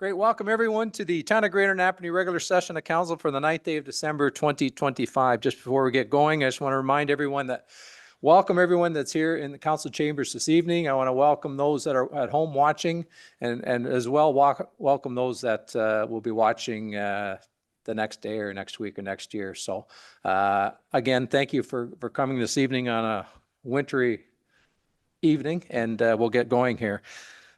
Great. Welcome everyone to the Town of Greater Napanee regular session of council for the 9th day of December 2025. Just before we get going, I just want to remind everyone that welcome everyone that's here in the council chambers this evening. I want to welcome those that are at home watching and as well welcome those that will be watching the next day or next week or next year. So again, thank you for coming this evening on a wintry evening, and we'll get going here.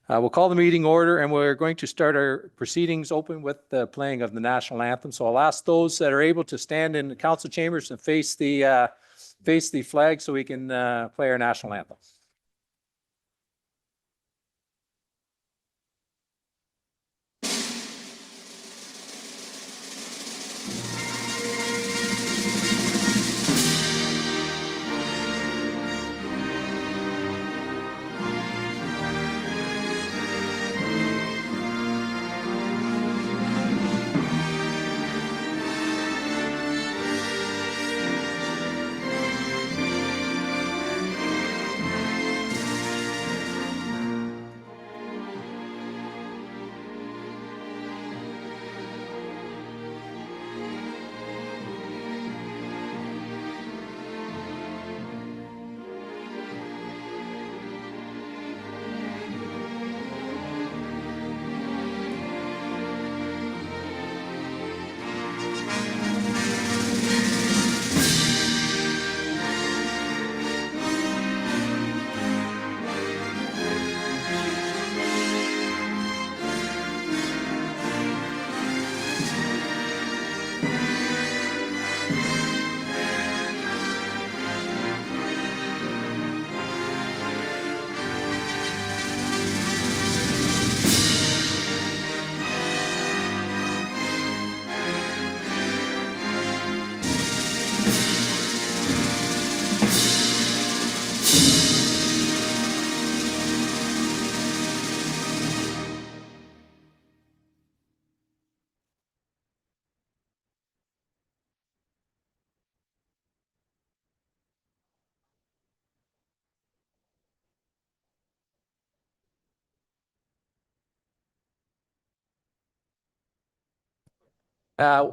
We'll call the meeting order, and we're going to start our proceedings open with the playing of the national anthem. So I'll ask those that are able to stand in the council chambers and face the flag so we can play our national anthem.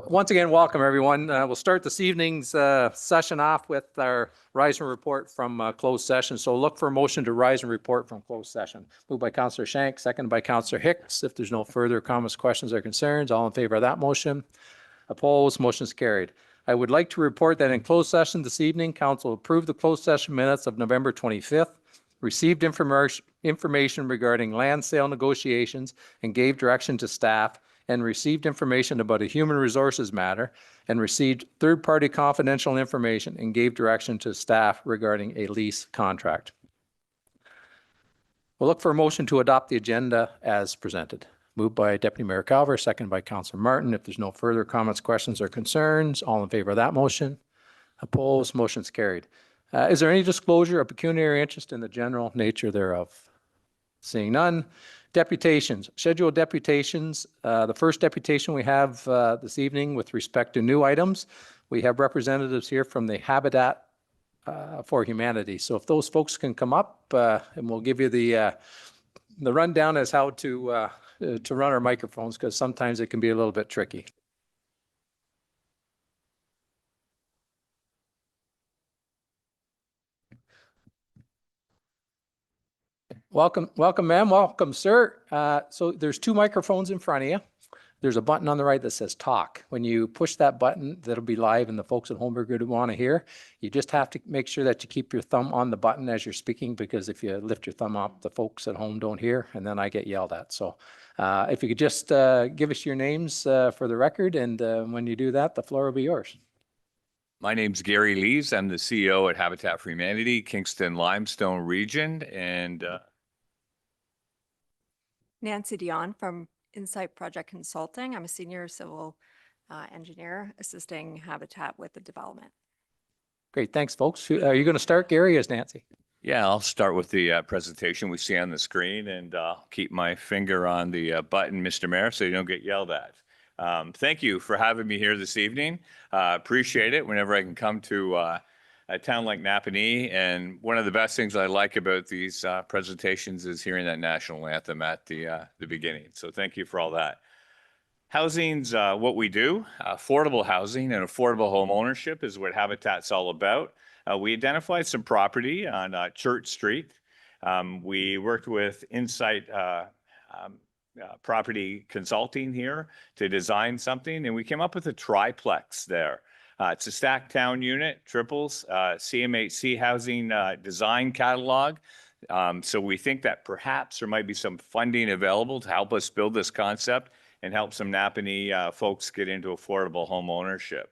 Once again, welcome everyone. We'll start this evening's session off with our rise and report from closed session. So look for a motion to rise and report from closed session. Moved by Councillor Shank, seconded by Councillor Hicks. If there's no further comments, questions, or concerns, all in favor of that motion? Opposed? Motion is carried. I would like to report that in closed session this evening, council approved the closed session minutes of November 25th, received information regarding land sale negotiations, and gave direction to staff, and received information about a human resources matter, and received third-party confidential information and gave direction to staff regarding a lease contract. We'll look for a motion to adopt the agenda as presented. Moved by Deputy Mayor Calver, seconded by Councillor Martin. If there's no further comments, questions, or concerns, all in favor of that motion? Opposed? Motion's carried. Is there any disclosure of pecuniary interest in the general nature thereof? Seeing none. Deputations, scheduled deputations. The first deputation we have this evening with respect to new items, we have representatives here from the Habitat for Humanity. So if those folks can come up and we'll give you the rundown as how to run our microphones, because sometimes it can be a little bit tricky. Welcome, ma'am. Welcome, sir. So there's two microphones in front of you. There's a button on the right that says talk. When you push that button, that'll be live and the folks at home are going to want to hear. You just have to make sure that you keep your thumb on the button as you're speaking, because if you lift your thumb up, the folks at home don't hear, and then I get yelled at. So if you could just give us your names for the record, and when you do that, the floor will be yours. My name's Gary Lees. I'm the CEO at Habitat for Humanity, Kingston Limestone region, and Nancy Dion from Insight Project Consulting. I'm a senior civil engineer assisting Habitat with the development. Great, thanks folks. Are you going to start, Gary, as Nancy? yeah, I'll start with the presentation we see on the screen, and keep my finger on the button, Mr. Mayor, so you don't get yelled at. Thank you for having me here this evening. Appreciate it whenever I can come to a town like Napanee. And one of the best things I like about these presentations is hearing that national anthem at the beginning. So thank you for all that. Housing's what we do. Affordable housing and affordable home ownership is what Habitat's all about. We identified some property on Church Street. We worked with Insight Property Consulting here to design something, and we came up with a triplex there. It's a stacked town unit, triples, CMHC housing design catalog. So we think that perhaps there might be some funding available to help us build this concept and help some Napanee folks get into affordable home ownership.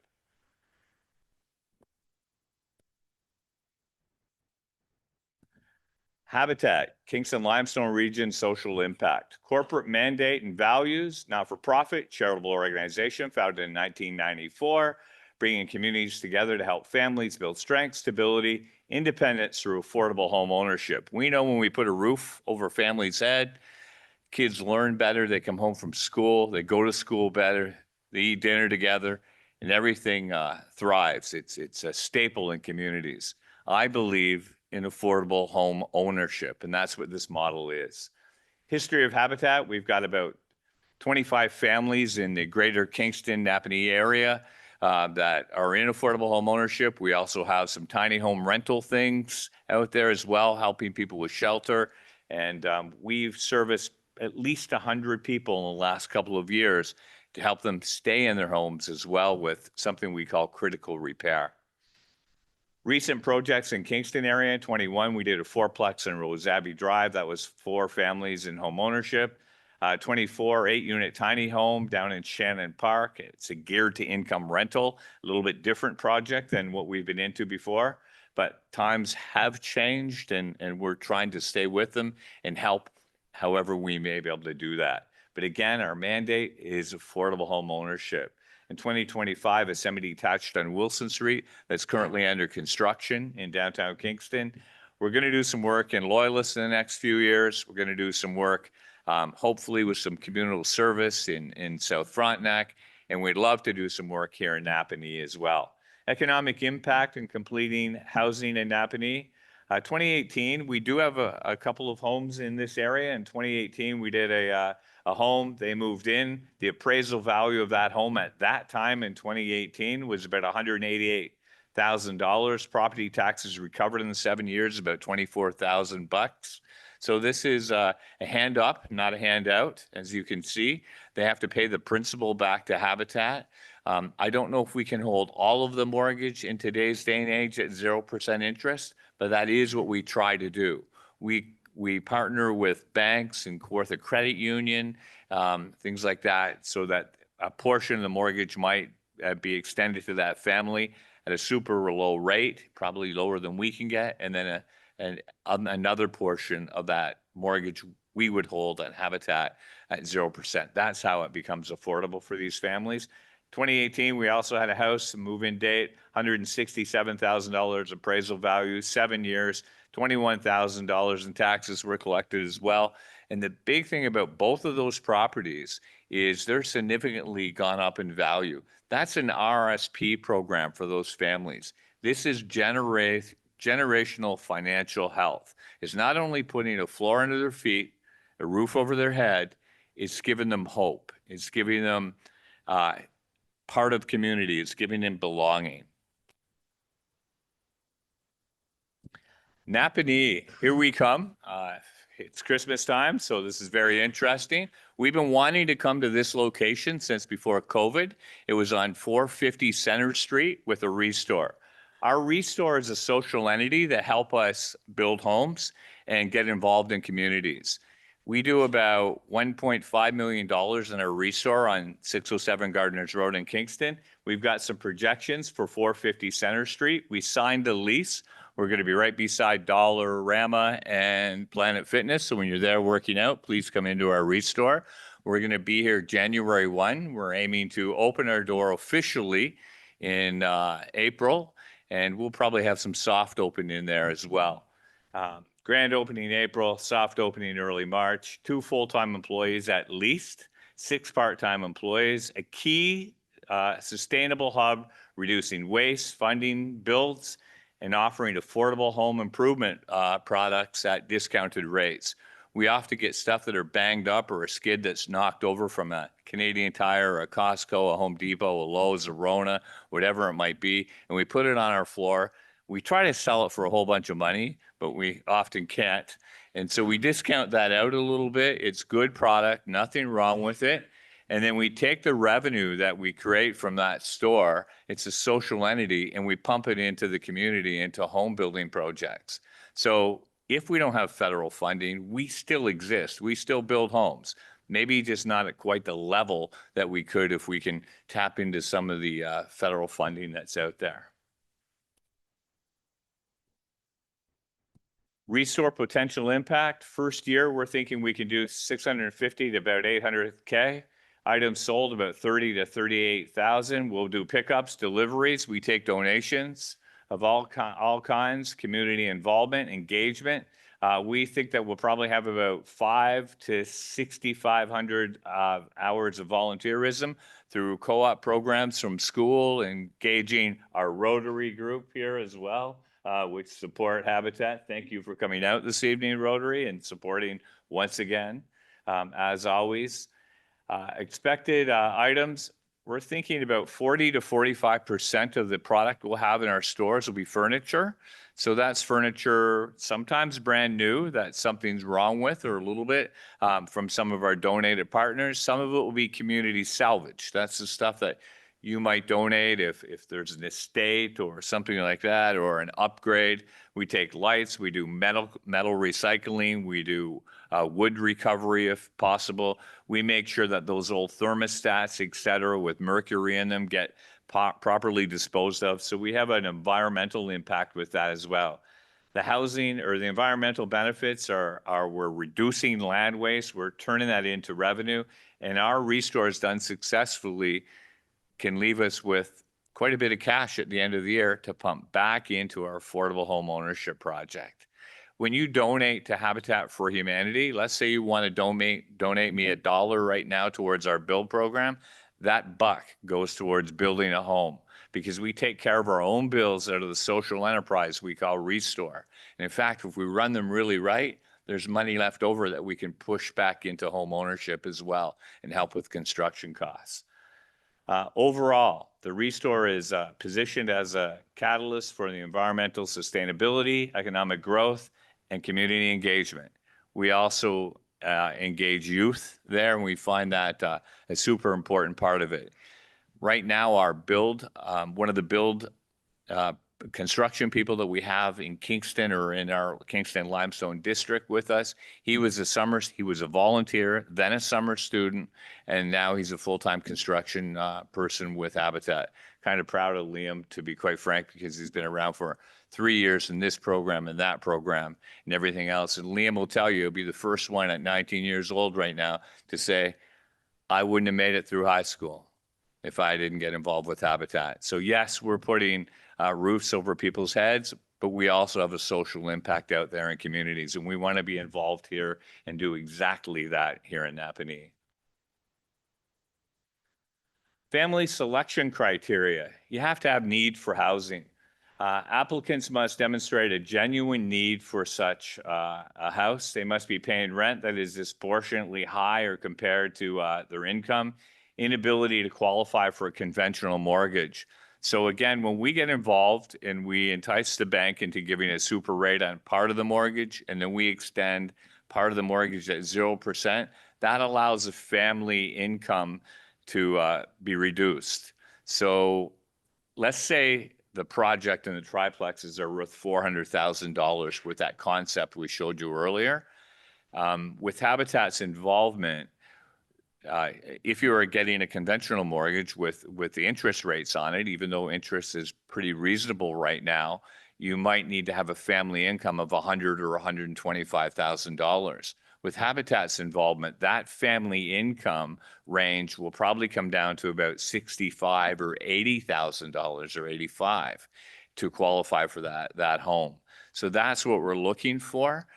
Habitat, Kingston Limestone Region Social Impact. Corporate mandate and values, not-for-profit, charitable organization founded in 1994, bringing communities together to help families build strength, stability, independence through affordable home ownership. We know when we put a roof over a family's head, kids learn better, they come home from school, they go to school better, they eat dinner together, and everything thrives. It's a staple in communities. I believe in affordable home ownership, and that's what this model is. History of Habitat, we've got about 25 families in the greater Kingston, Napanee area that are in affordable home ownership. We also have some tiny home rental things out there as well, helping people with shelter. And we've serviced at least 100 people in the last couple of years to help them stay in their homes as well with something we call critical repair. Recent projects in Kingston area, in 21, we did a fourplex in Rose Abbey Drive. That was 4 families in home ownership. 24, 8-unit tiny home down in Shannon Park. It's a geared to income rental, a little bit different project than what we've been into before, but times have changed and we're trying to stay with them and help however we may be able to do that. But again, our mandate is affordable home ownership. In 2025, a semi-detached on Wilson Street that's currently under construction in downtown Kingston. We're going to do some work in Loyalist in the next few years. We're going to do some work, hopefully with some communal service in South Frontenac, and we'd love to do some work here in Napanee as well. Economic impact in completing housing in Napanee. 2018, we do have a couple of homes in this area. In 2018, we did a home, they moved in. The appraisal value of that home at that time in 2018 was about $188,000. Property taxes recovered in the 7 years, about $24,000. So this is a hand up, not a handout. As you can see, they have to pay the principal back to Habitat. I don't know if we can hold all of the mortgage in today's day and age at 0% interest, but that is what we try to do. We partner with banks and Kawartha Credit Union, things like that, so that a portion of the mortgage might be extended to that family at a super low rate, probably lower than we can get, and then another portion of that mortgage we would hold at Habitat at 0%. That's how it becomes affordable for these families. 2018, we also had a house, move-in date, $167,000 appraisal value, 7 years, $21,000 in taxes were collected as well. And the big thing about both of those properties is they're significantly gone up in value. That's an RSP program for those families. This is generational financial health. It's not only putting a floor under their feet, a roof over their head, it's giving them hope. It's giving them part of community. It's giving them belonging. Napanee, here we come. It's Christmas time, so this is very interesting. We've been wanting to come to this location since before COVID. It was on 450 Center Street with a Restore. Our Restore is a social entity that help us build homes and get involved in communities. We do about $1.5 million in our Restore on 607 Gardeners Road in Kingston. We've got some projections for 450 Center Street. We signed the lease. We're going to be right beside Dollarama and Planet Fitness. So when you're there working out, please come into our Restore. We're going to be here January 1. We're aiming to open our door officially in April, and we'll probably have some soft open in there as well. Grand opening April, soft opening early March, 2 full-time employees at least, 6 part-time employees, a key sustainable hub, reducing waste, funding, builds, and offering affordable home improvement products at discounted rates. We often get stuff that are banged up or a skid that's knocked over from a Canadian Tire, a Costco, a Home Depot, a Lowe's, a Rona, whatever it might be, and we put it on our floor. We try to sell it for a whole bunch of money, but we often can't. And so we discount that out a little bit. It's good product, nothing wrong with it. And then we take the revenue that we create from that store, it's a social entity, and we pump it into the community, into home building projects. So if we don't have federal funding, we still exist. We still build homes. Maybe just not at quite the level that we could if we can tap into some of the federal funding that's out there. Restore potential impact. First year, we're thinking we can do 650 to about 800K. Items sold about 30 to 38,000. We'll do pickups, deliveries. We take donations of all kinds, community involvement, engagement. We think that we'll probably have about 500 to 6,500 hours of volunteerism through co-op programs from school, engaging our Rotary group here as well, which support Habitat. Thank you for coming out this evening, Rotary, and supporting once again, as always. Expected items, we're thinking about 40 to 45% of the product we'll have in our stores will be furniture. So that's furniture, sometimes brand new, that something's wrong with, or a little bit from some of our donated partners. Some of it will be community salvage. That's the stuff that you might donate if there's an estate or something like that, or an upgrade. We take lights, we do metal recycling, we do wood recovery if possible. We make sure that those old thermostats, et cetera, with mercury in them get properly disposed of. So we have an environmental impact with that as well. The housing or the environmental benefits are we're reducing land waste, we're turning that into revenue, and our restores done successfully can leave us with quite a bit of cash at the end of the year to pump back into our affordable home ownership project. When you donate to Habitat for Humanity, let's say you want to donate me $1 right now towards our build program, that buck goes towards building a home, because we take care of our own bills out of the social enterprise we call Restore. And in fact, if we run them really right, there's money left over that we can push back into home ownership as well and help with construction costs. Overall, the Restore is positioned as a catalyst for the environmental sustainability, economic growth, and community engagement. We also engage youth there, and we find that a super important part of it. Right now, our build, one of the build construction people that we have in Kingston, or in our Kingston Limestone district with us, he was a volunteer, then a summer student, and now he's a full-time construction person with Habitat. Kind of proud of Liam, to be quite frank, because he's been around for 3 years in this program and that program and everything else. And Liam will tell you, he'll be the first one at 19 years old right now to say, I wouldn't have made it through high school if I didn't get involved with Habitat. So yes, we're putting roofs over people's heads, but we also have a social impact out there in communities, and we want to be involved here and do exactly that here in Napanee. Family selection criteria. You have to have need for housing. Applicants must demonstrate a genuine need for such a house. They must be paying rent that is disproportionately high or compared to their income. Inability to qualify for a conventional mortgage. So again, when we get involved and we entice the bank into giving a super rate on part of the mortgage, and then we extend part of the mortgage at 0%, that allows the family income to be reduced. So let's say the project and the triplexes are worth $400,000 with that concept we showed you earlier. With Habitat's involvement, if you are getting a conventional mortgage with the interest rates on it, even though interest is pretty reasonable right now, you might need to have a family income of $100,000 or $125,000. With Habitat's involvement, that family income range will probably come down to about $65,000 or $80,000 or $85,000 to qualify for that home. So that's what we're looking for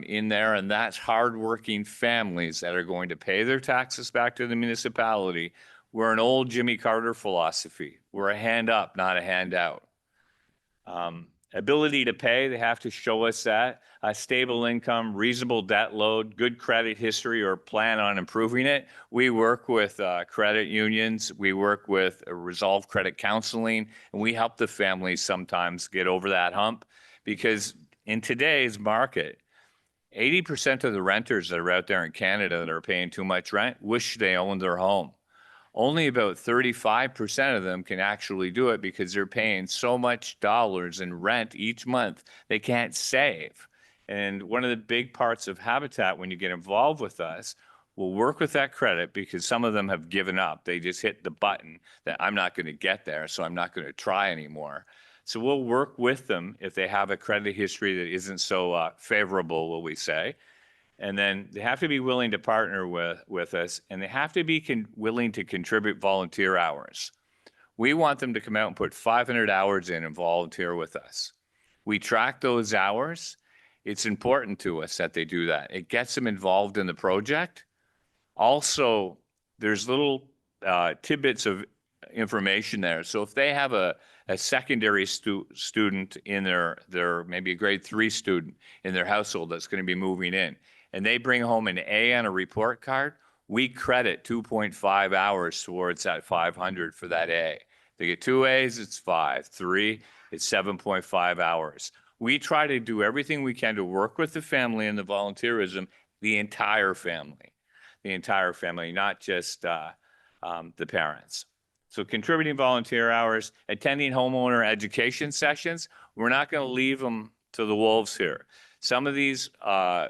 in there, and that's hardworking families that are going to pay their taxes back to the municipality. We're an old Jimmy Carter philosophy. We're a hand up, not a handout. Ability to pay, they have to show us that. A stable income, reasonable debt load, good credit history, or plan on improving it. We work with credit unions. We work with Resolve Credit Counseling, and we help the families sometimes get over that hump, because in today's market, 80% of the renters that are out there in Canada that are paying too much rent wish they owned their home. Only about 35% of them can actually do it because they're paying so much dollars in rent each month, they can't save. And one of the big parts of Habitat, when you get involved with us, we'll work with that credit, because some of them have given up. They just hit the button that I'm not going to get there, so I'm not going to try anymore. So we'll work with them if they have a credit history that isn't so favorable, will we say. And then they have to be willing to partner with us, and they have to be willing to contribute volunteer hours. We want them to come out and put 500 hours in and volunteer with us. We track those hours. It's important to us that they do that. It gets them involved in the project. Also, there's little tidbits of information there. So if they have a secondary student in their maybe a grade 3 student in their household that's going to be moving in, and they bring home an A on a report card, we credit 2.5 hours towards that 500 for that A. They get 2 A's, it's 5. 3, it's 7.5 hours. We try to do everything we can to work with the family and the volunteerism, the entire family, not just the parents. So contributing volunteer hours, attending homeowner education sessions. We're not going to leave them to the wolves here. Some of these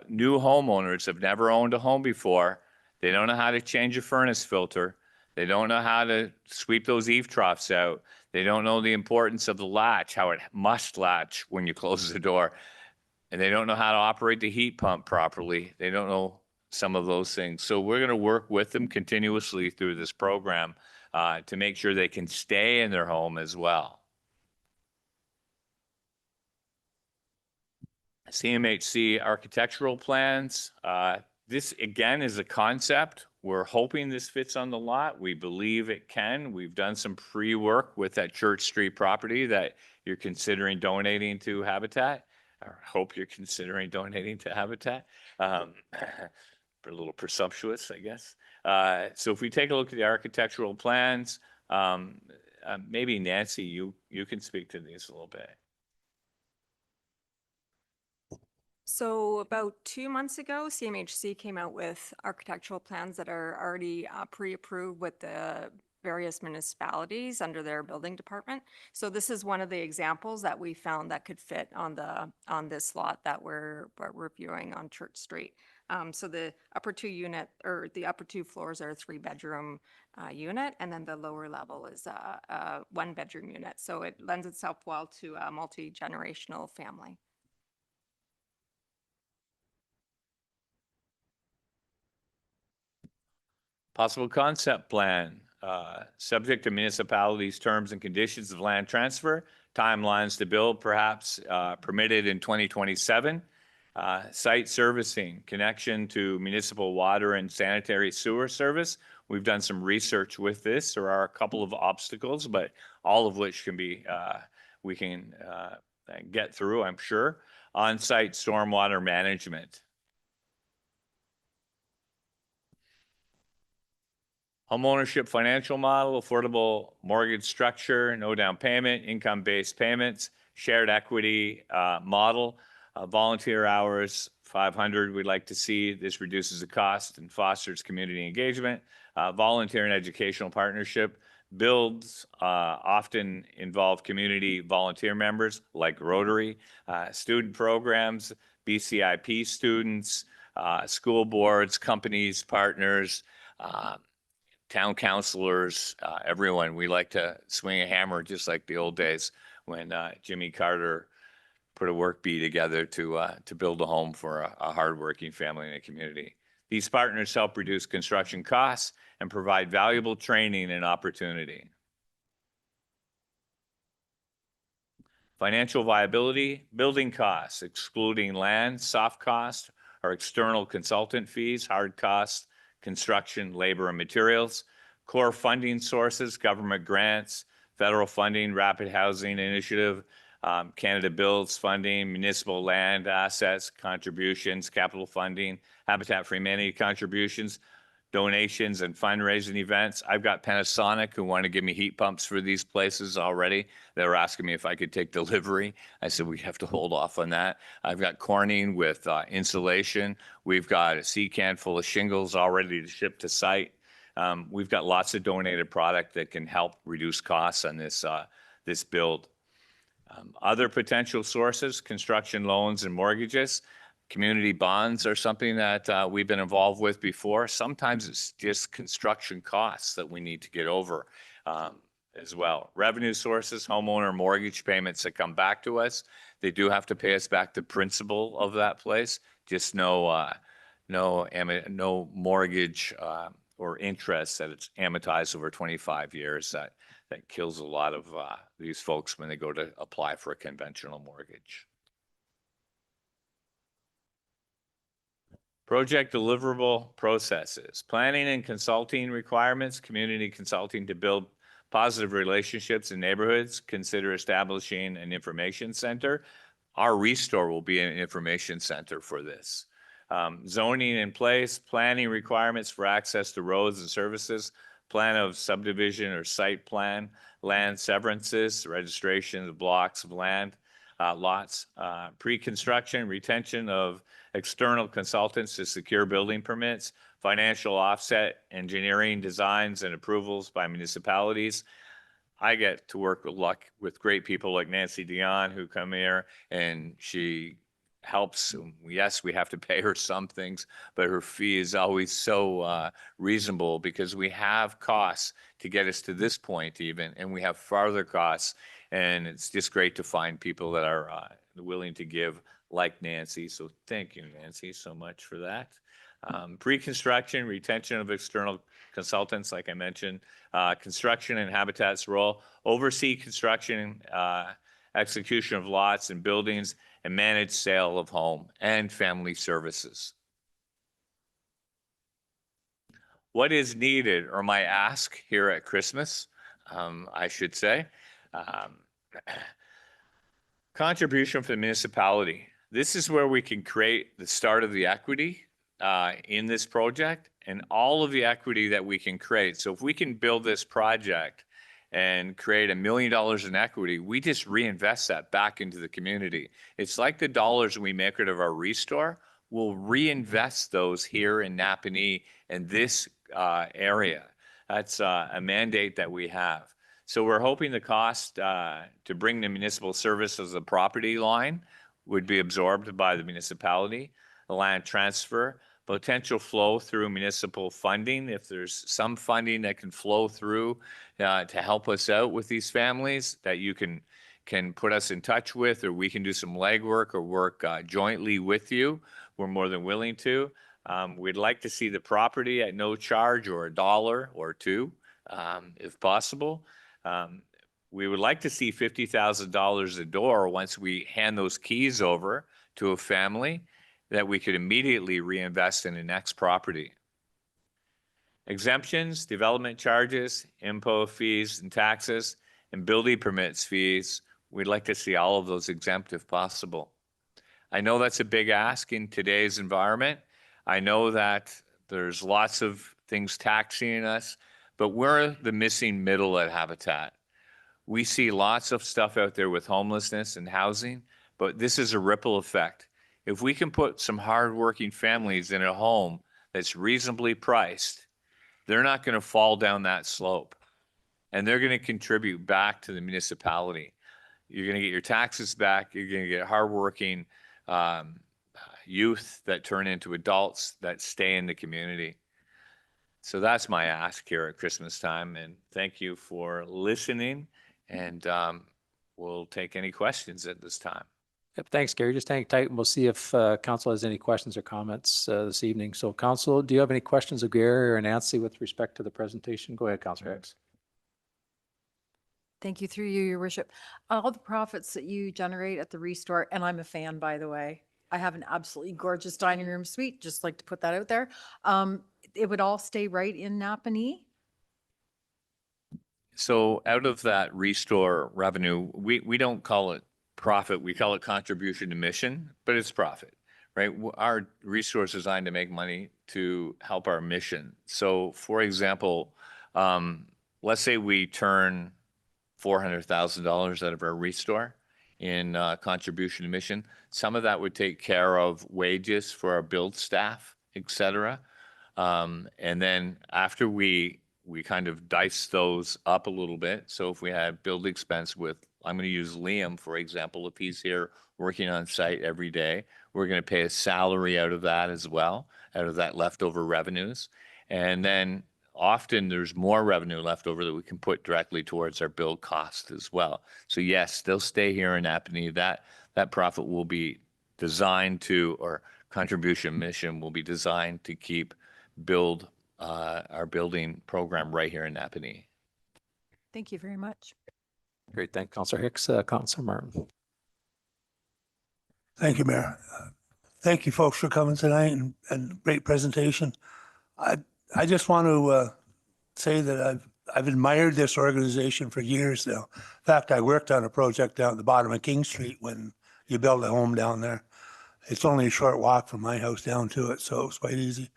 new homeowners have never owned a home before. They don't know how to change a furnace filter. They don't know how to sweep those eave troughs out. They don't know the importance of the latch, how it must latch when you close the door. And they don't know how to operate the heat pump properly. They don't know some of those things. So we're going to work with them continuously through this program to make sure they can stay in their home as well. CMHC architectural plans. This again is a concept. We're hoping this fits on the lot. We believe it can. We've done some pre-work with that Church Street property that you're considering donating to Habitat, or hope you're considering donating to Habitat. A little presumptuous, I guess. So if we take a look at the architectural plans, maybe Nancy, you can speak to these a little bit. So about 2 months ago, CMHC came out with architectural plans that are already pre-approved with the various municipalities under their building department. So this is one of the examples that we found that could fit on this lot that we're reviewing on Church Street. So the upper 2 floors are a 3-bedroom unit, and then the lower level is a 1-bedroom unit. So it lends itself well to a multi-generational family. Possible concept plan, subject to municipalities' terms and conditions of land transfer, timelines to build perhaps permitted in 2027. Site servicing, connection to municipal water and sanitary sewer service. We've done some research with this. There are a couple of obstacles, but all of which can be, we can get through, I'm sure. On-site stormwater management. Homeownership financial model, affordable mortgage structure, no down payment, income-based payments, shared equity model, volunteer hours, 500 we'd like to see. This reduces the cost and fosters community engagement. Volunteer and educational partnership. Builds often involve community volunteer members like Rotary, student programs, BCIP students, school boards, companies, partners, town councilors, everyone. We like to swing a hammer just like the old days when Jimmy Carter put a work bee together to build a home for a hardworking family in a community. These partners help reduce construction costs and provide valuable training and opportunity. Financial viability, building costs, excluding land, soft costs, or external consultant fees, hard costs, construction, labor, and materials. Core funding sources, government grants, federal funding, rapid housing initiative, Canada Builds funding, municipal land assets, contributions, capital funding, Habitat for Humanity contributions, donations and fundraising events. I've got Panasonic who want to give me heat pumps for these places already. They were asking me if I could take delivery. I said, we have to hold off on that. I've got Corning with insulation. We've got a sea can full of shingles already to ship to site. We've got lots of donated product that can help reduce costs on this build. Other potential sources, construction loans and mortgages. Community bonds are something that we've been involved with before. Sometimes it's just construction costs that we need to get over as well. Revenue sources, homeowner mortgage payments that come back to us. They do have to pay us back the principal of that place. Just no mortgage or interest that it's amortized over 25 years. That kills a lot of these folks when they go to apply for a conventional mortgage. Project deliverable processes, planning and consulting requirements, community consulting to build positive relationships in neighborhoods. Consider establishing an information center. Our Restore will be an information center for this. Zoning in place, planning requirements for access to roads and services, plan of subdivision or site plan, land severances, registration of blocks of land, lots, pre-construction, retention of external consultants to secure building permits, financial offset, engineering designs and approvals by municipalities. I get to work with great people like Nancy Dion who come here and she helps. Yes, we have to pay her some things, but her fee is always so reasonable because we have costs to get us to this point even, and we have farther costs. And it's just great to find people that are willing to give like Nancy. So thank you, Nancy, so much for that. Pre-construction, retention of external consultants, like I mentioned, construction and habitat's role, oversee construction, execution of lots and buildings, and manage sale of home and family services. What is needed, or my ask here at Christmas, I should say, contribution from the municipality. This is where we can create the start of the equity in this project and all of the equity that we can create. So if we can build this project and create $1 million in equity, we just reinvest that back into the community. It's like the dollars we make out of our Restore, we'll reinvest those here in Napanee and this area. That's a mandate that we have. So we're hoping the cost to bring the municipal service as a property line would be absorbed by the municipality, the land transfer, potential flow through municipal funding. If there's some funding that can flow through to help us out with these families that you can put us in touch with, or we can do some legwork or work jointly with you, we're more than willing to. We'd like to see the property at no charge or $1 or $2, if possible. We would like to see $50,000 a door once we hand those keys over to a family that we could immediately reinvest in the next property. Exemptions, development charges, impo fees and taxes, and building permits fees. We'd like to see all of those exempt if possible. I know that's a big ask in today's environment. I know that there's lots of things taxing us, but we're the missing middle at Habitat. We see lots of stuff out there with homelessness and housing, but this is a ripple effect. If we can put some hardworking families in a home that's reasonably priced, they're not going to fall down that slope, and they're going to contribute back to the municipality. You're going to get your taxes back. You're going to get hardworking youth that turn into adults that stay in the community. So that's my ask here at Christmas time, and thank you for listening, and we'll take any questions at this time. Yep, thanks, Gary. Just hang tight and we'll see if council has any questions or comments this evening. So council, do you have any questions of Gary or Nancy with respect to the presentation? Go ahead, Councillor Hicks. Thank you, through you, your worship. All the profits that you generate at the Restore, and I'm a fan, by the way. I have an absolutely gorgeous dining room suite, just like to put that out there. It would all stay right in Napanee? So out of that Restore revenue, we don't call it profit. We call it contribution to mission, but it's profit, right? Our resource is designed to make money to help our mission. So for example, let's say we turn $400,000 out of our restore in contribution to mission. Some of that would take care of wages for our build staff, et cetera. And then after we kind of dice those up a little bit. So if we had build expense with, I'm going to use Liam, for example, if he's here working on site every day, we're going to pay a salary out of that as well, out of that leftover revenues. And then often there's more revenue left over that we can put directly towards our build cost as well. So yes, they'll stay here in Napanee. That profit will be designed to, or contribution mission will be designed to keep build our building program right here in Napanee. Thank you very much. Great. Thank Councillor Hicks. Councillor Martin. Thank you, Mayor. Thank you, folks, for coming tonight and great presentation. I just want to say that I've admired this organization for years now. In fact, I worked on a project down at the bottom of King Street when you build a home down there. It's only a short walk from my house down to it, so it's quite easy.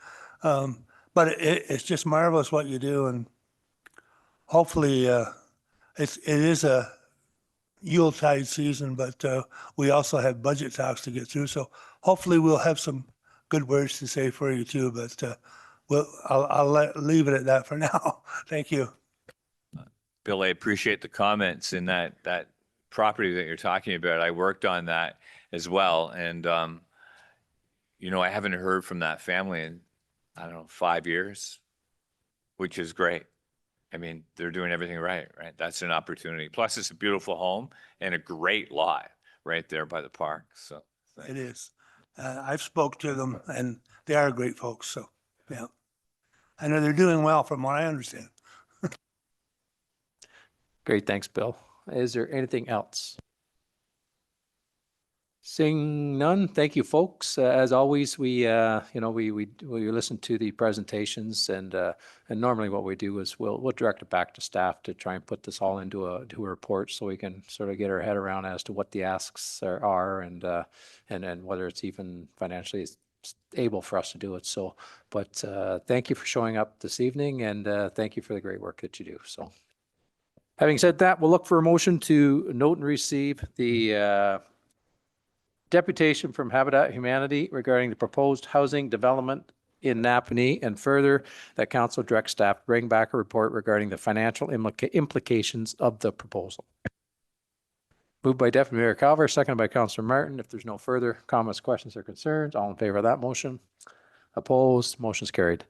But it's just marvelous what you do, and hopefully it is a Yuletide season, but we also have budget talks to get through. So hopefully we'll have some good words to say for you too. But I'll leave it at that for now. Thank you. Bill, I appreciate the comments in that property that you're talking about. I worked on that as well, and I haven't heard from that family in, I don't know, 5 years, which is great. I mean, they're doing everything right? That's an opportunity. Plus, it's a beautiful home and a great lot right there by the park. So It is. I've spoke to them, and they are great folks. So, yeah. I know they're doing well from what I understand. Great. Thanks, Bill. Is there anything else? Seeing none, thank you, folks. As always, we listen to the presentations, and normally what we do is we'll direct it back to staff to try and put this all into a report so we can sort of get our head around as to what the asks are and whether it's even financially able for us to do it. So, but thank you for showing up this evening, and thank you for the great work that you do. So, having said that, we'll look for a motion to note and receive the deputation from Habitat Humanity regarding the proposed housing development in Napanee, and further that council directs staff to bring back a report regarding the financial implications of the proposal. Moved by Deputy Mayor Calver, seconded by Councillor Martin. If there's no further comments, questions, or concerns, all in favor of that motion? Opposed? Motion's carried.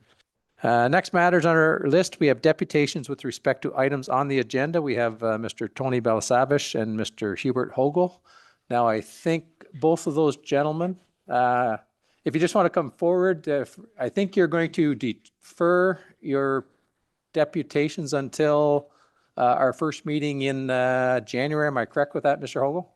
Next matters on our list, we have deputations with respect to items on the agenda. We have Mr. Tony Balasevicius and Mr. Hubert Hogle. Now, I think both of those gentlemen, if you just want to come forward, I think you're going to defer your deputations until our first meeting in January. Am I correct with that, Mr. Hogle?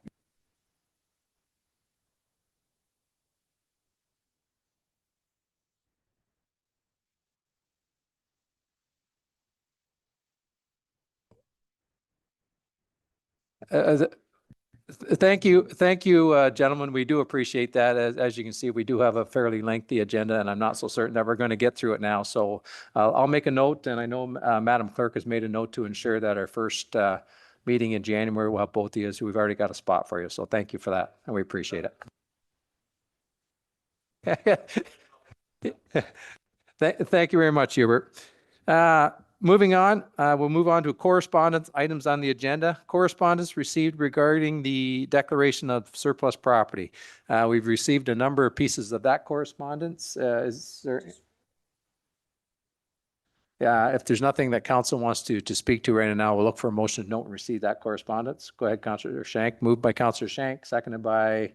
Thank you, gentlemen. We do appreciate that. As you can see, we do have a fairly lengthy agenda, and I'm not so certain that we're going to get through it now. So I'll make a note, and I know Madam Clerk has made a note to ensure that our first meeting in January will have both of you. So we've already got a spot for you. So thank you for that, and we appreciate it. Thank you very much, Hubert. Moving on, we'll move on to correspondence items on the agenda. Correspondence received regarding the declaration of surplus property. We've received a number of pieces of that correspondence. Is there? Yeah, if there's nothing that council wants to speak to right now, we'll look for a motion to note and receive that correspondence. Go ahead, Councillor Shank. Moved by Councillor Shank, seconded by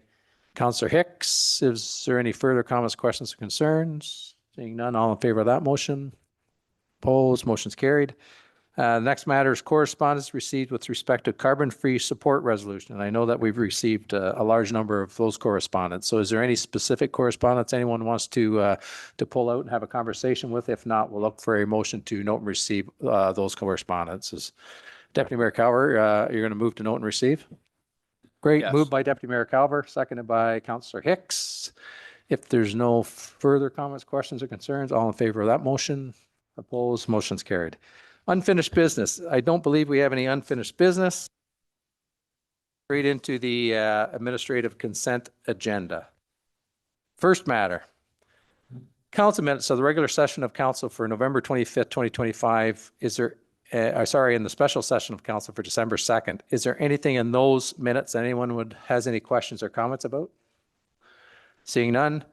Councillor Hicks. Is there any further comments, questions, or concerns? Seeing none, all in favor of that motion? Opposed, motion's carried. Next matter is correspondence received with respect to carbon-free support resolution. And I know that we've received a large number of those correspondence. So is there any specific correspondence anyone wants to pull out and have a conversation with? If not, we'll look for a motion to note and receive those correspondences. Deputy Mayor Cower, you're going to move to note and receive? Great. Yes. Moved by Deputy Mayor Calver, seconded by Councillor Hicks. If there's no further comments, questions, or concerns, all in favor of that motion? Opposed? Motion's carried. Unfinished business. I don't believe we have any unfinished business. Straight into the administrative consent agenda. First matter. Council minutes of the regular session of council for November 25th, 2025. Is there, in the special session of council for December 2nd. Is there anything in those minutes anyone has any questions or comments about? Seeing none.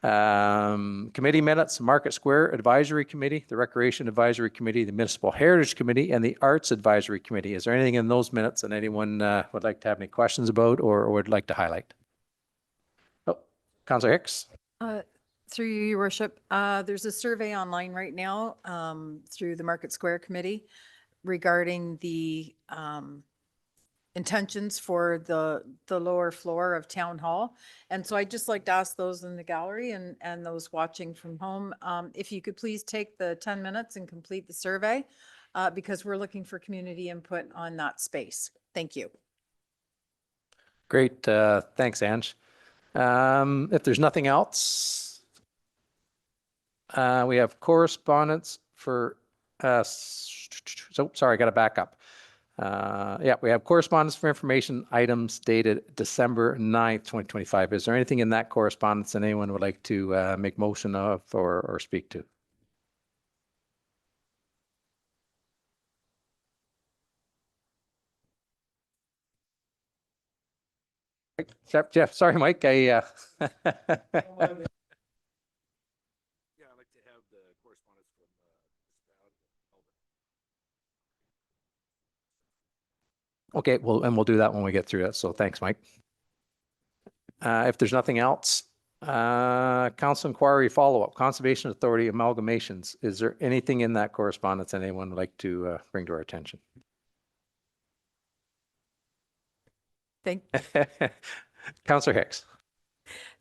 Committee minutes, Market Square Advisory Committee, the Recreation Advisory Committee, the Municipal Heritage Committee, and the Arts Advisory Committee. Is there anything in those minutes that anyone would like to have any questions about or would like to highlight? Oh, Councillor Hicks. Through you, Your Worship, there's a survey online right now through the Market Square Committee regarding the intentions for the lower floor of Town Hall. And so I'd just like to ask those in the gallery and those watching from home, if you could please take the 10 minutes and complete the survey because we're looking for community input on that space. Thank you. Great. Thanks, Ange. If there's nothing else, we have correspondence for, so sorry, I got to back up. Yeah, we have correspondence for information items dated December 9th, 2025. Is there anything in that correspondence that anyone would like to make motion of or speak to? Jeff, sorry, Mike. Yeah, I'd like to have the correspondence from Okay, well, and we'll do that when we get through it. So thanks, Mike. If there's nothing else, council inquiry follow-up, Conservation Authority amalgamations. Is there anything in that correspondence that anyone would like to bring to our attention? Councillor Hicks.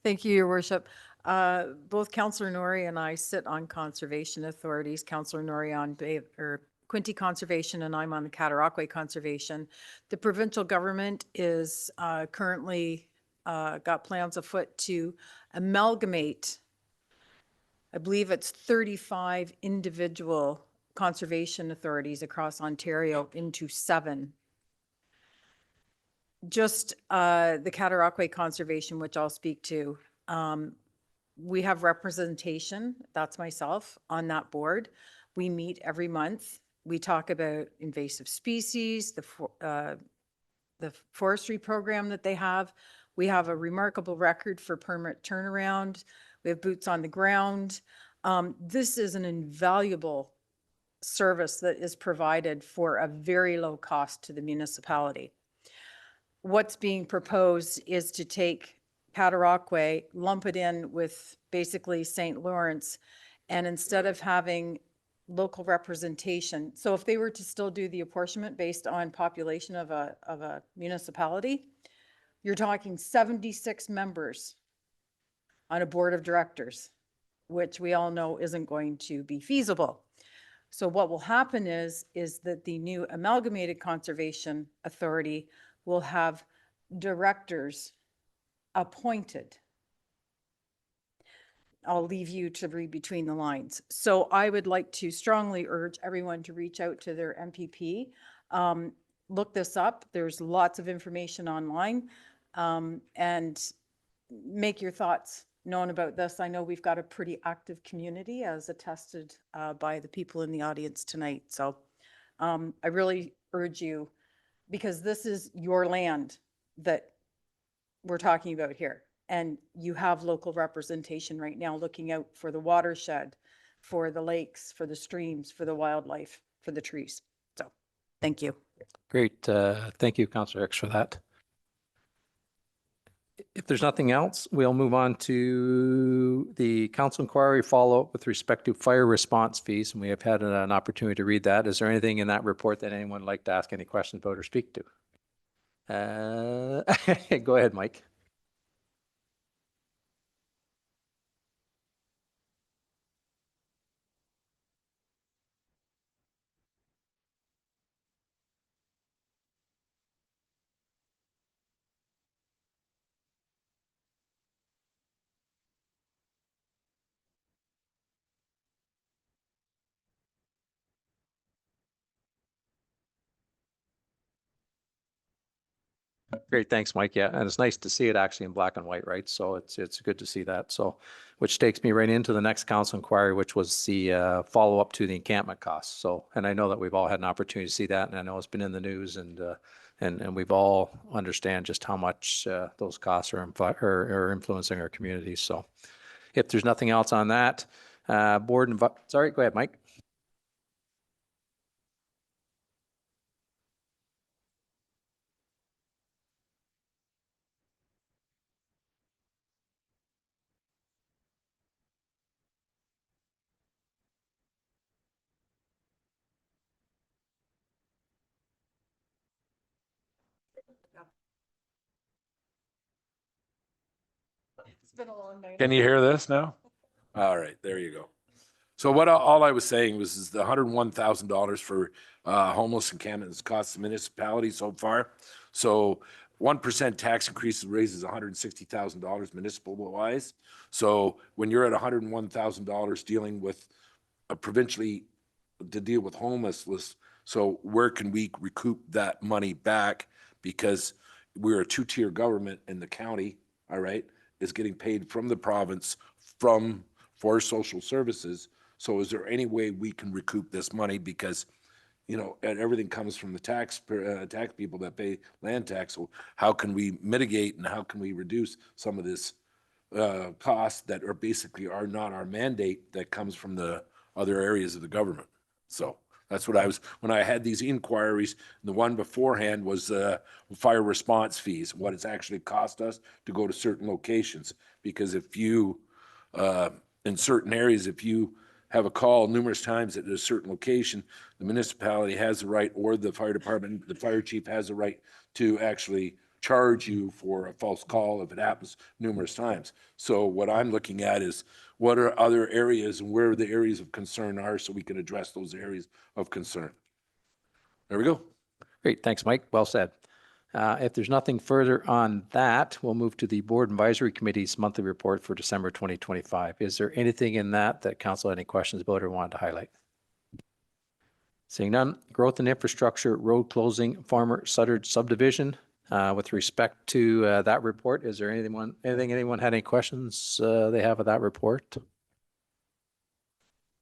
Thank you, Your Worship. Both Councillor Norrie and I sit on conservation authorities. Councillor Norrie on Quinte Conservation, and I'm on the Cataraqui Conservation. The provincial government is currently got plans afoot to amalgamate, I believe it's 35 individual conservation authorities across Ontario into 7. Just the Cataraqui Conservation, which I'll speak to, we have representation, that's myself, on that board. We meet every month. We talk about invasive species, the forestry program that they have. We have a remarkable record for permit turnaround. We have boots on the ground. This is an invaluable service that is provided for a very low cost to the municipality. What's being proposed is to take Cataraqui, lump it in with basically St. Lawrence, and instead of having local representation, so if they were to still do the apportionment based on population of a municipality, you're talking 76 members on a board of directors, which we all know isn't going to be feasible. So what will happen is that the new amalgamated conservation authority will have directors appointed. I'll leave you to read between the lines. So I would like to strongly urge everyone to reach out to their MPP. Look this up. There's lots of information online, and make your thoughts known about this. I know we've got a pretty active community, as attested by the people in the audience tonight. So I really urge you, because this is your land that we're talking about here. And you have local representation right now looking out for the watershed, for the lakes, for the streams, for the wildlife, for the trees. So thank you. Great. Thank you, Councillor Hicks, for that. If there's nothing else, we'll move on to the council inquiry follow-up with respect to fire response fees. And we have had an opportunity to read that. Is there anything in that report that anyone would like to ask any questions about or speak to? Go ahead, Mike. Great, thanks, Mike. Yeah, and it's nice to see it actually in black and white, right? So it's good to see that. So, which takes me right into the next council inquiry, which was the follow-up to the encampment costs. So, and I know that we've all had an opportunity to see that, and I know it's been in the news, and we've all understand just how much those costs are influencing our communities. So, if there's nothing else on that, sorry, go ahead, Mike. It's been a long night. Can you hear this now? All right, there you go. So all I was saying was is the $101,000 for homeless encampments costs the municipality so far. So 1% tax increase raises $160,000 municipal wise. So when you're at $101,000 dealing with provincially to deal with homelessness, so where can we recoup that money back? Because we're a two-tier government in the county, all right, is getting paid from the province for social services. So is there any way we can recoup this money? Because, you know, and everything comes from the tax people that pay land tax. So how can we mitigate and how can we reduce some of this costs that are basically are not our mandate that comes from the other areas of the government? So that's what I was, when I had these inquiries, the one beforehand was fire response fees, what it's actually cost us to go to certain locations. Because if you, in certain areas, if you have a call numerous times at a certain location, the municipality has the right, or the fire department, the fire chief has the right to actually charge you for a false call if it happens numerous times. So what I'm looking at is what are other areas and where the areas of concern are so we can address those areas of concern. There we go. Great, thanks, Mike. Well said. If there's nothing further on that, we'll move to the Board Advisory Committee's monthly report for December 2025. Is there anything in that council had any questions about or wanted to highlight? Seeing none, growth and infrastructure, road closing, Farmer Suttard subdivision. With respect to that report, is there anyone had any questions they have of that report?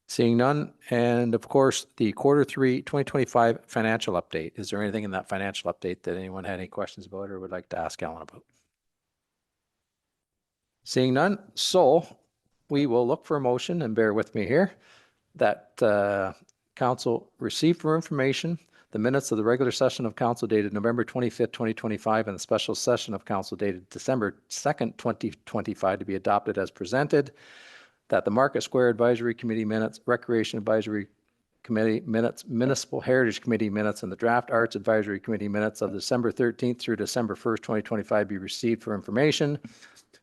Seeing none, and of course, the Q3 2025 financial update. Is there anything in that financial update that anyone had any questions about or would like to ask Alan about? Seeing none, so we will look for a motion, and bear with me here, that council receive for information the minutes of the regular session of council dated November 25th, 2025, and the special session of council dated December 2nd, 2025 to be adopted as presented. That the Market Square Advisory Committee minutes, Recreation Advisory Committee minutes, Municipal Heritage Committee minutes, and the Draft Arts Advisory Committee minutes of December 13th through December 1st, 2025 be received for information.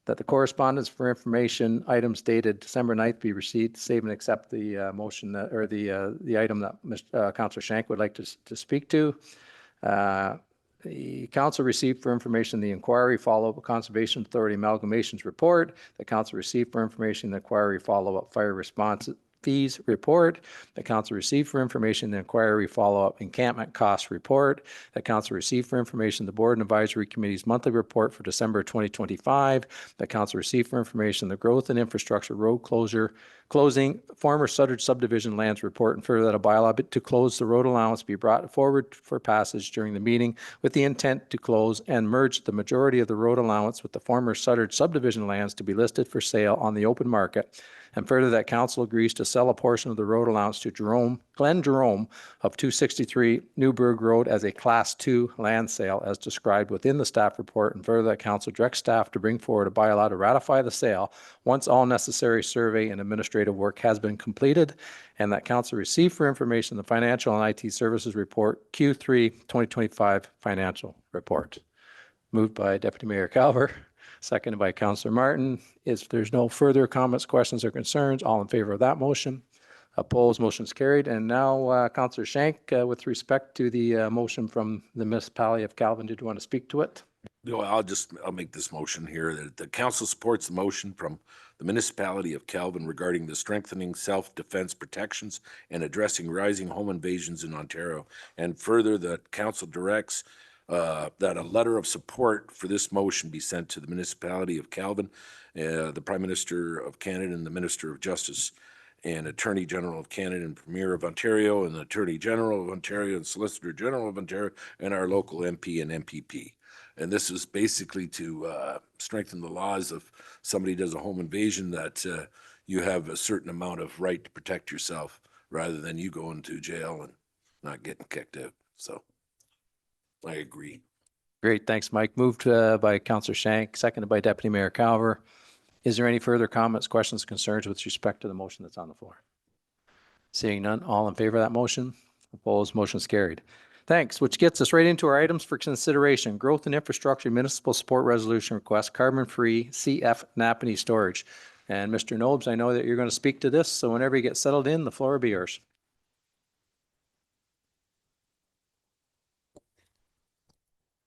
That the correspondence for information items dated December 9th be received, save and accept the motion that, or the item that Councillor Shank would like to speak to. The council received for information the inquiry follow-up Conservation Authority amalgamations report. The council received for information the inquiry follow-up fire response fees report. The council received for information the inquiry follow-up encampment costs report. The council received for information the Board and Advisory Committee's monthly report for December 2025. The council received for information the growth and infrastructure road closing former Suttard subdivision lands report, and further that a bylaw to close the road allowance be brought forward for passage during the meeting with the intent to close and merge the majority of the road allowance with the former Suttard subdivision lands to be listed for sale on the open market. And further that council agrees to sell a portion of the road allowance to Glenn Jerome of 263 Newburgh Road as a Class 2 land sale as described within the staff report. And further that council directs staff to bring forward a bylaw to ratify the sale once all necessary survey and administrative work has been completed. And that council receive for information the financial and IT services report Q3 2025 financial report. Moved by Deputy Mayor Calver. Seconded by Councillor Martin. If there's no further comments, questions, or concerns, all in favor of that motion? Opposed, motion is carried. And now, Councillor Shank, with respect to the motion from the municipality of Calvin, did you want to speak to it? No, I'll make this motion here that the council supports the motion from the municipality of Calvin regarding the strengthening self-defense protections and addressing rising home invasions in Ontario. And further, the council directs that a letter of support for this motion be sent to the municipality of Calvin, the Prime Minister of Canada and the Minister of Justice and Attorney General of Canada and Premier of Ontario and the Attorney General of Ontario and Solicitor General of Ontario and our local MP and MPP. And this is basically to strengthen the laws if somebody does a home invasion, that you have a certain amount of right to protect yourself rather than you going to jail and not getting kicked out. So I agree. Great, thanks, Mike. Moved by Councillor Shank, seconded by Deputy Mayor Calver. Is there any further comments, questions, concerns with respect to the motion that's on the floor? Seeing none, all in favor of that motion? Opposed, motion is carried. Thanks, which gets us right into our items for consideration. Growth and Infrastructure Municipal Support Resolution Request, Carbon-Free CF Napanee Storage. And Mr. Nobes, I know that you're going to speak to this, so whenever you get settled in, the floor will be yours.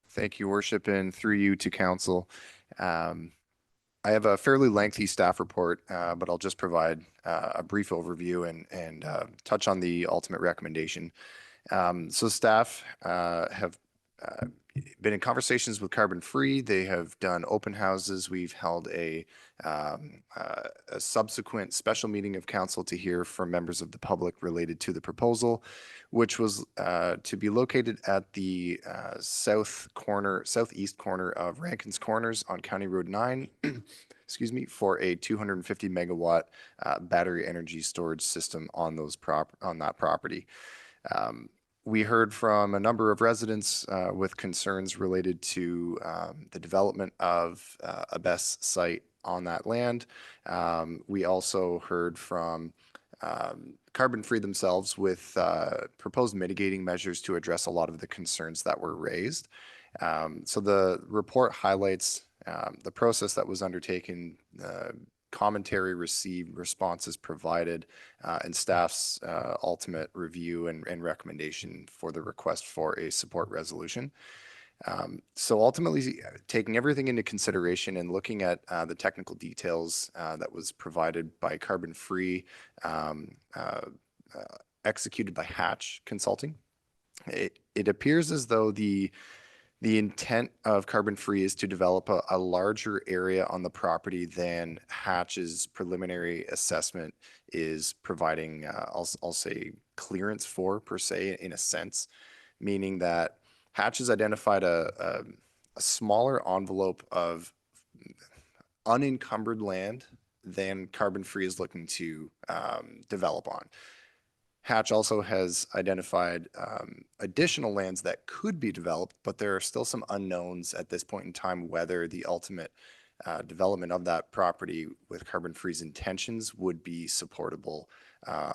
Thank you, Worship, and through you to Council. I have a fairly lengthy staff report, but I'll just provide a brief overview and touch on the ultimate recommendation. So staff have been in conversations with CarbonFree. They have done open houses. We've held a subsequent special meeting of council to hear from members of the public related to the proposal, which was to be located at the southeast corner of Rankin's Corners on County Road 9, excuse me, for a 250 megawatt battery energy storage system on that property. We heard from a number of residents with concerns related to the development of a BESS site on that land. We also heard from CarbonFree themselves with proposed mitigating measures to address a lot of the concerns that were raised. So the report highlights the process that was undertaken, commentary received, responses provided, and staff's ultimate review and recommendation for the request for a support resolution. So ultimately, taking everything into consideration and looking at the technical details that was provided by CarbonFree, executed by Hatch Consulting, it appears as though the intent of CarbonFree is to develop a larger area on the property than Hatch's preliminary assessment is providing, I'll say, clearance for, per se, in a sense, meaning that Hatch has identified a smaller envelope of unencumbered land than CarbonFree is looking to develop on. Hatch also has identified additional lands that could be developed, but there are still some unknowns at this point in time whether the ultimate development of that property with CarbonFree's intentions would be supportable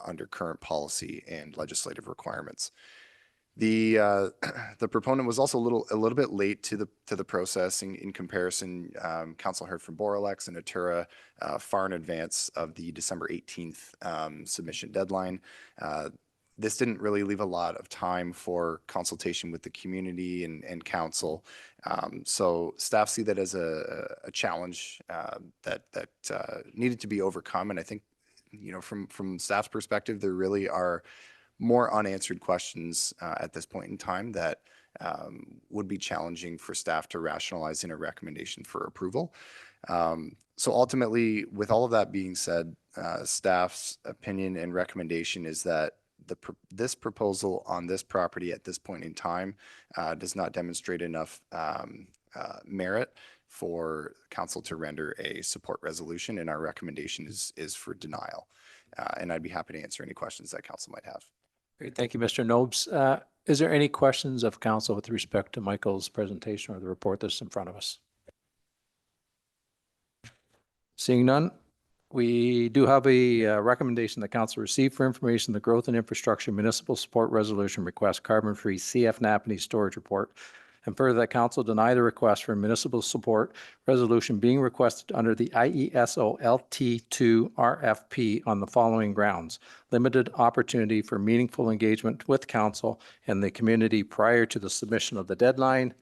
under current policy and legislative requirements. The proponent was also a little bit late to the process in comparison. Council heard from Boralex and Atura far in advance of the December 18th submission deadline. This didn't really leave a lot of time for consultation with the community and council. So staff see that as a challenge that needed to be overcome. And I think, you know, from staff's perspective, there really are more unanswered questions at this point in time that would be challenging for staff to rationalize in a recommendation for approval. So ultimately, with all of that being said, staff's opinion and recommendation is that this proposal on this property at this point in time does not demonstrate enough merit for council to render a support resolution, and our recommendation is for denial. And I'd be happy to answer any questions that council might have. Great, thank you, Mr. Nobes. Is there any questions of council with respect to Michael's presentation or the report that's in front of us? Seeing none, we do have a recommendation that council receive for information the Growth and Infrastructure Municipal Support Resolution Request Carbon-Free CF Napanee Storage Report, and further that council deny the request for municipal support resolution being requested under the IESO LT2 RFP on the following grounds: limited opportunity for meaningful engagement with council and the community prior to the submission of the deadline.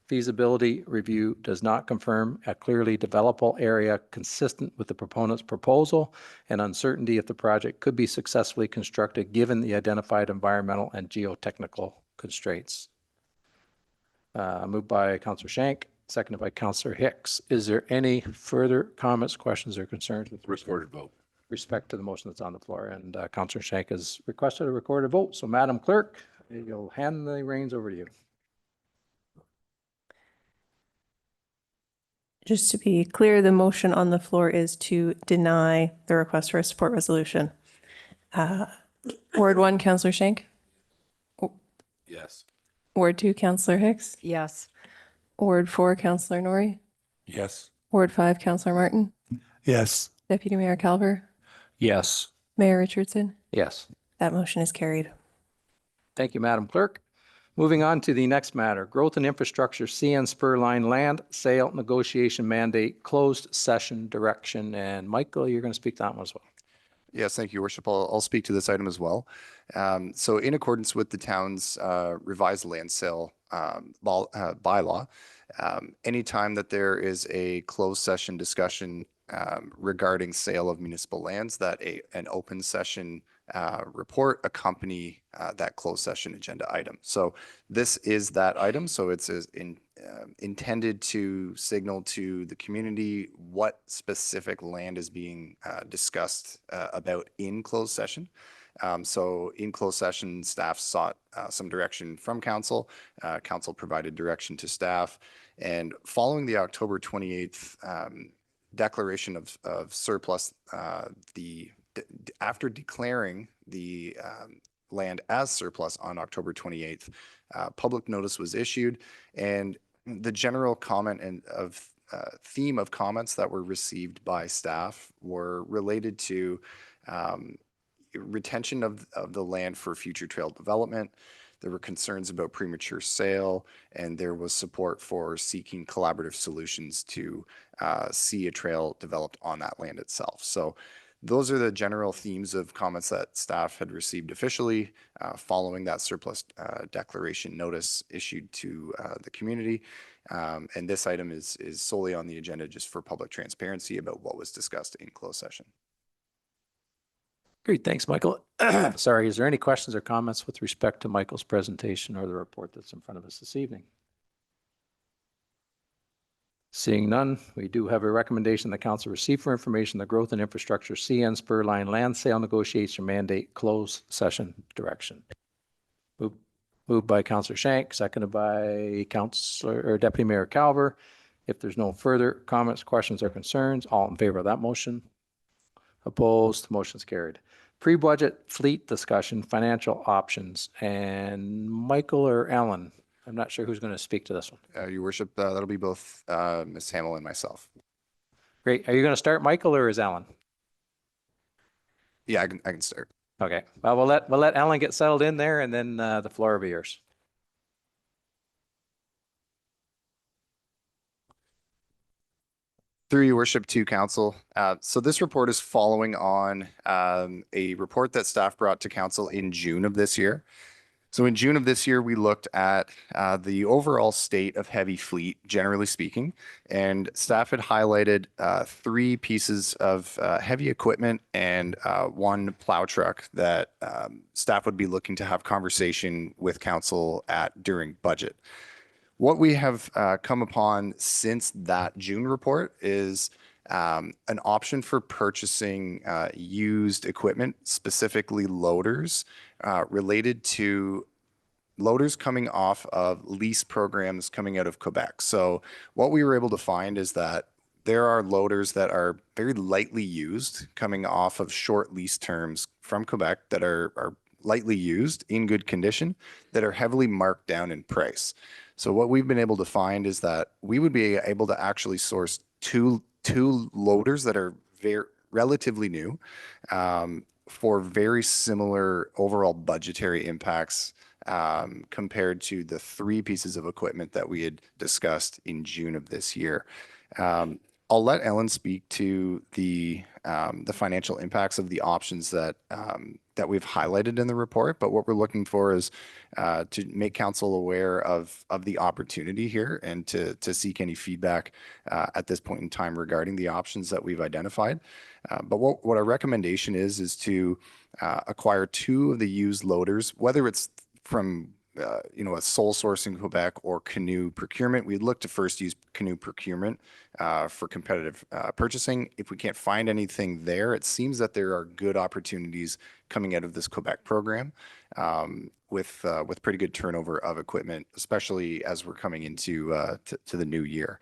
Feasibility review does not confirm a clearly developable area consistent with the proponent's proposal, and uncertainty if the project could be successfully constructed given the identified environmental and geotechnical constraints. Moved by Counselor Shank, seconded by Counselor Hicks. Is there any further comments, questions, or concerns with Recorded vote. respect to the motion that's on the floor? And Counselor Shank has requested a recorded vote. So Madam Clerk, you'll hand the reins over to you. Just to be clear, the motion on the floor is to deny the request for a support resolution. Ward 1, Councillor Shank. Yes. Ward 2, Councillor Hicks. Yes. Ward 4, Councillor Norrie. Yes. Ward 5, Councillor Martin. Yes. Deputy Mayor Calver. Yes. Mayor Richardson. Yes. That motion is carried. Thank you, Madam Clerk. Moving on to the next matter, growth and infrastructure CN Spur Line land sale negotiation mandate closed session direction. And Michael, you're going to speak to that one as well. Yes, thank you, Your Worship. I'll speak to this item as well. So in accordance with the town's revised land sale bylaw, anytime that there is a closed session discussion regarding sale of municipal lands, that an open session report accompany that closed session agenda item. So this is that item. So it's intended to signal to the community what specific land is being discussed about in closed session. So in closed session, staff sought some direction from council. Council provided direction to staff. And following the October 28th declaration of surplus, after declaring the land as surplus on October 28th, public notice was issued, and the general comment and theme of comments that were received by staff were related to retention of the land for future trail development. There were concerns about premature sale, and there was support for seeking collaborative solutions to see a trail developed on that land itself. So those are the general themes of comments that staff had received officially following that surplus declaration notice issued to the community. And this item is solely on the agenda just for public transparency about what was discussed in closed session. Great, thanks, Michael. Sorry, is there any questions or comments with respect to Michael's presentation or the report that's in front of us this evening? Seeing none, we do have a recommendation the council receive for information the growth and infrastructure CN Spur Line land sale negotiation mandate closed session direction. Moved by Councillor Shank, seconded by Councillor or Deputy Mayor Calver. If there's no further comments, questions, or concerns, all in favor of that motion? Opposed, motion's carried. Pre-budget fleet discussion, financial options, and Michael or Alan, I'm not sure who's going to speak to this one. Your Worship, that'll be both Ms. Hamill and myself. Great. Are you going to start, Michael, or is Alan? Yeah, I can start. Okay. Well, we'll let Alan get settled in there, and then the floor will be yours. Through your worship to council. So this report is following on a report that staff brought to council in June of this year. So in June of this year, we looked at the overall state of heavy fleet, generally speaking, and staff had highlighted 3 pieces of heavy equipment and 1 plow truck that staff would be looking to have conversation with council at during budget. What we have come upon since that June report is an option for purchasing used equipment, specifically loaders, related to loaders coming off of lease programs coming out of Quebec. So what we were able to find is that there are loaders that are very lightly used coming off of short lease terms from Quebec that are lightly used in good condition that are heavily marked down in price. So what we've been able to find is that we would be able to actually source two loaders that are relatively new for very similar overall budgetary impacts compared to the 3 pieces of equipment that we had discussed in June of this year. I'll let Ellen speak to the financial impacts of the options that we've highlighted in the report, but what we're looking for is to make council aware of the opportunity here and to seek any feedback at this point in time regarding the options that we've identified. But what our recommendation is to acquire 2 of the used loaders, whether it's from a sole source in Quebec or canoe procurement. We'd look to first use canoe procurement for competitive purchasing. If we can't find anything there, it seems that there are good opportunities coming out of this Quebec program with pretty good turnover of equipment, especially as we're coming into to the new year.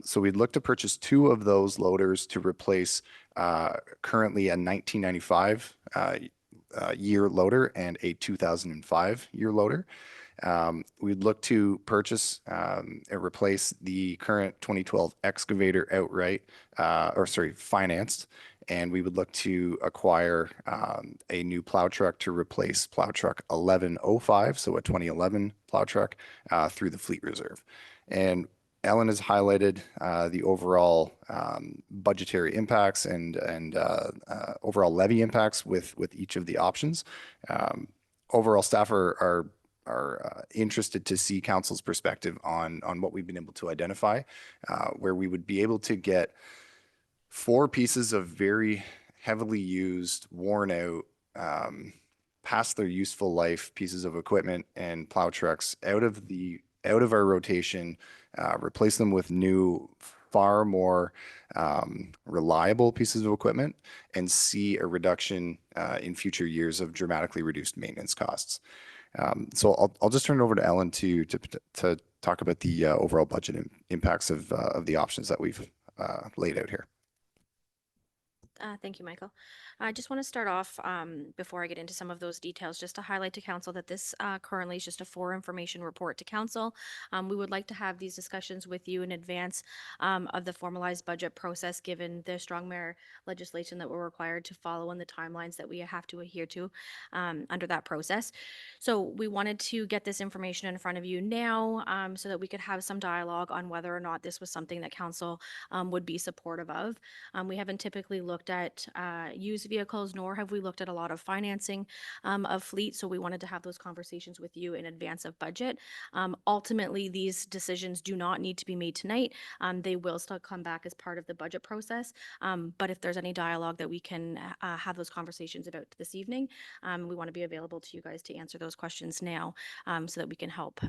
So we'd look to purchase 2 of those loaders to replace currently a 1995 year loader and a 2005 year loader. We'd look to purchase and replace the current 2012 excavator outright, financed, and we would look to acquire a new plow truck to replace plow truck 1105, so a 2011 plow truck, through the fleet reserve. And Ellen has highlighted the overall budgetary impacts and overall levy impacts with each of the options. Overall, staff are interested to see council's perspective on what we've been able to identify, where we would be able to get 4 pieces of very heavily used, worn out, past their useful life pieces of equipment and plow trucks out of our rotation, replace them with new, far more reliable pieces of equipment, and see a reduction in future years of dramatically reduced maintenance costs. So I'll just turn it over to Ellen to talk about the overall budget impacts of the options that we've laid out here. Thank you, Michael. I just want to start off before I get into some of those details, just to highlight to council that this currently is just a for information report to council. We would like to have these discussions with you in advance of the formalized budget process, given the strong mayor legislation that we're required to follow and the timelines that we have to adhere to under that process. So we wanted to get this information in front of you now so that we could have some dialogue on whether or not this was something that council would be supportive of. We haven't typically looked at used vehicles, nor have we looked at a lot of financing of fleet. So we wanted to have those conversations with you in advance of budget. Ultimately, these decisions do not need to be made tonight. They will still come back as part of the budget process. But if there's any dialogue that we can have those conversations about this evening, we want to be available to you guys to answer those questions now so that we can help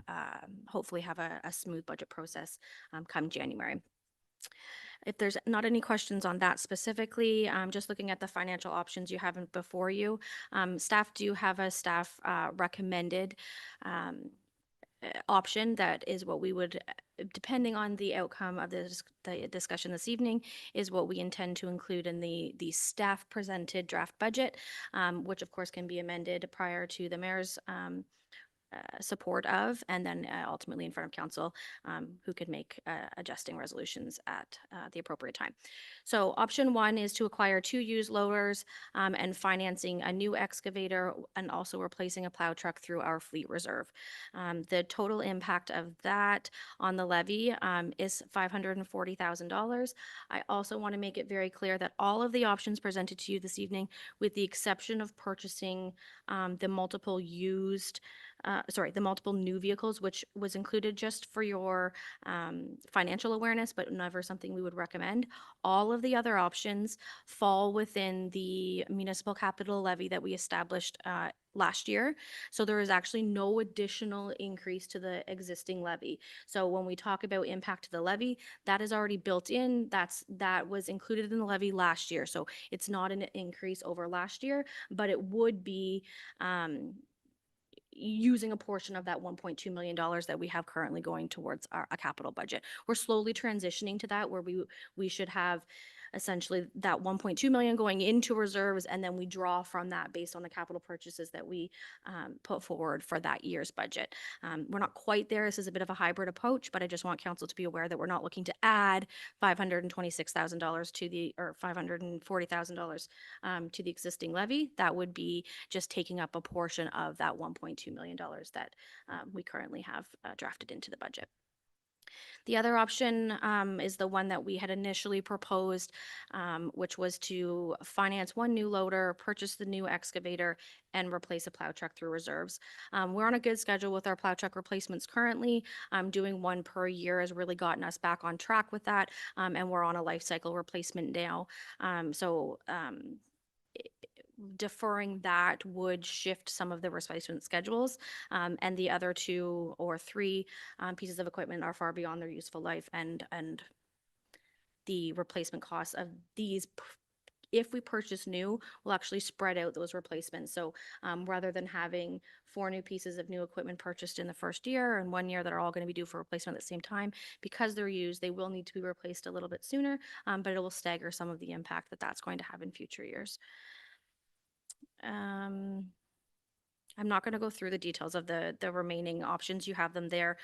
hopefully have a smooth budget process come January. If there's not any questions on that specifically, just looking at the financial options you have before you, staff do have a staff recommended option that is what we would, depending on the outcome of the discussion this evening, is what we intend to include in the staff presented draft budget, which of course can be amended prior to the mayor's support of, and then ultimately in front of council, who could make adjusting resolutions at the appropriate time. So option 1 is to acquire 2 used loaders and financing a new excavator and also replacing a plow truck through our fleet reserve. The total impact of that on the levy is $540,000. I also want to make it very clear that all of the options presented to you this evening, with the exception of purchasing the multiple new vehicles, which was included just for your financial awareness, but never something we would recommend. All of the other options fall within the municipal capital levy that we established last year. So there is actually no additional increase to the existing levy. So when we talk about impact to the levy, that is already built in. That was included in the levy last year. So it's not an increase over last year, but it would be using a portion of that $1.2 million that we have currently going towards a capital budget. We're slowly transitioning to that, where we should have essentially that 1.2 million going into reserves, and then we draw from that based on the capital purchases that we put forward for that year's budget. We're not quite there. This is a bit of a hybrid approach, but I just want council to be aware that we're not looking to add $526,000 to the, or $540,000 to the existing levy. That would be just taking up a portion of that $1.2 million that we currently have drafted into the budget. The other option is the one that we had initially proposed, which was to finance 1 new loader, purchase the new excavator, and replace a plow truck through reserves. We're on a good schedule with our plow truck replacements currently. Doing 1 per year has really gotten us back on track with that, and we're on a life cycle replacement now. deferring that would shift some of the replacement schedules. And the other 2 or 3 pieces of equipment are far beyond their useful life, and the replacement costs of these, if we purchase new, will actually spread out those replacements. So rather than having 4 new pieces of new equipment purchased in the first year and 1 year that are all going to be due for replacement at the same time, because they're used, they will need to be replaced a little bit sooner, but it will stagger some of the impact that that's going to have in future years. I'm not going to go through the details of the remaining options. You have them there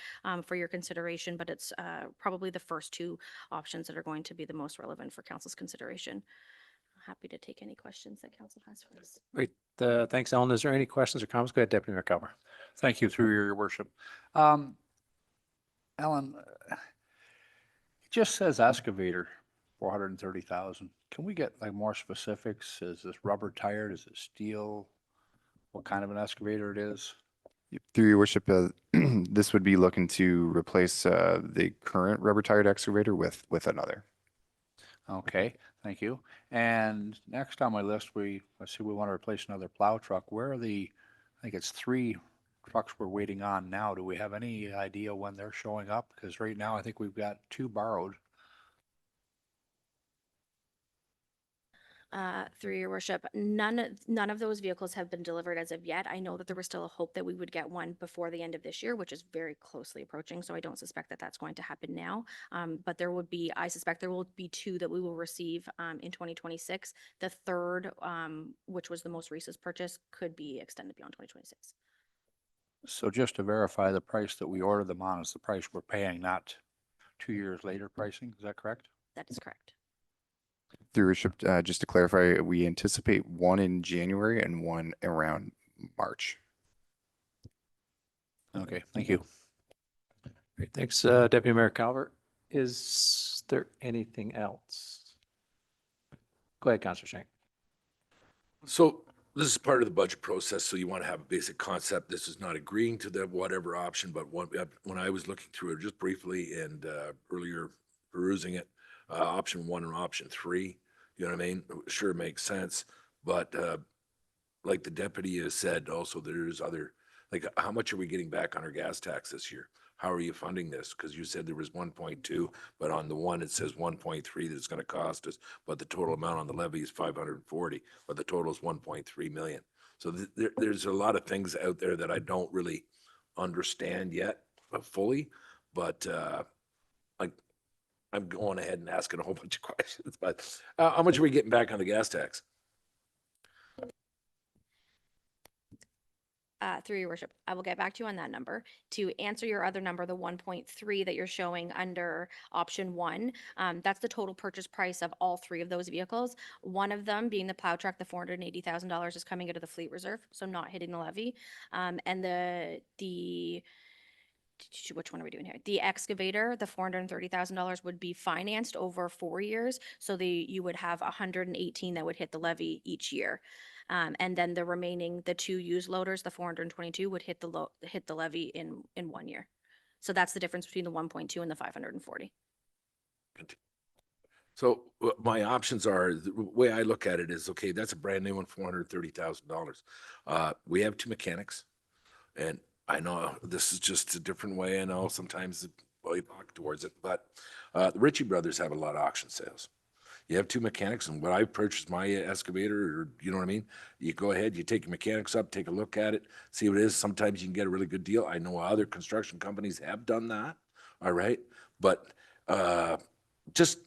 for your consideration, but it's probably the first 2 options that are going to be the most relevant for council's consideration. Happy to take any questions that council has for us. Great. Thanks, Ellen. Is there any questions or comments? Go ahead, Deputy Mayor Calver. Thank you, through your worship. Ellen, it just says excavator, 430,000. Can we get like more specifics? Is this rubber tired? Is it steel? What kind of an excavator it is? Through your worship, this would be looking to replace the current rubber tired excavator with another. Okay, thank you. And next on my list, I see we want to replace another plow truck. Where are I think it's 3 trucks we're waiting on now. Do we have any idea when they're showing up? Because right now I think we've got 2 borrowed. Through your worship, none of those vehicles have been delivered as of yet. I know that there was still a hope that we would get one before the end of this year, which is very closely approaching. So I don't suspect that that's going to happen now. But I suspect there will be 2 that we will receive in 2026. The third, which was the most recent purchase, could be extended beyond 2026. So just to verify, the price that we ordered them on is the price we're paying, not 2 years later pricing. Is that correct? That is correct. Through your worship, just to clarify, we anticipate 1 in January and 1 around March. Okay, thank you. Great. Thanks, Deputy Mayor Calvert. Is there anything else? Go ahead, Councillor Shank. So this is part of the budget process, so you want to have a basic concept. This is not agreeing to the whatever option, but when I was looking through it just briefly and earlier perusing it, option 1 and option 3, you know what I mean? Sure makes sense, but like the deputy has said, also there's other, like how much are we getting back on our gas tax this year? How are you funding this? Because you said there was 1.2, but on the one it says 1.3 that it's going to cost us, but the total amount on the levy is 540, but the total is 1.3 million. So there's a lot of things out there that I don't really understand yet fully, but like I'm going ahead and asking a whole bunch of questions. But how much are we getting back on the gas tax? Through your worship, I will get back to you on that number. To answer your other number, the 1.3 that you're showing under option 1, that's the total purchase price of all 3 of those vehicles. One of them being the plow truck, the $480,000 is coming out of the fleet reserve, so not hitting the levy. And which one are we doing here? The excavator, the $430,000 would be financed over 4 years. So you would have 118 that would hit the levy each year. And then the remaining, the 2 used loaders, the 422 would hit the levy in 1 year. So that's the difference between the 1.2 and the 540. So my options are, the way I look at it is, okay, that's a brand new one, $430,000. We have 2 mechanics, and I know this is just a different way. I know sometimes you talk towards it, but the Ritchie brothers have a lot of auction sales. You have 2 mechanics, and when I purchased my excavator, or you know what I mean, you go ahead, you take your mechanics up, take a look at it, see what it is. Sometimes you can get a really good deal. I know other construction companies have done that. All right, but just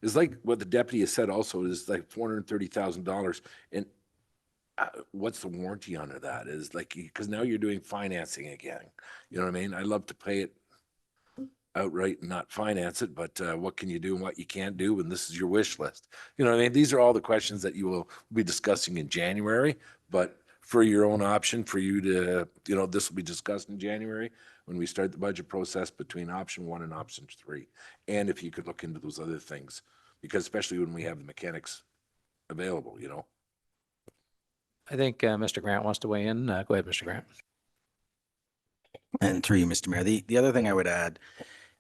it's like what the deputy has said. Also, is like $430,000, and what's the warranty under that? Is like, because now you're doing financing again. You know what I mean? I love to pay it outright and not finance it, but what can you do and what you can't do? And this is your wish list. You know what I mean? These are all the questions that you will be discussing in January, but for your own option, for you to, you know, this will be discussed in January when we start the budget process between option 1 and option 3. And if you could look into those other things, because especially when we have the mechanics available, you know. I think Mr. Grant wants to weigh in. Go ahead, Mr. Grant. And through you, Mr. Mayor, the other thing I would add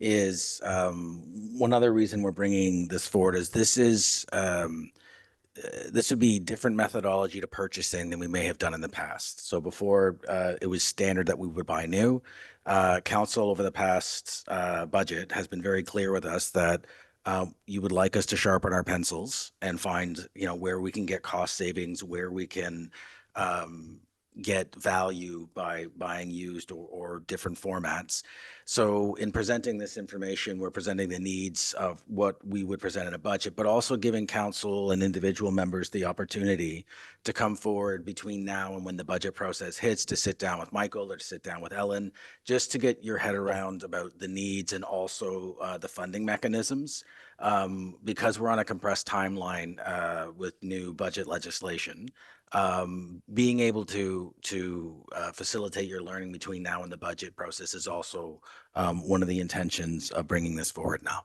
is one other reason we're bringing this forward is this is this would be different methodology to purchasing than we may have done in the past. So before, it was standard that we would buy new. Council over the past budget has been very clear with us that you would like us to sharpen our pencils and find, where we can get cost savings, where we can get value by buying used or different formats. So in presenting this information, we're presenting the needs of what we would present in a budget, but also giving council and individual members the opportunity to come forward between now and when the budget process hits, to sit down with Michael or to sit down with Ellen, just to get your head around about the needs and also the funding mechanisms. Because we're on a compressed timeline with new budget legislation, being able to facilitate your learning between now and the budget process is also one of the intentions of bringing this forward now.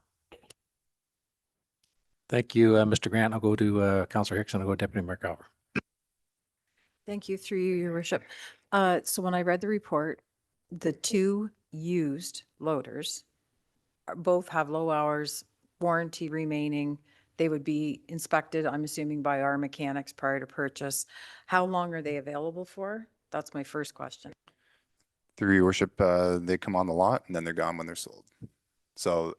Thank you, Mr. Grant. I'll go to Councillor Hickson. I'll go to Deputy Mayor Calvert. Thank you, through you, Your Worship. So when I read the report, the two used loaders both have low hours, warranty remaining. They would be inspected, I'm assuming, by our mechanics prior to purchase. How long are they available for? That's my first question. Through your worship, they come on the lot and then they're gone when they're sold. So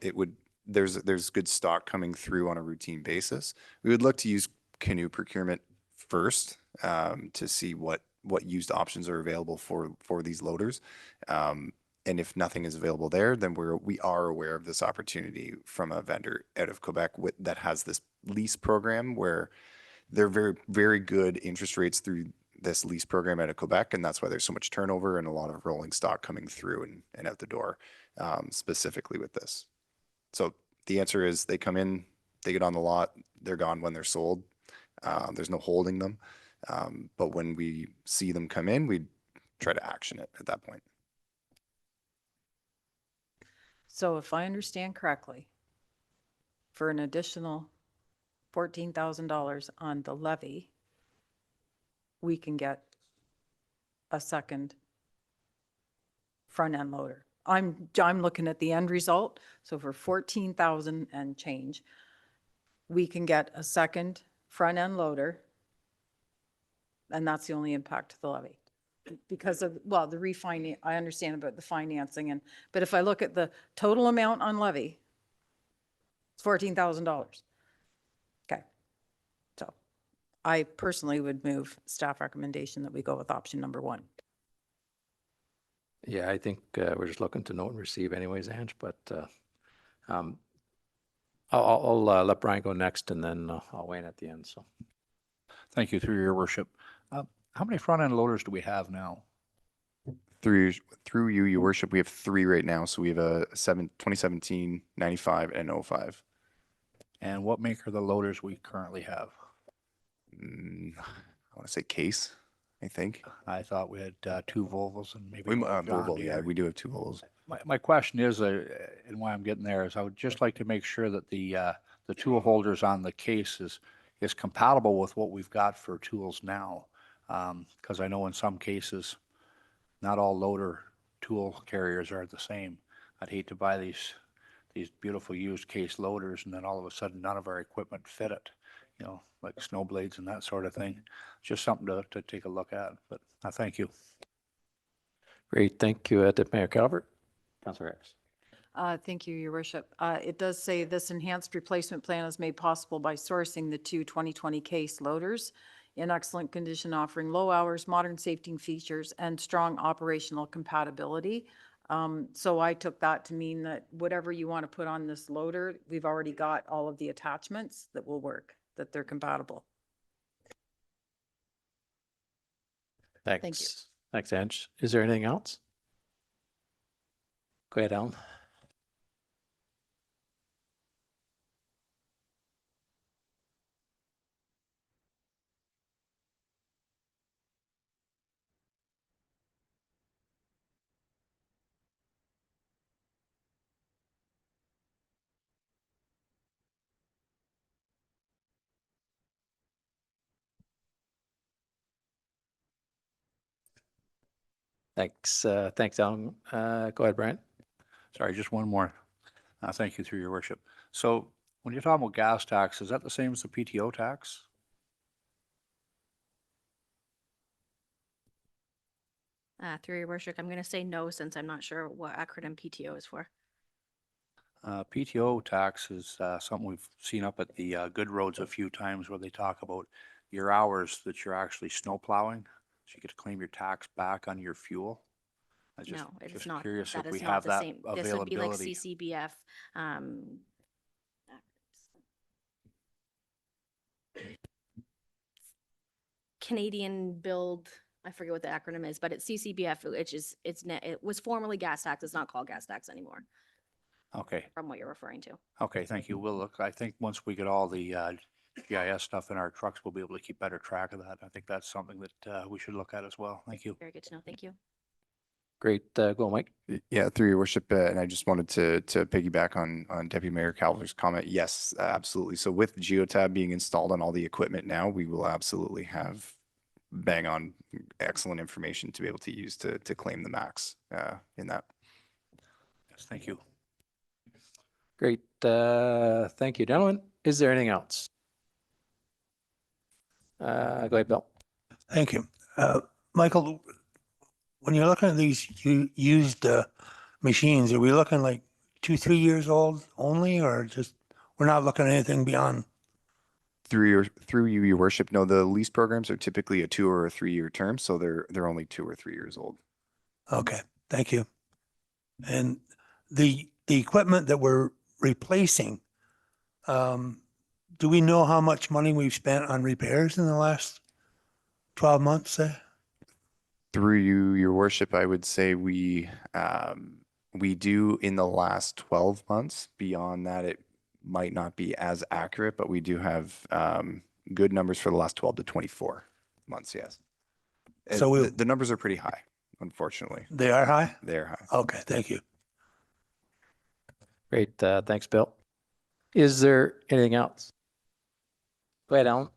there's good stock coming through on a routine basis. We would look to use canoe procurement first to see what used options are available for these loaders. And if nothing is available there, then we are aware of this opportunity from a vendor out of Quebec that has this lease program where they're very, very good interest rates through this lease program out of Quebec. And that's why there's so much turnover and a lot of rolling stock coming through and out the door, specifically with this. So the answer is they come in, they get on the lot, they're gone when they're sold. There's no holding them. But when we see them come in, we try to action it at that point. So if I understand correctly, for an additional $14,000 on the levy, we can get a second front end loader. I'm looking at the end result. So for 14,000 and change, we can get a second front end loader. And that's the only impact to the levy. Because of, well, the refinance, I understand about the financing, but if I look at the total amount on levy, it's $14,000. Okay. So I personally would move staff recommendation that we go with option number one. Yeah, I think we're just looking to note and receive anyways, Ange, but I'll let Brian go next and then I'll weigh in at the end. So Thank you, through your worship. How many front end loaders do we have now? Through you, your worship, we have 3 right now. So we have a 2017, 95, and 05. And what make are the loaders we currently have? I want to say Case, I think. I thought we had 2 Volvos and maybe We, one John Volvo, yeah, Deere. we do have 2 Volvos. My question is, and why I'm getting there is I would just like to make sure that the tool holders on the case is compatible with what we've got for tools now. Because I know in some cases, not all loader tool carriers are the same. I'd hate to buy these beautiful used case loaders and then all of a sudden none of our equipment fit it, like snow blades and that sort of thing. Just something to take a look at, but thank you. great. Thank you, Deputy Mayor Calvert. Councillor Harris. Thank you, Your Worship. It does say this enhanced replacement plan is made possible by sourcing the 2 2020 case loaders in excellent condition, offering low hours, modern safety features, and strong operational compatibility. So I took that to mean that whatever you want to put on this loader, we've already got all of the attachments that will work, that they're compatible. Thanks. Thank you. Thanks, Ange. Is there anything else? Go ahead, Alan. Thanks. Thanks, Alan. Go ahead, Brian. Sorry, just one more. Thank you, through your worship. So when you're talking about gas tax, is that the same as the PTO tax? Through your worship, I'm going to say no since I'm not sure what acronym PTO is for. PTO tax is something we've seen up at the Good Roads a few times where they talk about your hours that you're actually snow plowing. So you get to claim your tax back on your fuel. No, it is just not. curious That if we is not have the that same. This would be like availability. CCBF. um, Canadian build, I forget what the acronym is, but it's CCBF, which is, it was formerly gas tax. It's not called gas tax anymore, Okay, from what you're referring to. okay, thank you. We'll look, I think once we get all the GIS stuff in our trucks, we'll be able to keep better track of that. I think that's something that we should look at as well. Thank you. Very good to know. Thank you. Great. Go, Mike. Yeah, through your worship, and I just wanted to piggyback on Deputy Mayor Calvert's comment. Yes, absolutely. So with Geotab being installed on all the equipment now, we will absolutely have bang on excellent information to be able to use to claim the max in that. Yes, thank you. Great. Thank you, gentlemen. Is there anything else? Go ahead, Bill. Thank you. Michael, when you're looking at these used machines, are we looking like 2-3 years old only, or just, we're not looking at anything beyond? Through you, your worship, no, the lease programs are typically a 2 or a 3 year term, so they're only 2 or 3 years old. Okay, thank you. And the equipment that we're replacing, do we know how much money we've spent on repairs in the last 12 months, say? Through you, your worship, I would say we do in the last 12 months. Beyond that, it might not be as accurate, but we do have good numbers for the last 12 to 24 months, yes. So the numbers are pretty high, unfortunately. They are high? They're high. Okay, thank you. Great. Thanks, Bill. Is there anything else? Go ahead, Alan.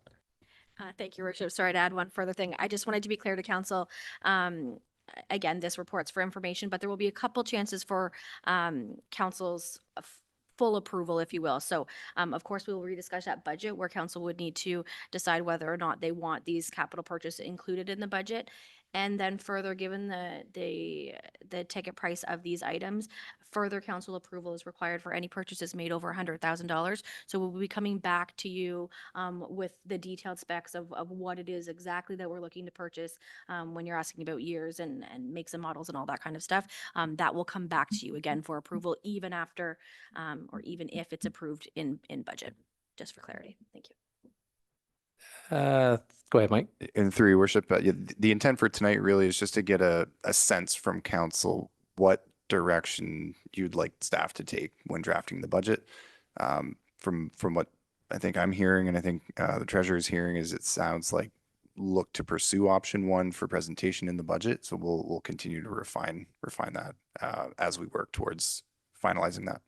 Thank you, Your Worship. Sorry to add one further thing. I just wanted to be clear to council. Again, this report's for information, but there will be a couple chances for council's full approval, if you will. So, of course, we will rediscuss that budget where council would need to decide whether or not they want these capital purchases included in the budget. And then further, given the ticket price of these items, further council approval is required for any purchases made over $100,000. So we'll be coming back to you with the detailed specs of what it is exactly that we're looking to purchase when you're asking about years and makes and models and all that kind of stuff. That will come back to you again for approval, even after or even if it's approved in budget, just for clarity. Thank you. Go ahead, Mike. And through your worship, the intent for tonight really is just to get a sense from council what direction you'd like staff to take when drafting the budget. From what I think I'm hearing, and I think the treasurer is hearing, is it sounds like look to pursue option 1 for presentation in the budget. So we'll continue to refine that as we work towards finalizing that.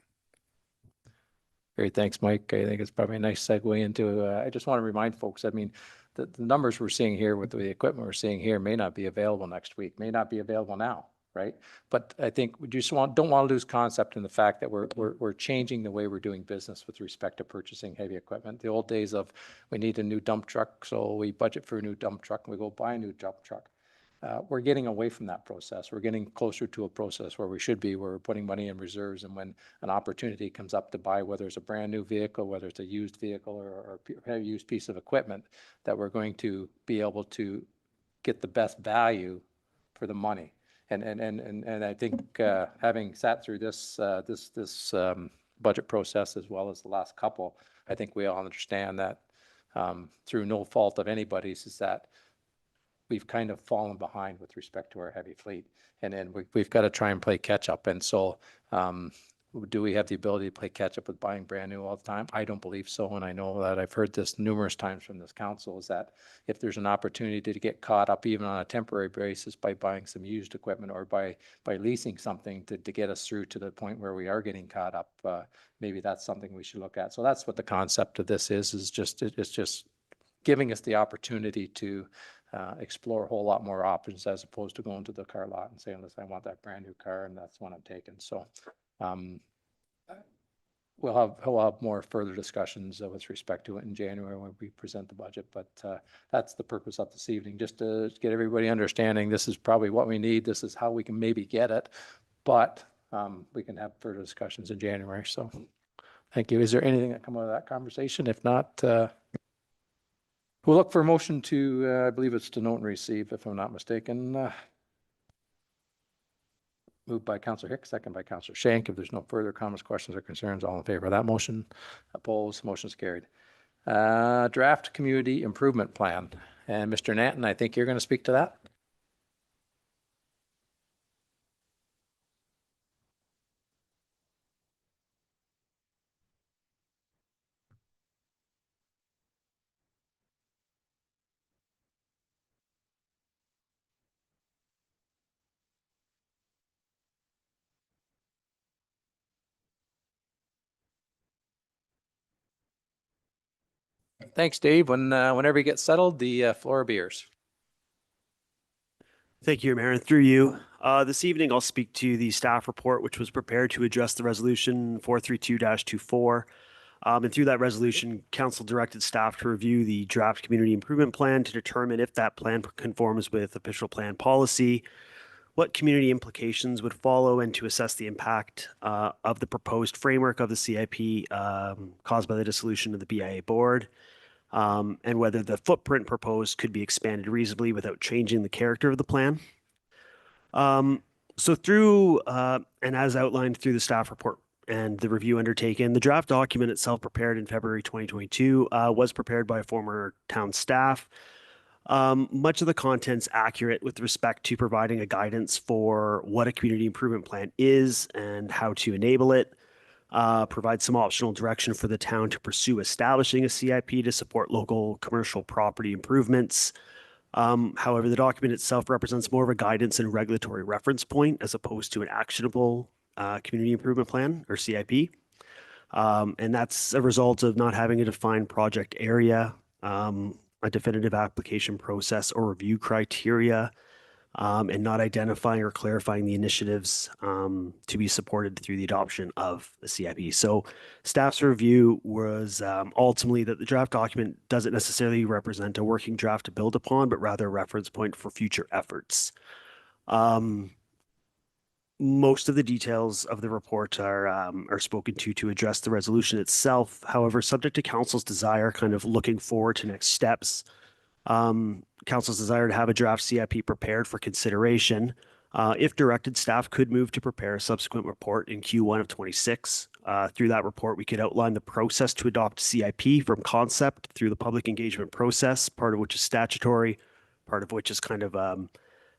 Great. Thanks, Mike. I think it's probably a nice segue into, I just want to remind folks, I mean, the numbers we're seeing here with the equipment we're seeing here may not be available next week, may not be available now, right? But I think we just don't want to lose concept in the fact that we're changing the way we're doing business with respect to purchasing heavy equipment. The old days of we need a new dump truck, so we budget for a new dump truck and we go buy a new dump truck. We're getting away from that process. We're getting closer to a process where we should be, where we're putting money in reserves, and when an opportunity comes up to buy, whether it's a brand new vehicle, whether it's a used vehicle or a used piece of equipment, that we're going to be able to get the best value for the money. And I think having sat through this budget process as well as the last couple, I think we all understand that through no fault of anybody's is that we've kind of fallen behind with respect to our heavy fleet, and we've got to try and play catch up. And so, do we have the ability to play catch up with buying brand new all the time? I don't believe so, and I know that I've heard this numerous times from this council, is that if there's an opportunity to get caught up even on a temporary basis by buying some used equipment or by leasing something to get us through to the point where we are getting caught up, maybe that's something we should look at. So that's what the concept of this is it's just giving us the opportunity to explore a whole lot more options as opposed to going to the car lot and saying, listen, I want that brand new car and that's what I'm taking. So he'll have more further discussions with respect to it in January when we present the budget. But that's the purpose of this evening, just to get everybody understanding this is probably what we need. This is how we can maybe get it, but we can have further discussions in January. So thank you. Is there anything that come out of that conversation? If not, we'll look for a motion to, I believe it's to note and receive, if I'm not mistaken. Moved by Councillor Hicks, second by Councillor Shank. If there's no further comments, questions, or concerns, all in favor of that motion? Opposed? Motion is carried. Draft Community Improvement Plan. And Mr. Nanton, I think you're going to speak to that? Thanks, Dave. Whenever you get settled, the floor will be yours. Thank you, Mayor. And through you, this evening I'll speak to the staff report, which was prepared to address the resolution 432-24. And through that resolution, council directed staff to review the draft community improvement plan to determine if that plan conforms with official plan policy, what community implications would follow, and to assess the impact of the proposed framework of the CIP caused by the dissolution of the BIA board. And whether the footprint proposed could be expanded reasonably without changing the character of the plan. So through, and as outlined through the staff report and the review undertaken, the draft document itself prepared in February 2022 was prepared by a former town staff. Much of the content's accurate with respect to providing a guidance for what a community improvement plan is and how to enable it. Provide some optional direction for the town to pursue establishing a CIP to support local commercial property improvements. However, the document itself represents more of a guidance and regulatory reference point as opposed to an actionable community improvement plan or CIP. And that's a result of not having a defined project area, a definitive application process or review criteria, and not identifying or clarifying the initiatives to be supported through the adoption of the CIP. So staff's review was ultimately that the draft document doesn't necessarily represent a working draft to build upon, but rather a reference point for future efforts. Most of the details of the report are spoken to address the resolution itself. However, subject to council's desire, kind of looking forward to next steps, council's desire to have a draft CIP prepared for consideration. If directed, staff could move to prepare a subsequent report in Q1 of 26. Through that report, we could outline the process to adopt CIP from concept through the public engagement process, part of which is statutory, part of which is kind of an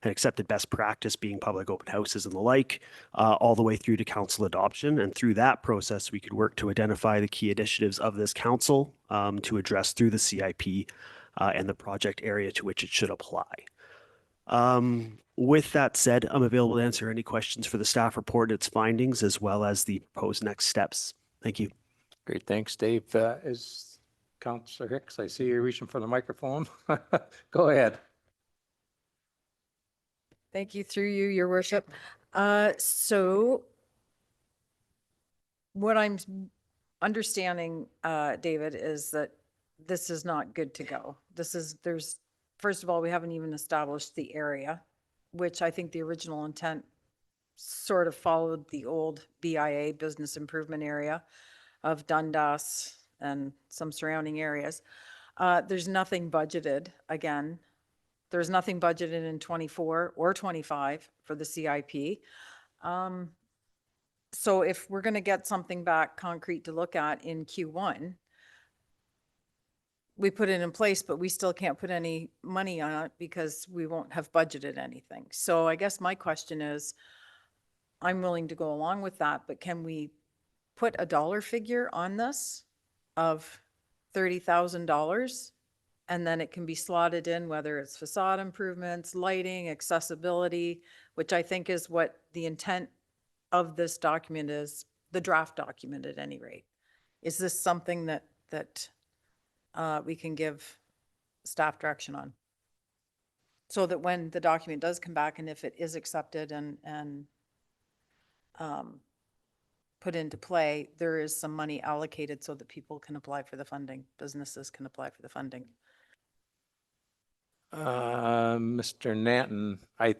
accepted best practice being public open houses and the like, all the way through to council adoption. And through that process, we could work to identify the key initiatives of this council to address through the CIP and the project area to which it should apply. With that said, I'm available to answer any questions for the staff report and its findings, as well as the proposed next steps. Thank you. Great, thanks, Dave. Is Councillor Hicks, I see you're reaching for the microphone. Go ahead. Thank you, through you, your worship. So what I'm understanding, David, is that this is not good to go. First of all, we haven't even established the area, which I think the original intent sort of followed the old BIA business improvement area of Dundas and some surrounding areas. There's nothing budgeted, again. There's nothing budgeted in 24 or 25 for the CIP. So if we're going to get something back concrete to look at in Q1, we put it in place, but we still can't put any money on it because we won't have budgeted anything. So I guess my question is, I'm willing to go along with that, but can we put a dollar figure on this of $30,000? And then it can be slotted in, whether it's facade improvements, lighting, accessibility, which I think is what the intent of this document is, the draft document at any rate. Is this something that we can give staff direction on? So that when the document does come back and if it is accepted and put into play, there is some money allocated so that people can apply for the funding, businesses can apply for the funding. Mr. Nanton, I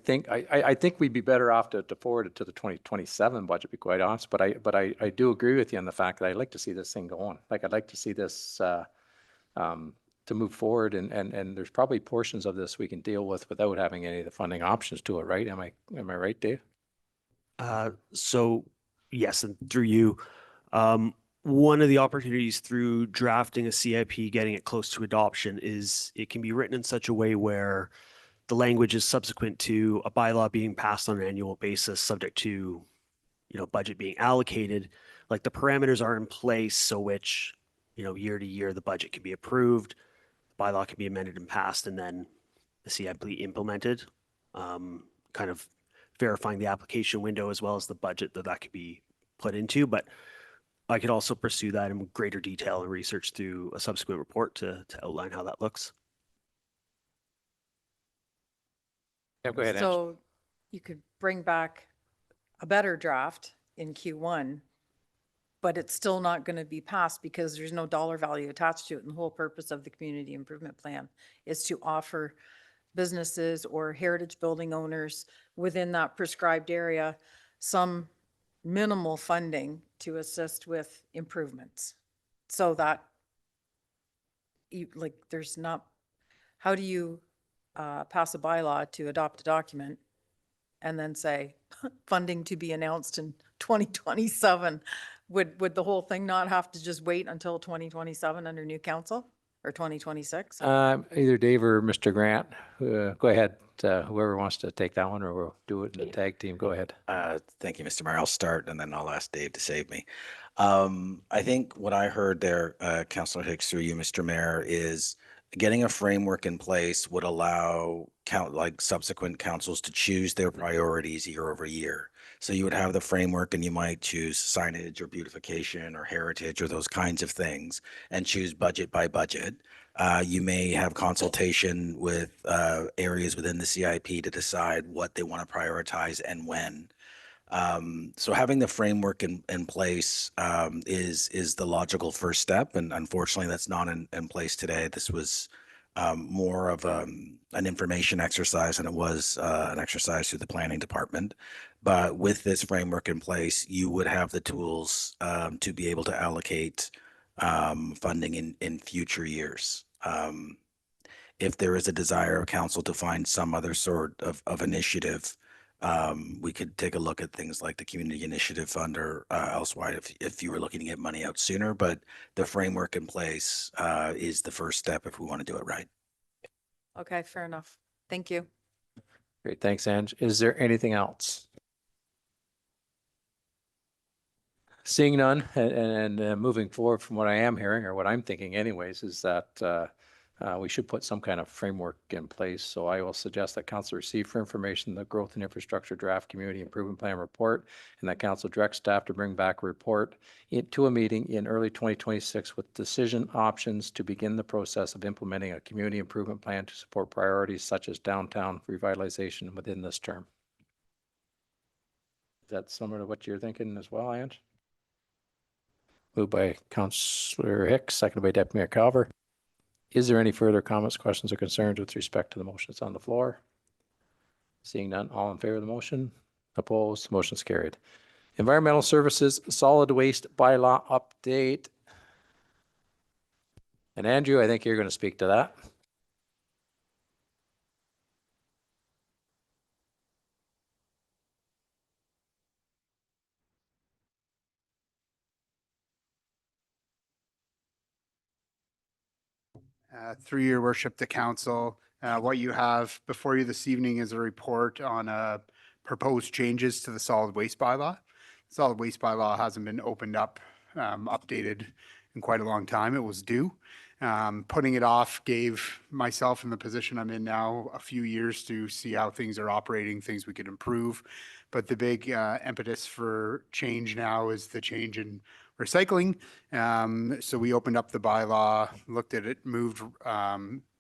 think we'd be better off to forward it to the 2027 budget, to be quite honest, but I do agree with you on the fact that I'd like to see this thing go on. Like, I'd like to see this, to move forward, and there's probably portions of this we can deal with without having any of the funding options to it, right? Am I right, Dave? So yes, and through you, one of the opportunities through drafting a CIP, getting it close to adoption, is it can be written in such a way where the language is subsequent to a bylaw being passed on an annual basis, subject to, budget being allocated. Like, the parameters are in place, so which, year to year, the budget can be approved, the bylaw can be amended and passed, and then the CIP implemented, kind of verifying the application window as well as the budget that could be put into. But I could also pursue that in greater detail and research through a subsequent report to outline how that looks. Yeah, go ahead, Ange. So you could bring back a better draft in Q1, but it's still not going to be passed because there's no dollar value attached to it. And the whole purpose of the community improvement plan is to offer businesses or heritage building owners within that prescribed area some minimal funding to assist with improvements. So that there's not, how do you pass a bylaw to adopt a document and then say funding to be announced in 2027? Would the whole thing not have to just wait until 2027 under new council, or 2026? Either Dave or Mr. Grant, go ahead. Whoever wants to take that one, or we'll do it in the tag team. Go ahead. Thank you, Mr. Mayor. I'll start and then I'll ask Dave to save me. I think what I heard there, Councillor Hicks, through you, Mr. Mayor, is getting a framework in place would allow subsequent councils to choose their priorities year over year. So you would have the framework and you might choose signage or beautification or heritage or those kinds of things and choose budget by budget. You may have consultation with areas within the CIP to decide what they want to prioritize and when. So having the framework in place is the logical first step. And unfortunately, that's not in place today. This was more of an information exercise than it was an exercise through the planning department. But with this framework in place, you would have the tools to be able to allocate funding in future years. If there is a desire of council to find some other sort of initiative, we could take a look at things like the Community Initiative Fund or elsewhere if you were looking to get money out sooner. But the framework in place is the first step if we want to do it right. Okay, fair enough. Thank you. Great, thanks, Ange. Is there anything else? Seeing none, and moving forward from what I am hearing, or what I'm thinking anyways, is that we should put some kind of framework in place. So I will suggest that council receive for information the Growth and Infrastructure Draft Community Improvement Plan report, and that council direct staff to bring back a report to a meeting in early 2026 with decision options to begin the process of implementing a community improvement plan to support priorities such as downtown revitalization within this term. Is that similar to what you're thinking as well, Ange? Moved by Councillor Hicks, seconded by Deputy Mayor Calver. Is there any further comments, questions, or concerns with respect to the motion that's on the floor? Seeing none, all in favor of the motion? Opposed? Motion is carried. Environmental Services Solid Waste Bylaw Update. And Andrew, I think you're going to speak to that. Through your worship, the council, what you have before you this evening is a report on proposed changes to the solid waste bylaw. Solid waste bylaw hasn't been opened up, updated in quite a long time. It was due. Putting it off gave myself in the position I'm in now a few years to see how things are operating, things we could improve. But the big impetus for change now is the change in recycling. So we opened up the bylaw, looked at it, moved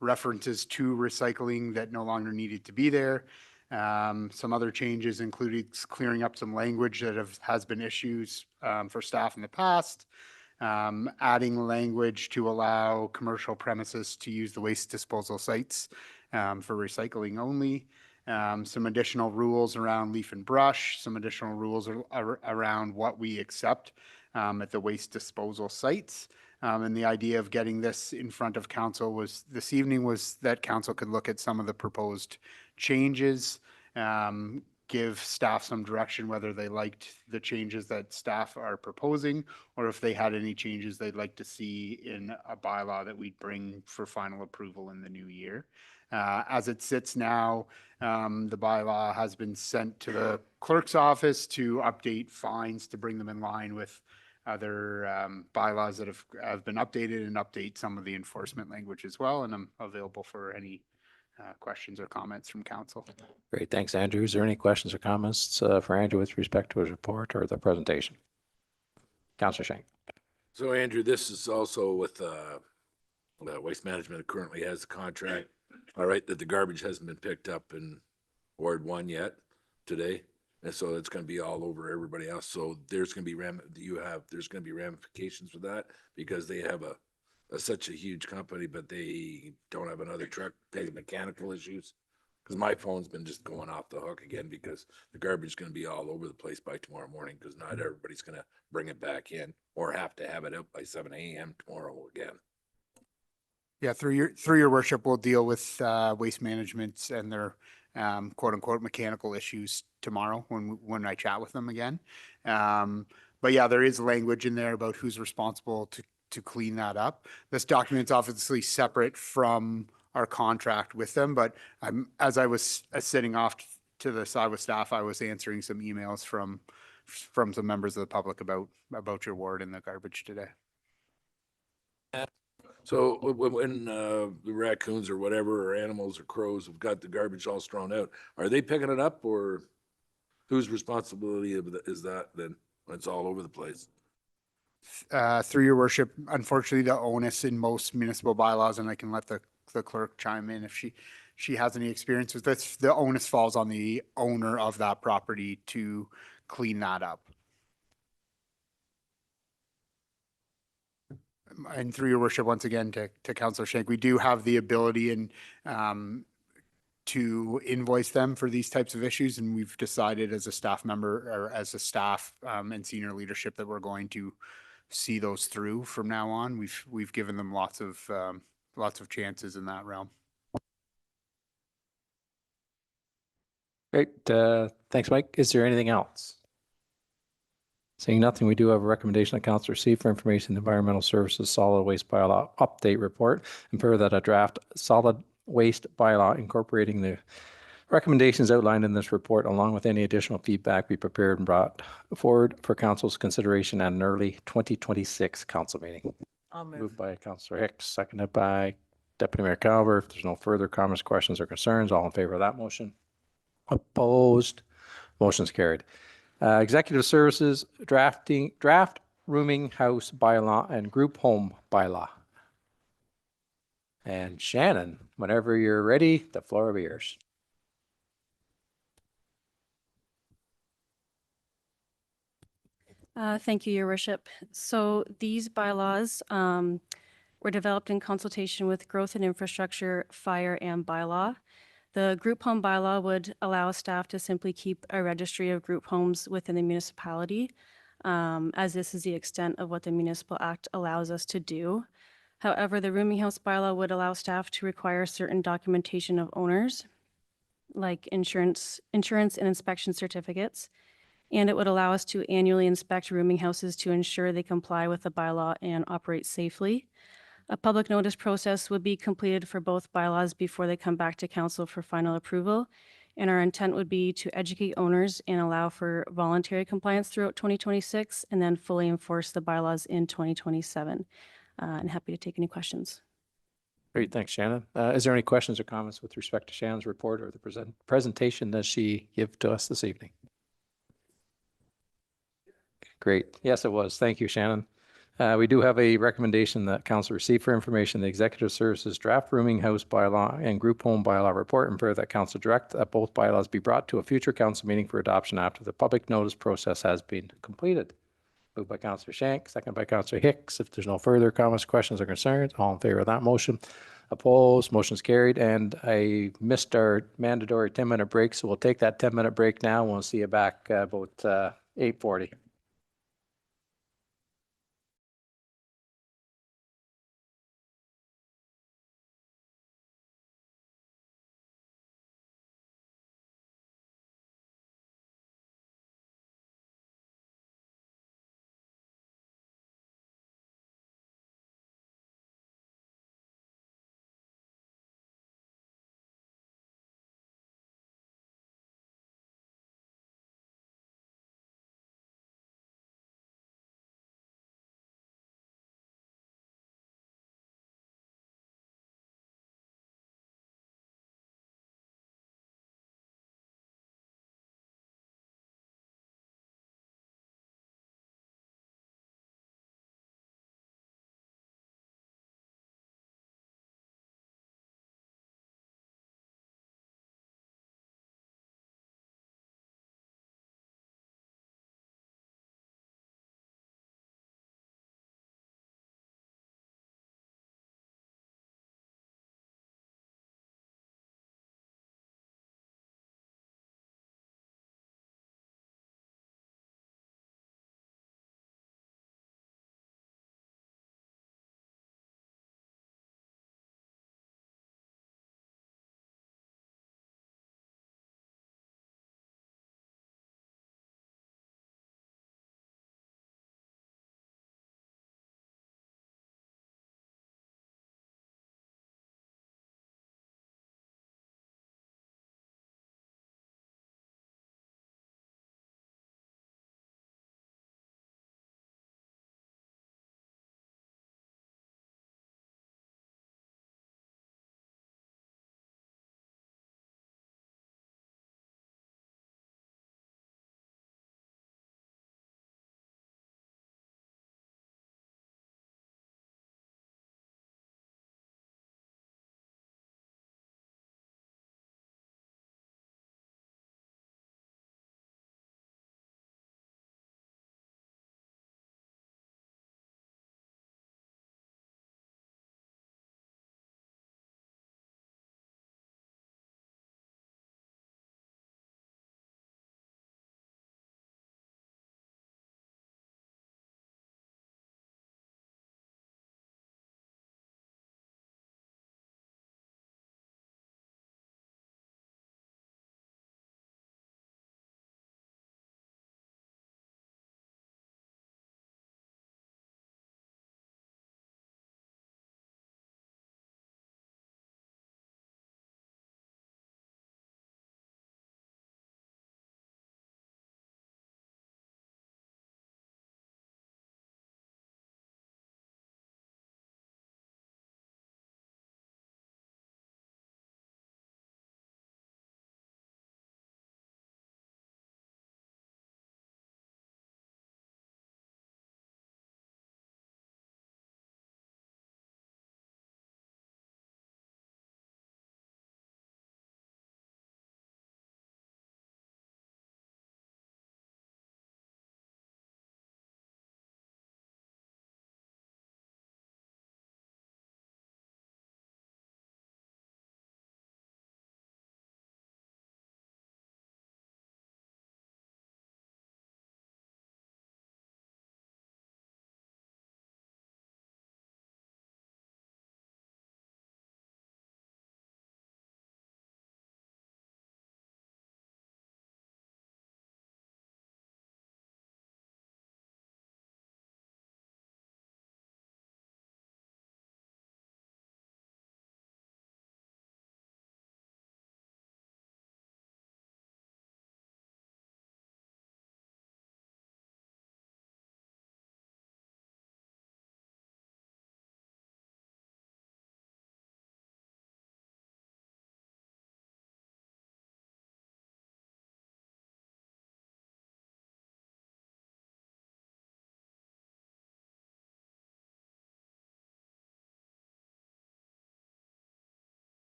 references to recycling that no longer needed to be there. Some other changes included clearing up some language that has been issues for staff in the past, adding language to allow commercial premises to use the waste disposal sites for recycling only. Some additional rules around leaf and brush, some additional rules around what we accept at the waste disposal sites. And the idea of getting this in front of council this evening was that council could look at some of the proposed changes, give staff some direction whether they liked the changes that staff are proposing, or if they had any changes they'd like to see in a bylaw that we'd bring for final approval in the new year. As it sits now, the bylaw has been sent to the clerk's office to update fines to bring them in line with other bylaws that have been updated, and update some of the enforcement language as well. And I'm available for any questions or comments from council. Great, thanks, Andrew. Is there any questions or comments for Andrew with respect to his report or the presentation? Councillor Shank. So Andrew, this is also with Waste Management currently has a contract. All right, that the garbage hasn't been picked up in Ward 1 yet today. And so it's going to be all over everybody else. So there's going to be there's going to be ramifications for that, because they have such a huge company, but they don't have another truck. They have mechanical issues. Because my phone's been just going off the hook again, because the garbage is going to be all over the place by tomorrow morning, because not everybody's going to bring it back in or have to have it out by 7 a.m. tomorrow again. Yeah, through your worship, we'll deal with Waste Management and their quote unquote mechanical issues tomorrow when I chat with them again. But yeah, there is language in there about who's responsible to clean that up. This document's obviously separate from our contract with them, but as I was sitting off to the side with staff, I was answering some emails from some members of the public about your ward and the garbage today. So when the raccoons or whatever, or animals or crows have got the garbage all strewn out, are they picking it up, or whose responsibility is that then when it's all over the place? Through your worship, unfortunately, the onus in most municipal bylaws, and I can let the clerk chime in if she has any experience with this, the onus falls on the owner of that property to clean that up. And through your worship, once again, to Councillor Shank, we do have the ability to invoice them for these types of issues. And we've decided as a staff member, or as a staff and senior leadership, that we're going to see those through from now on. We've given them lots of chances in that realm. Great. Thanks, Mike. Is there anything else? Seeing nothing, we do have a recommendation that council receive for information the Environmental Services Solid Waste Bylaw Update Report, and further that a draft solid waste bylaw incorporating the recommendations outlined in this report, along with any additional feedback, be prepared and brought forward for council's consideration at an early 2026 council meeting. I'll move. Moved by Councillor Hicks, seconded by Deputy Mayor Calver. If there's no further comments, questions, or concerns, all in favor of that motion? Opposed? Motion's carried. Executive Services draft rooming house bylaw and group home bylaw. And Shannon, whenever you're ready, the floor will be yours. Thank you, Your Worship. So these bylaws were developed in consultation with Growth and Infrastructure, Fire, and Bylaw. The group home bylaw would allow staff to simply keep a registry of group homes within the municipality, as this is the extent of what the Municipal Act allows us to do. However, the rooming house bylaw would allow staff to require certain documentation of owners, like insurance and inspection certificates, and it would allow us to annually inspect rooming houses to ensure they comply with the bylaw and operate safely. A public notice process would be completed for both bylaws before they come back to council for final approval. And our intent would be to educate owners and allow for voluntary compliance throughout 2026, and then fully enforce the bylaws in 2027. And happy to take any questions. Great, thanks, Shannon. Is there any questions or comments with respect to Shannon's report or the presentation that she gave to us this evening? Great. Yes, it was. Thank you, Shannon. We do have a recommendation that council receive for information the Executive Services Draft Rooming House Bylaw and Group Home Bylaw Report, and further that council direct that both bylaws be brought to a future council meeting for adoption after the public notice process has been completed. Moved by Councillor Shank, second by Councillor Hicks. If there's no further comments, questions, or concerns, all in favor of that motion? Opposed? Motion's carried. And I missed our mandatory 10-minute break, so we'll take that 10-minute break now. We'll see you back about 8:40.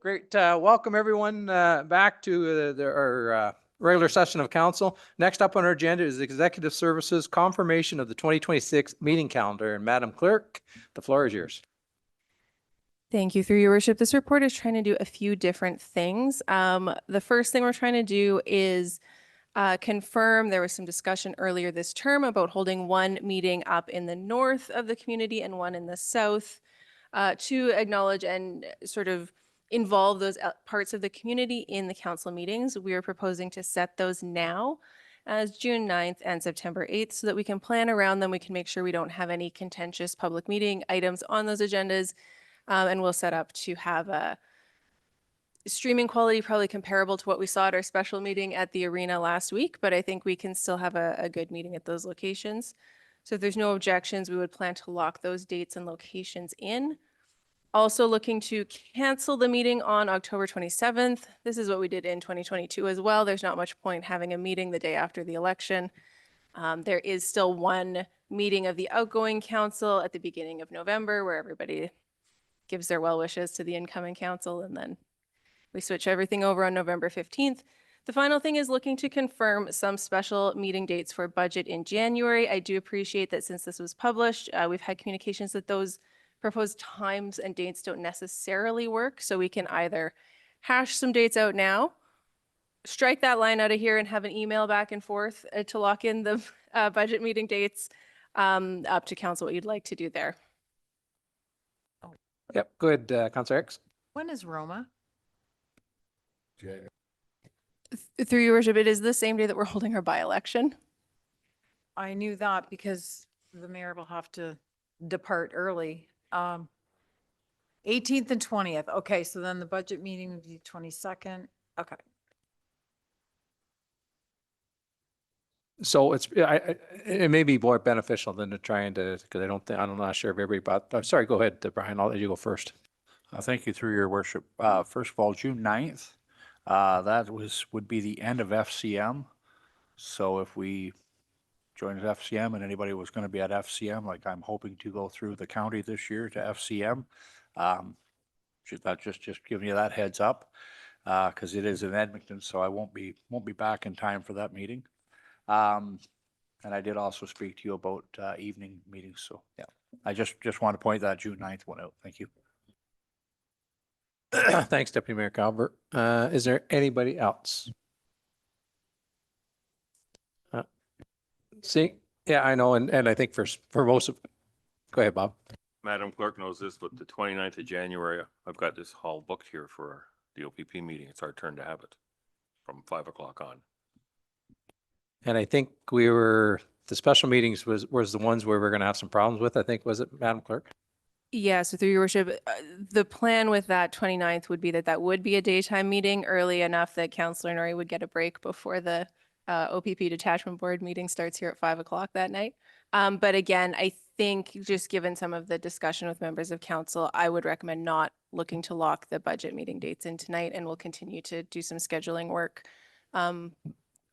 Great. Welcome everyone back to our regular session of council. Next up on our agenda is Executive Services confirmation of the 2026 meeting calendar. And Madam Clerk, the floor is yours. Thank you, through your worship. This report is trying to do a few different things. The first thing we're trying to do is confirm, there was some discussion earlier this term about holding one meeting up in the north of the community and one in the south to acknowledge and sort of involve those parts of the community in the council meetings. We are proposing to set those now as June 9th and September 8th so that we can plan around them. We can make sure we don't have any contentious public meeting items on those agendas. And we'll set up to have a streaming quality probably comparable to what we saw at our special meeting at the arena last week, but I think we can still have a good meeting at those locations. So if there's no objections, we would plan to lock those dates and locations in. Also looking to cancel the meeting on October 27th. This is what we did in 2022 as well. There's not much point having a meeting the day after the election. There is still one meeting of the outgoing council at the beginning of November where everybody gives their well wishes to the incoming council, and then we switch everything over on November 15th. The final thing is looking to confirm some special meeting dates for budget in January. I do appreciate that since this was published, we've had communications that those proposed times and dates don't necessarily work. So we can either hash some dates out now, strike that line out of here and have an email back and forth to lock in the budget meeting dates, up to council what you'd like to do there. Yep. Go ahead, Councillor X. When is Roma? Through your worship, it is the same day that we're holding our by-election. I knew that because the mayor will have to depart early. 18th and 20th. Okay, so then the budget meeting would be 22nd. Okay. So it may be more beneficial than to trying to, because I'm not sure if everybody, but I'm sorry, go ahead, Brian, I'll let you go first. Thank you, through your worship. First of all, June 9th, that would be the end of FCM. So if we joined FCM and anybody was going to be at FCM, like I'm hoping to go through the county this year to FCM, just giving you that heads up, because it is in Edmonton, so I won't be back in time for that meeting. And I did also speak to you about evening meetings. So yeah, I just want to point that June 9th one out. Thank you. Thanks, Deputy Mayor Calvert. Is there anybody else? See, yeah, I know. And I think for most of, go ahead, Bob. Madam Clerk knows this, but the 29th of January, I've got this hall booked here for the OPP meeting. It's our turn to have it from 5 o'clock on. And I think the special meetings was the ones where we're going to have some problems with, I think, was it, Madam Clerk? Yeah, so through your worship, the plan with that 29th would be that would be a daytime meeting early enough that Councillor Norrie would get a break before the OPP Detachment Board meeting starts here at 5 o'clock that night. But again, I think just given some of the discussion with members of council, I would recommend not looking to lock the budget meeting dates in tonight, and we'll continue to do some scheduling work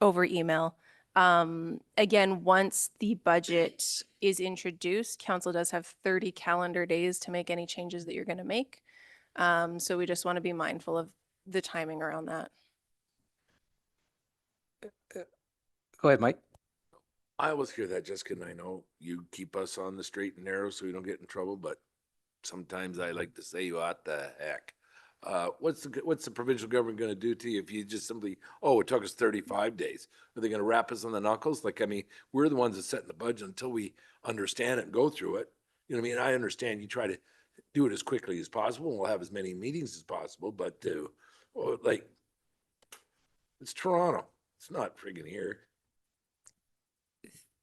over email. Again, once the budget is introduced, council does have 30 calendar days to make any changes that you're going to make. So we just want to be mindful of the timing around that. Go ahead, Mike. I always hear that, Jessica, and I know you keep us on the straight and narrow so we don't get in trouble, but sometimes I like to say, what the heck? What's the provincial government going to do to you if you just simply, oh, it took us 35 days? Are they going to wrap us on the knuckles? Like, I mean, we're the ones that set the budget until we understand it and go through it. You know what I mean? I understand you try to do it as quickly as possible, and we'll have as many meetings as possible, but like, it's Toronto. It's not friggin' here.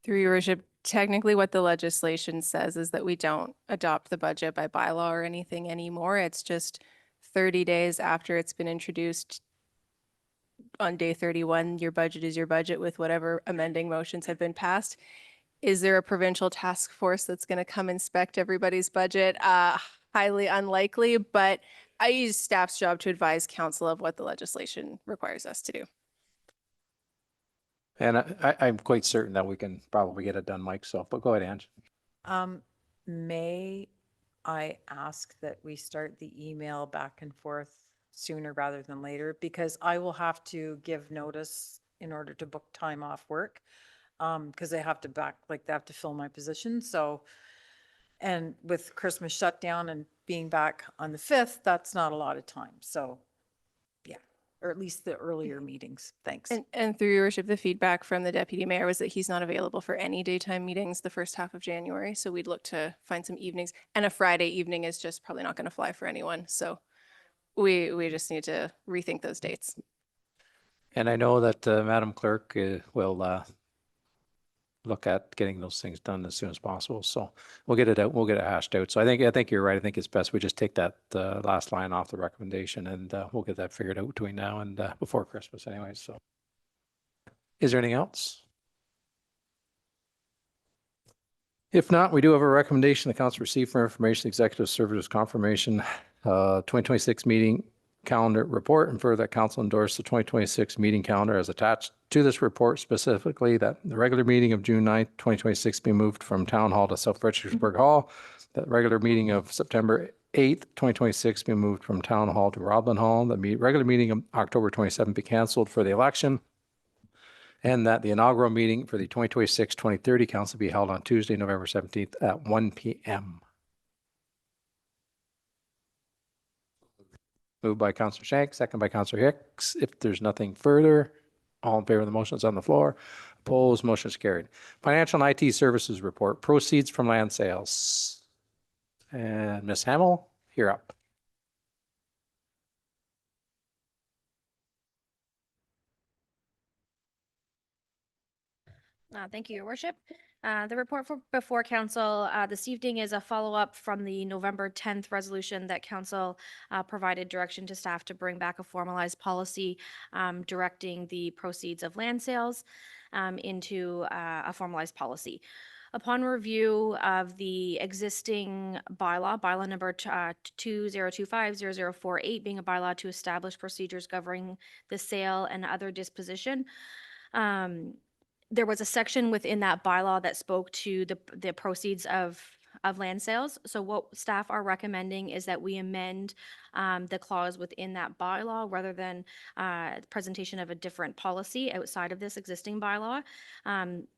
Through your worship, technically what the legislation says is that we don't adopt the budget by bylaw or anything anymore. It's just 30 days after it's been introduced. On day 31, your budget is your budget with whatever amending motions have been passed. Is there a provincial task force that's going to come inspect everybody's budget? Highly unlikely, but I use staff's job to advise council of what the legislation requires us to do. And I'm quite certain that we can probably get it done, Mike. So, but go ahead, Ange. May I ask that we start the email back and forth sooner rather than later, because I will have to give notice in order to book time off work. Because they have to they have to fill my position. So, and with Christmas shutdown and being back on the 5th, that's not a lot of time. So, yeah, or at least the earlier meetings. Thanks. And through your worship, the feedback from the deputy mayor was that he's not available for any daytime meetings the first half of January. So we'd look to find some evenings, and a Friday evening is just probably not going to fly for anyone. So we just need to rethink those dates. And I know that Madam Clerk will look at getting those things done as soon as possible. So we'll get it out. We'll get it hashed out. So I think you're right. I think it's best we just take that last line off the recommendation, and we'll get that figured out between now and before Christmas anyway. So is there anything else? If not, we do have a recommendation the council received for information executive services confirmation 2026 meeting calendar report, and further that council endorsed the 2026 meeting calendar as attached to this report, specifically that the regular meeting of June 9th, 2026 be moved from Town Hall to South Fredericksburg Hall. That regular meeting of September 8th, 2026 be moved from Town Hall to Roblin Hall. The regular meeting of October 27th be canceled for the election. And that the inaugural meeting for the 2026-2030 council be held on Tuesday, November 17th at 1 p.m. Moved by Councillor Shank, second by Councillor Hicks. If there's nothing further, all in favor of the motion is on the floor. Opposed, motion is carried. Financial and IT services report, proceeds from land sales. And Ms. Hamel, you're up. Thank you, Your Worship. The report before Council this evening is a follow-up from the November 10th resolution that Council provided direction to staff to bring back a formalized policy directing the proceeds of land sales into a formalized policy. Upon review of the existing bylaw number 2025-0048 being a bylaw to establish procedures governing the sale and other disposition, there was a section within that bylaw that spoke to the proceeds of land sales. So what staff are recommending is that we amend the clause within that bylaw rather than presentation of a different policy outside of this existing bylaw.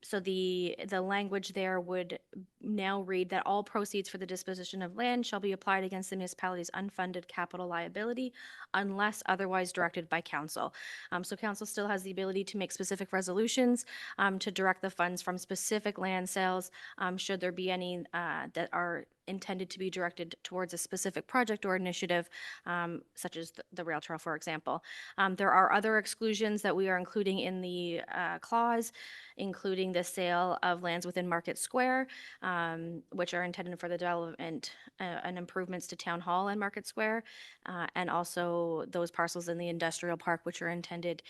So the language there would now read that all proceeds for the disposition of land shall be applied against the municipality's unfunded capital liability unless otherwise directed by council. So council still has the ability to make specific resolutions to direct the funds from specific land sales should there be any that are intended to be directed towards a specific project or initiative, such as the rail trail, for example. There are other exclusions that we are including in the clause, including the sale of lands within Market Square, which are intended for the development and improvements to Town Hall and Market Square, and also those parcels in the industrial park, which are intended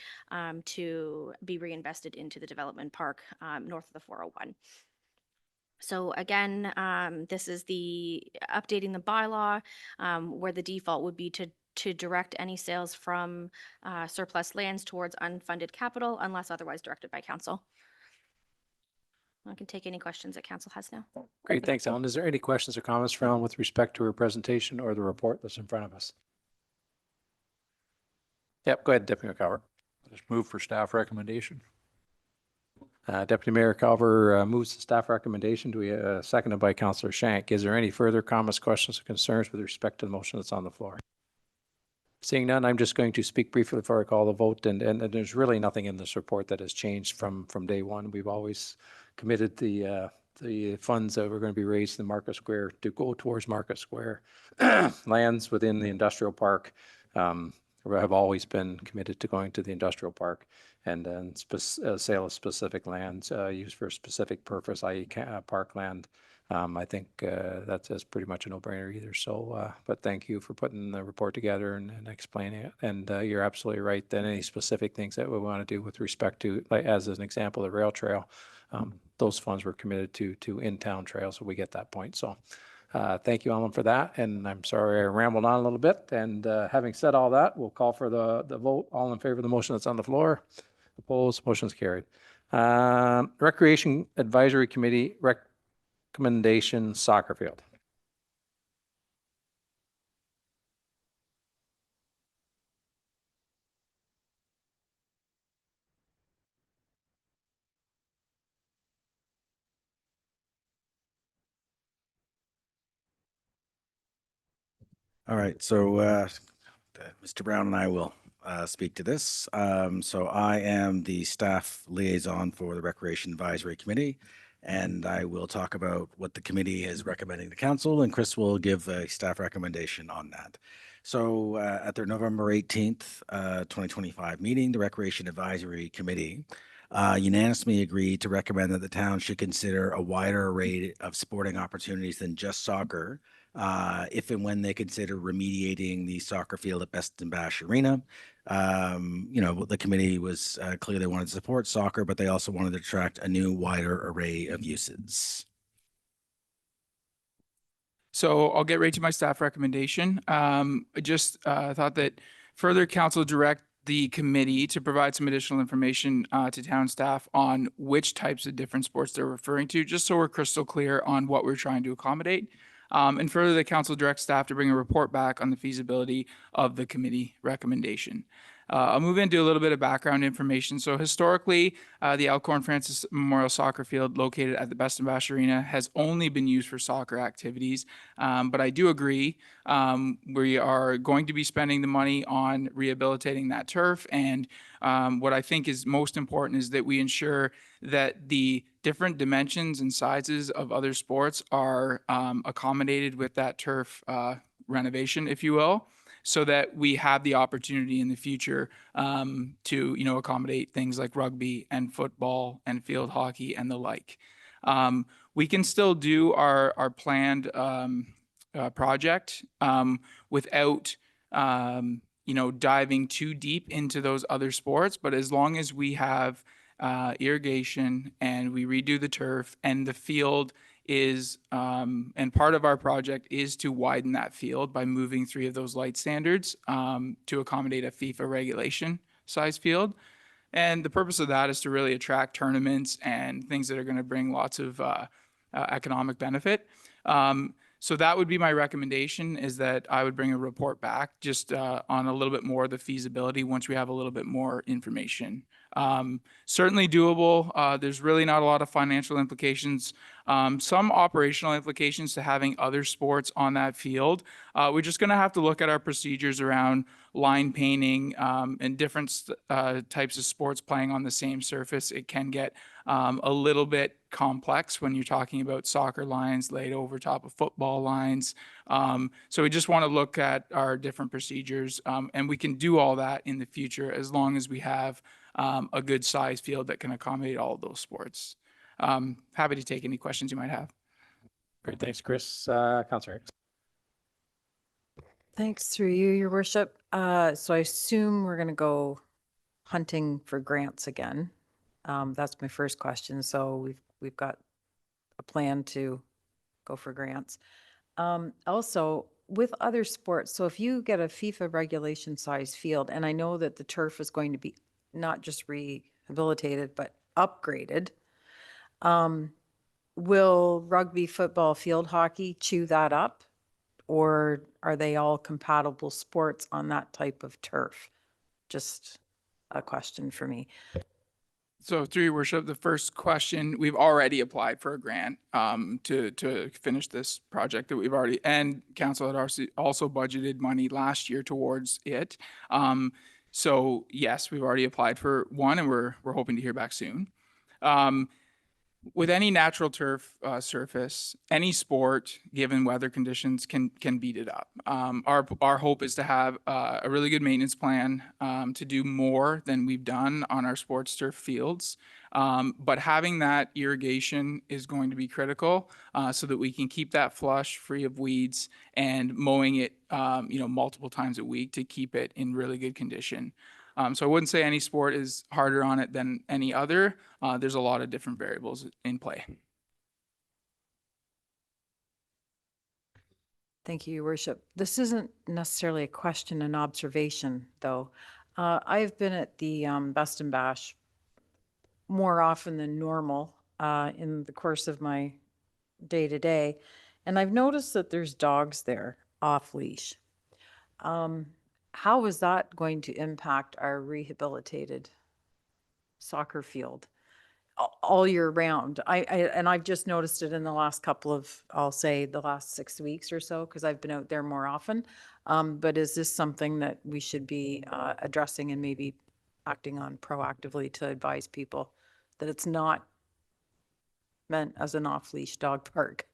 to be reinvested into the development park north of the 401. So again, this is the updating the bylaw where the default would be to direct any sales from surplus lands towards unfunded capital unless otherwise directed by council. I can take any questions that council has now. Great, thanks, Ellen. Is there any questions or comments for Ellen with respect to her presentation or the report that's in front of us? Yep, go ahead, Deputy Mayor Calvert. Just move for staff recommendation. Deputy Mayor Calver moves the staff recommendation. Do we seconded by Councillor Shank? Is there any further comments, questions, or concerns with respect to the motion that's on the floor? Seeing none, I'm just going to speak briefly before I call the vote. And there's really nothing in this report that has changed from day one. We've always committed the funds that were going to be raised in Market Square to go towards Market Square. Lands within the industrial park have always been committed to going to the industrial park, and then sale of specific lands used for a specific purpose, i.e. parkland. I think that's pretty much a no-brainer either. So, but thank you for putting the report together and explaining it. And you're absolutely right that any specific things that we want to do with respect to, like as an example, the rail trail, those funds were committed to in-town trails, so we get that point. So thank you, Ellen, for that. And I'm sorry I rambled on a little bit. And having said all that, we'll call for the vote. All in favor of the motion that's on the floor? Opposed? Motion's carried. Recreation Advisory Committee recommendation, soccer field. All right, so Mr. Brown and I will speak to this. So I am the staff liaison for the Recreation Advisory Committee, and I will talk about what the committee is recommending to council, and Chris will give a staff recommendation on that. So at their November 18th, 2025 meeting, the Recreation Advisory Committee unanimously agreed to recommend that the town should consider a wider array of sporting opportunities than just soccer, if and when they consider remediating the soccer field at Best and Bash Arena. The committee was clear they wanted to support soccer, but they also wanted to attract a new wider array of uses. So I'll get right to my staff recommendation. I just thought that further council direct the committee to provide some additional information to town staff on which types of different sports they're referring to, just so we're crystal clear on what we're trying to accommodate. And further, the council directs staff to bring a report back on the feasibility of the committee recommendation. I'll move into a little bit of background information. So historically, the Alcorn Francis Memorial Soccer Field located at the Best and Bash Arena has only been used for soccer activities. But I do agree, we are going to be spending the money on rehabilitating that turf. And what I think is most important is that we ensure that the different dimensions and sizes of other sports are accommodated with that turf renovation, if you will, so that we have the opportunity in the future to, accommodate things like rugby and football and field hockey and the like. We can still do our planned project without, diving too deep into those other sports. But as long as we have irrigation and we redo the turf and the field is, and part of our project is to widen that field by moving 3 of those light standards to accommodate a FIFA regulation size field. And the purpose of that is to really attract tournaments and things that are going to bring lots of economic benefit. So that would be my recommendation, is that I would bring a report back just on a little bit more of the feasibility once we have a little bit more information. Certainly doable. There's really not a lot of financial implications. Some operational implications to having other sports on that field. We're just going to have to look at our procedures around line painting and different types of sports playing on the same surface. It can get a little bit complex when you're talking about soccer lines laid over top of football lines. So we just want to look at our different procedures, and we can do all that in the future as long as we have a good size field that can accommodate all of those sports. Happy to take any questions you might have. Great, thanks, Chris. Councilor Hicks. Thanks through you, your worship. So I assume we're going to go hunting for grants again. That's my first question. So we've got a plan to go for grants. Also, with other sports, so if you get a FIFA regulation size field, and I know that the turf is going to be not just rehabilitated, but upgraded, will rugby, football, field hockey chew that up? Or are they all compatible sports on that type of turf? Just a question for me. So through your worship, the first question, we've already applied for a grant to finish this project that we've already, and council had also budgeted money last year towards it. So yes, we've already applied for one, and we're hoping to hear back soon. With any natural turf surface, any sport, given weather conditions, can beat it up. Our hope is to have a really good maintenance plan to do more than we've done on our sports turf fields. But having that irrigation is going to be critical so that we can keep that flush free of weeds, and mowing it multiple times a week to keep it in really good condition. So I wouldn't say any sport is harder on it than any other. There's a lot of different variables in play. Thank you, your worship. This isn't necessarily a question, an observation, though. I've been at the Best and Bash more often than normal in the course of my day-to-day, and I've noticed that there's dogs there off leash. How is that going to impact our rehabilitated soccer field? all year round. And I've just noticed it in the last couple of, I'll say the last 6 weeks or so, because I've been out there more often. But is this something that we should be addressing and maybe acting on proactively to advise people that it's not meant as an off-leash dog park?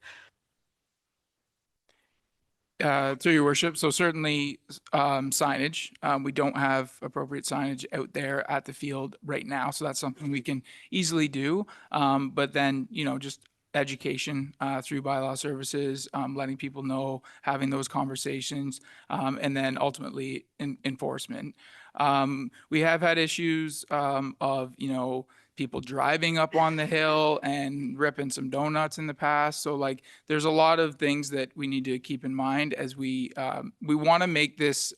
Through your worship, so certainly signage. We don't have appropriate signage out there at the field right now, so that's something we can easily do. But then, just education through bylaw services, letting people know, having those conversations, and then ultimately enforcement. We have had issues of, people driving up on the hill and ripping some donuts in the past. So like, there's a lot of things that we need to keep in mind as we want to make this,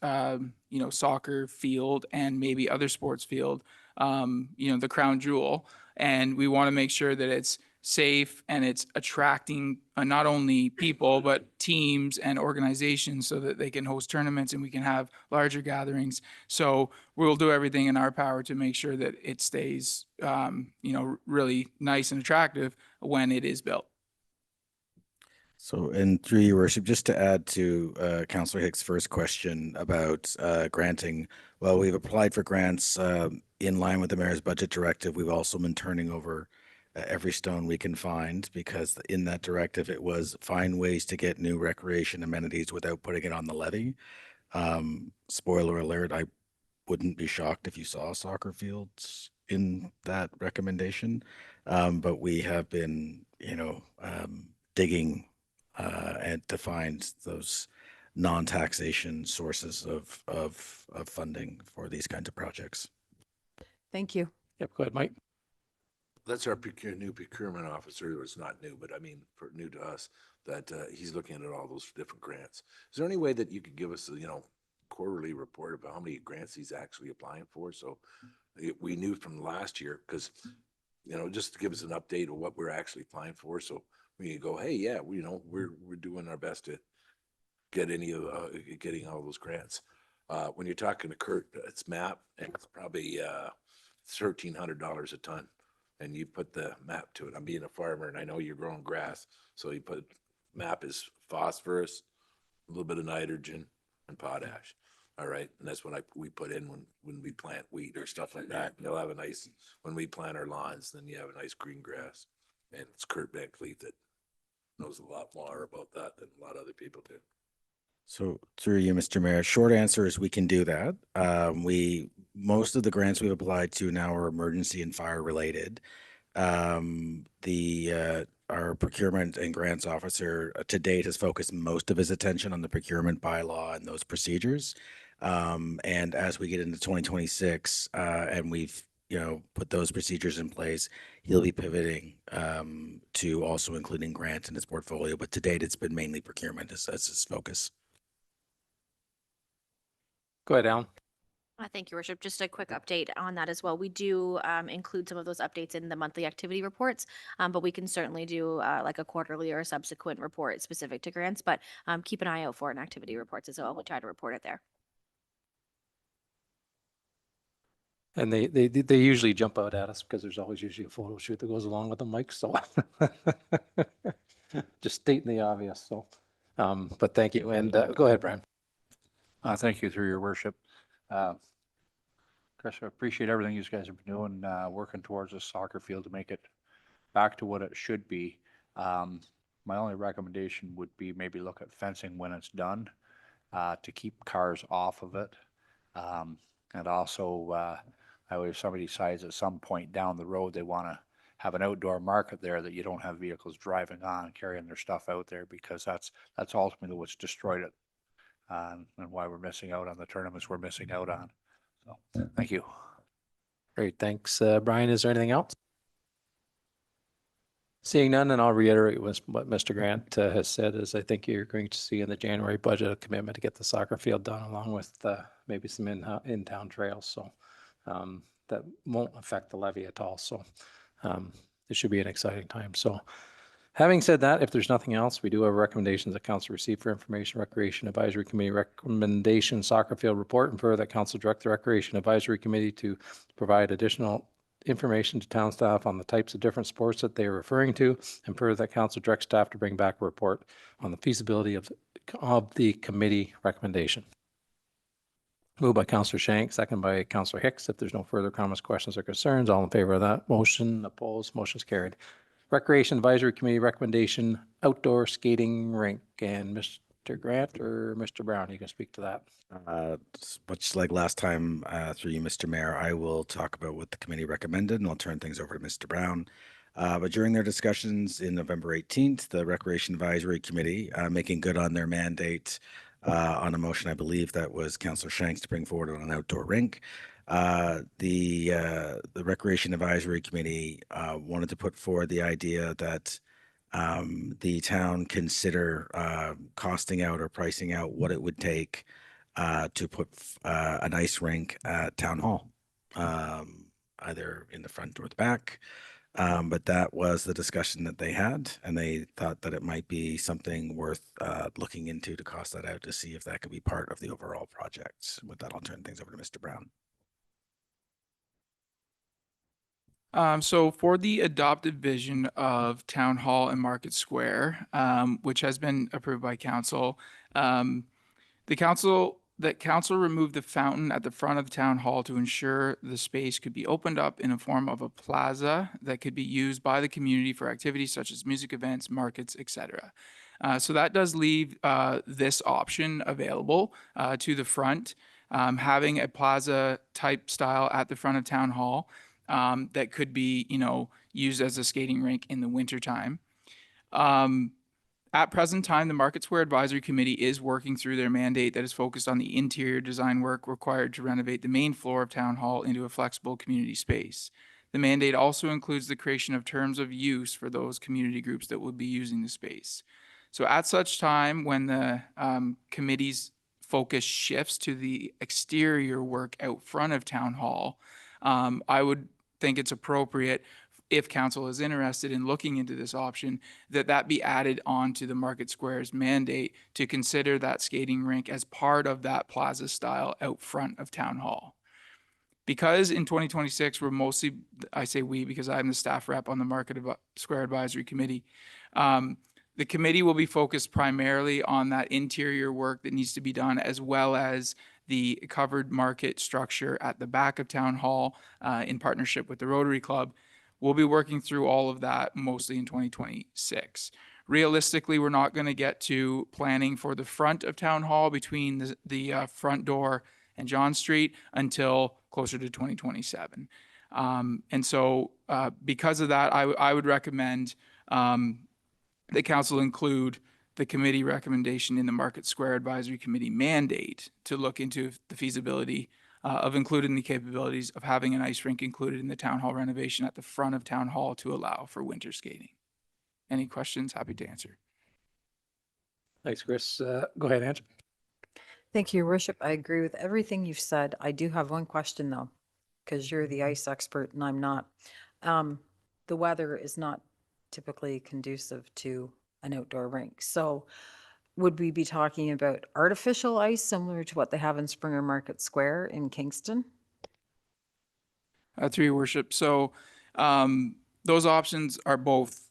soccer field and maybe other sports field, the crown jewel. And we want to make sure that it's safe and it's attracting not only people, but teams and organizations so that they can host tournaments and we can have larger gatherings. So we'll do everything in our power to make sure that it stays, really nice and attractive when it is built. So, and through your worship, just to add to Councillor Hicks' first question about granting, well, we've applied for grants in line with the mayor's budget directive. We've also been turning over every stone we can find, because in that directive, it was find ways to get new recreation amenities without putting it on the levy. Spoiler alert, I wouldn't be shocked if you saw soccer fields in that recommendation. But we have been, digging and to find those non-taxation sources of funding for these kinds of projects. Thank you. Yep, go ahead, Mike. That's our new procurement officer. It's not new, but I mean, for new to us, that he's looking at all those different grants. Is there any way that you could give us a, quarterly report about how many grants he's actually applying for? So we knew from last year, because, just to give us an update of what we're actually applying for. So we can go, hey, yeah, we're doing our best to get getting all those grants. When you're talking to Kurt, it's MAP, and it's probably $1,300 a ton. And you put the MAP to it. I'm being a farmer and I know you're growing grass. So you put MAP is phosphorus, a little bit of nitrogen and potash. All right. And that's what we put in when we plant wheat or stuff like that. You'll have when we plant our lawns, then you have a nice green grass. And it's Kurt Van Cleef that knows a lot more about that than a lot of other people do. So through you, Mr. Mayor, short answer is we can do that. Most of the grants we've applied to now are emergency and fire related. Our procurement and grants officer to date has focused most of his attention on the procurement bylaw and those procedures. And as we get into 2026 and we've put those procedures in place, he'll be pivoting to also including grants in his portfolio. But to date, it's been mainly procurement as his focus. Go ahead, Alan. Thank you, Worship. Just a quick update on that as well. We do include some of those updates in the monthly activity reports, but we can certainly do like a quarterly or a subsequent report specific to grants, but keep an eye out for an activity reports as well. We'll try to report it there. And they usually jump out at us because there's always usually a photo shoot that goes along with the mic. So just stating the obvious. So, but thank you. And go ahead, Brian. Thank you, through your worship. Chris, I appreciate everything you guys have been doing, working towards a soccer field to make it back to what it should be. My only recommendation would be maybe look at fencing when it's done to keep cars off of it. And also, if somebody decides at some point down the road they want to have an outdoor market there, that you don't have vehicles driving on and carrying their stuff out there, because that's ultimately what's destroyed it. And why we're missing out on the tournaments we're missing out on. So, thank you. Great, thanks, Brian. Is there anything else? Seeing none, and I'll reiterate what Mr. Grant has said, is I think you're going to see in the January budget a commitment to get the soccer field done, along with maybe some in-town trails. So that won't affect the levy at all. So it should be an exciting time. So having said that, if there's nothing else, we do have recommendations that council received for Information Recreation Advisory Committee recommendation soccer field report, and further that council direct the Recreation Advisory Committee to provide additional information to town staff on the types of different sports that they are referring to, and further that council direct staff to bring back a report on the feasibility of the committee recommendation. Moved by Councillor Shank, second by Councillor Hicks. If there's no further comments, questions, or concerns, all in favor of that motion, opposed, motion's carried. Recreation Advisory Committee recommendation, outdoor skating rink. And Mr. Grant or Mr. Brown, you can speak to that. Much like last time, through you, Mr. Mayor, I will talk about what the committee recommended, and I'll turn things over to Mr. Brown. But during their discussions in November 18th, the Recreation Advisory Committee, making good on their mandate on a motion, I believe that was Councillor Shanks, to bring forward on an outdoor rink. The Recreation Advisory Committee wanted to put forward the idea that the town consider costing out or pricing out what it would take to put an ice rink at Town Hall, either in the front or the back. But that was the discussion that they had, and they thought that it might be something worth looking into to cost that out to see if that could be part of the overall project. With that, I'll turn things over to Mr. Brown. So for the adopted vision of Town Hall and Market Square, which has been approved by council, council removed the fountain at the front of the town hall to ensure the space could be opened up in a form of a plaza that could be used by the community for activities such as music events, markets, etc. So that does leave this option available to the front, having a plaza type style at the front of town hall that could be, used as a skating rink in the wintertime. At present time, the Market Square Advisory Committee is working through their mandate that is focused on the interior design work required to renovate the main floor of Town Hall into a flexible community space. The mandate also includes the creation of terms of use for those community groups that would be using the space. So at such time, when the committee's focus shifts to the exterior work out front of Town Hall, I would think it's appropriate, if council is interested in looking into this option, that be added on to the Market Square's mandate to consider that skating rink as part of that plaza style out front of Town Hall. Because in 2026, we're mostly, I say we because I'm the staff rep on the Market Square Advisory Committee, the committee will be focused primarily on that interior work that needs to be done, as well as the covered market structure at the back of Town Hall in partnership with the Rotary Club. We'll be working through all of that mostly in 2026. Realistically, we're not going to get to planning for the front of Town Hall between the front door and John Street until closer to 2027. And so because of that, I would recommend the council include the committee recommendation in the Market Square Advisory Committee mandate to look into the feasibility of including the capabilities of having an ice rink included in the Town Hall renovation at the front of Town Hall to allow for winter skating. Any questions? Happy to answer. Thanks, Chris. Go ahead, Andrew. Thank you, Your Worship. I agree with everything you've said. I do have one question though, because you're the ice expert and I'm not. The weather is not typically conducive to an outdoor rink. So would we be talking about artificial ice similar to what they have in Springer Market Square in Kingston? Through Your Worship. So those options are both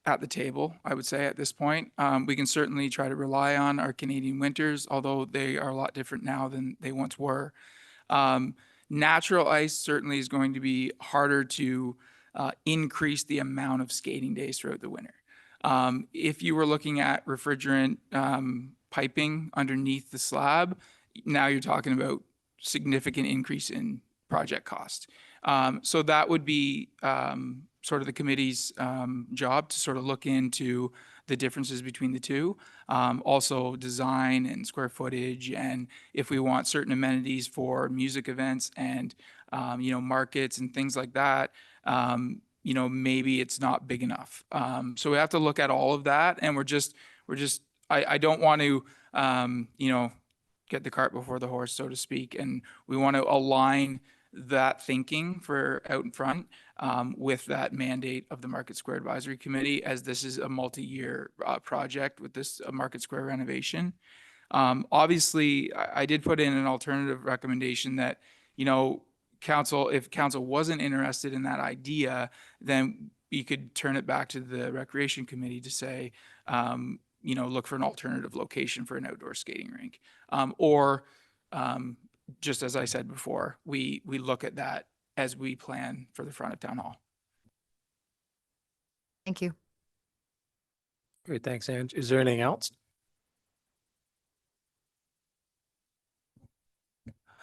at the table, I would say, at this point. We can certainly try to rely on our Canadian winters, although they are a lot different now than they once were. Natural ice certainly is going to be harder to increase the amount of skating days throughout the winter. If you were looking at refrigerant piping underneath the slab, now you're talking about significant increase in project cost. So that would be sort of the committee's job to sort of look into the differences between the two. Also design and square footage, and if we want certain amenities for music events and markets and things like that, maybe it's not big enough. So we have to look at all of that, and I don't want to, get the cart before the horse, so to speak. And we want to align that thinking for out in front with that mandate of the Market Square Advisory Committee, as this is a multi-year project with this Market Square renovation. Obviously, I did put in an alternative recommendation that, if council wasn't interested in that idea, then you could turn it back to the Recreation Committee to say, look for an alternative location for an outdoor skating rink. Or just as I said before, we look at that as we plan for the front of Town Hall. Thank you. Great, thanks, Ange. Is there anything else?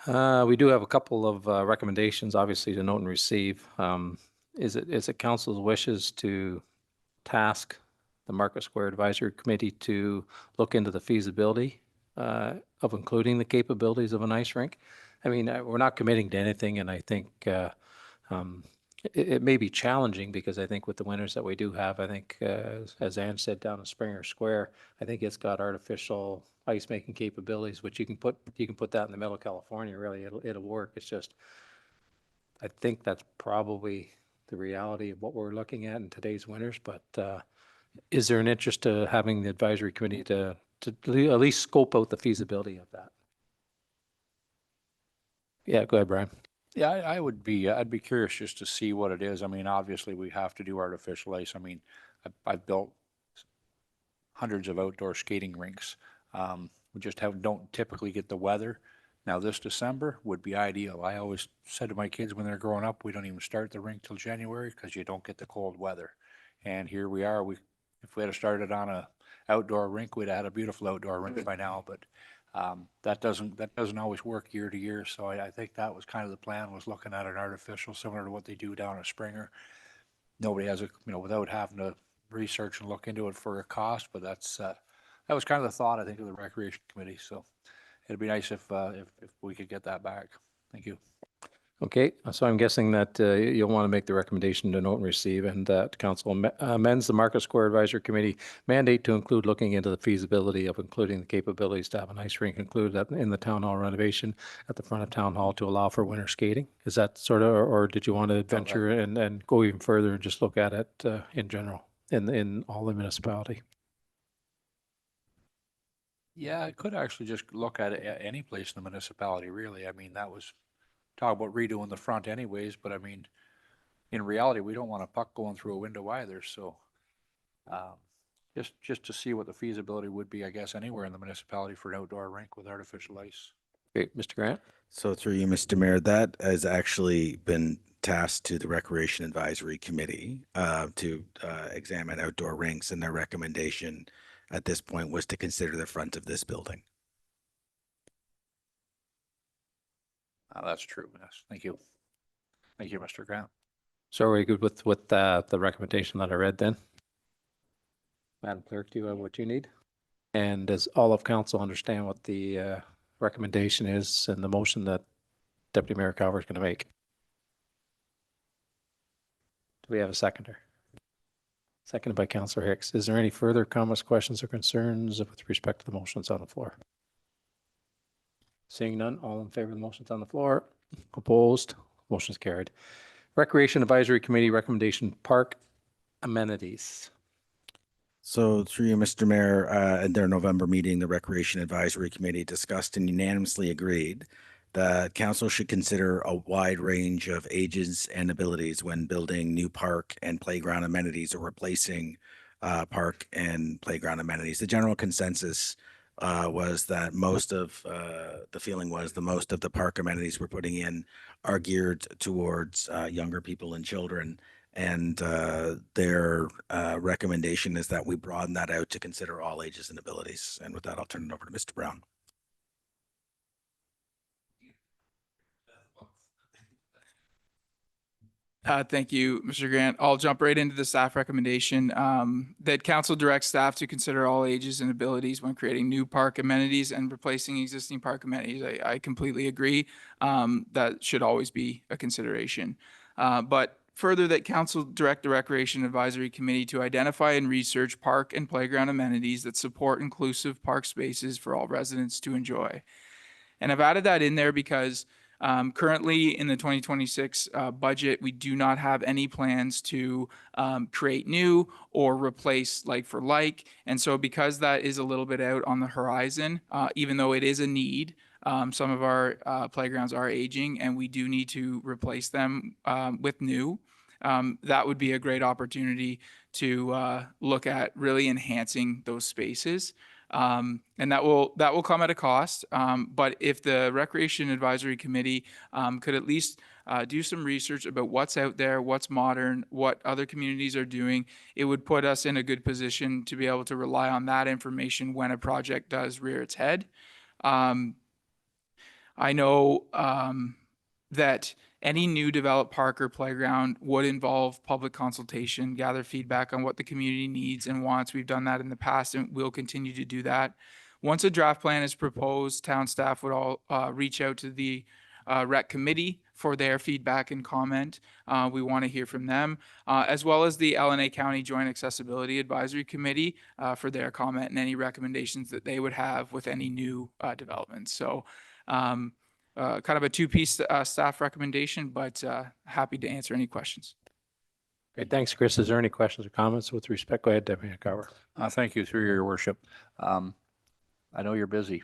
We do have a couple of recommendations, obviously, to note and receive. Is it council's wishes to task the Market Square Advisory Committee to look into the feasibility of including the capabilities of an ice rink? I mean, we're not committing to anything, and I think it may be challenging because I think with the winters that we do have, I think, as Ange said, down in Springer Square, I think it's got artificial ice making capabilities, which you can put that in the middle of California. Really, it'll work. It's just, I think that's probably the reality of what we're looking at in today's winters. But is there an interest to having the advisory committee to at least scope out the feasibility of that? Yeah, go ahead, Brian. Yeah, I'd be curious just to see what it is. I mean, obviously we have to do artificial ice. I mean, I've built hundreds of outdoor skating rinks. We just don't typically get the weather. Now this December would be ideal. I always said to my kids when they're growing up, we don't even start the rink till January because you don't get the cold weather. And here we are. If we had started on a outdoor rink, we'd have had a beautiful outdoor rink by now. But that doesn't always work year to year. So I think that was kind of the plan, was looking at an artificial similar to what they do down at Springer. Nobody has without having to research and look into it for a cost, but that was kind of the thought, I think, of the Recreation Committee. So it'd be nice if we could get that back. Thank you. Okay, so I'm guessing that you'll want to make the recommendation to note and receive, and that council amends the Market Square Advisory Committee mandate to include looking into the feasibility of including the capabilities to have an ice rink included in the town hall renovation at the front of town hall to allow for winter skating. Is that sort of, or did you want to venture and go even further and just look at it in general in all the municipality? Yeah, I could actually just look at it at any place in the municipality, really. I mean, that was talk about redoing the front anyways, but I mean, in reality, we don't want a puck going through a window either. So just to see what the feasibility would be, I guess, anywhere in the municipality for an outdoor rink with artificial ice. Great, Mr. Grant. So through you, Mr. Mayor, that has actually been tasked to the Recreation Advisory Committee to examine outdoor rinks, and their recommendation at this point was to consider the front of this building. That's true. Yes. Thank you. Thank you, Mr. Grant. So are we good with the recommendation that I read then? Madam Clerk, do you have what you need? And does all of council understand what the recommendation is and the motion that Deputy Mayor Calvert is going to make? Do we have a seconder? Seconded by Councillor Hicks. Is there any further comments, questions, or concerns with respect to the motions on the floor? Seeing none, all in favor of the motions on the floor? Opposed? Motion's carried. Recreation Advisory Committee recommendation, park amenities. So through you, Mr. Mayor, at their November meeting, the Recreation Advisory Committee discussed and unanimously agreed that council should consider a wide range of ages and abilities when building new park and playground amenities or replacing park and playground amenities. The general consensus was that most of the park amenities we're putting in are geared towards younger people and children. And their recommendation is that we broaden that out to consider all ages and abilities. And with that, I'll turn it over to Mr. Brown. Thank you, Mr. Grant. I'll jump right into the staff recommendation that council directs staff to consider all ages and abilities when creating new park amenities and replacing existing park amenities. I completely agree. That should always be a consideration. But further, that council direct the Recreation Advisory Committee to identify and research park and playground amenities that support inclusive park spaces for all residents to enjoy. And I've added that in there because Currently, in the 2026 budget, we do not have any plans to create new or replace like for like. And so because that is a little bit out on the horizon, even though it is a need, some of our playgrounds are aging and we do need to replace them with new. That would be a great opportunity to look at really enhancing those spaces. And that will come at a cost. But if the Recreation Advisory Committee could at least do some research about what's out there, what's modern, what other communities are doing, it would put us in a good position to be able to rely on that information when a project does rear its head. I know that any new developed park or playground would involve public consultation, gather feedback on what the community needs and wants. We've done that in the past and we'll continue to do that. Once a draft plan is proposed, town staff would all reach out to the rec committee for their feedback and comment. We want to hear from them, as well as the LNA County Joint Accessibility Advisory Committee for their comment and any recommendations that they would have with any new developments. So kind of a two-piece staff recommendation, but happy to answer any questions. Okay, thanks, Chris. Is there any questions or comments with respect? Go ahead, Deputy Cover. Thank you, through your worship. I know you're busy.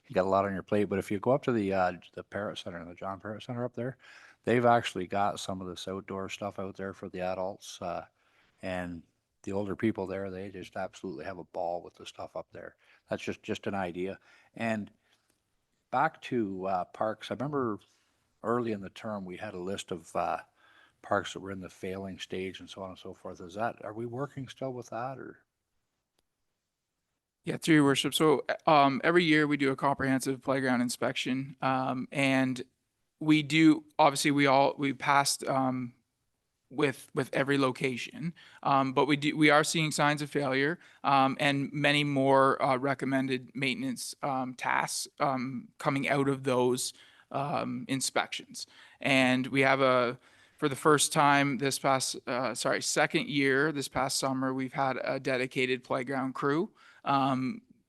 You got a lot on your plate, but if you go up to the Parrott Center, the John Parrott Center up there, they've actually got some of this outdoor stuff out there for the adults, and the older people there, they just absolutely have a ball with the stuff up there. That's just an idea. And back to parks, I remember early in the term, we had a list of parks that were in the failing stage and so on and so forth. Are we working still with that, or? Yeah, through your worship. So every year we do a comprehensive playground inspection, and we do, obviously we passed with every location, but we are seeing signs of failure, and many more recommended maintenance tasks coming out of those inspections. And we have for the first time second year, this past summer, we've had a dedicated playground crew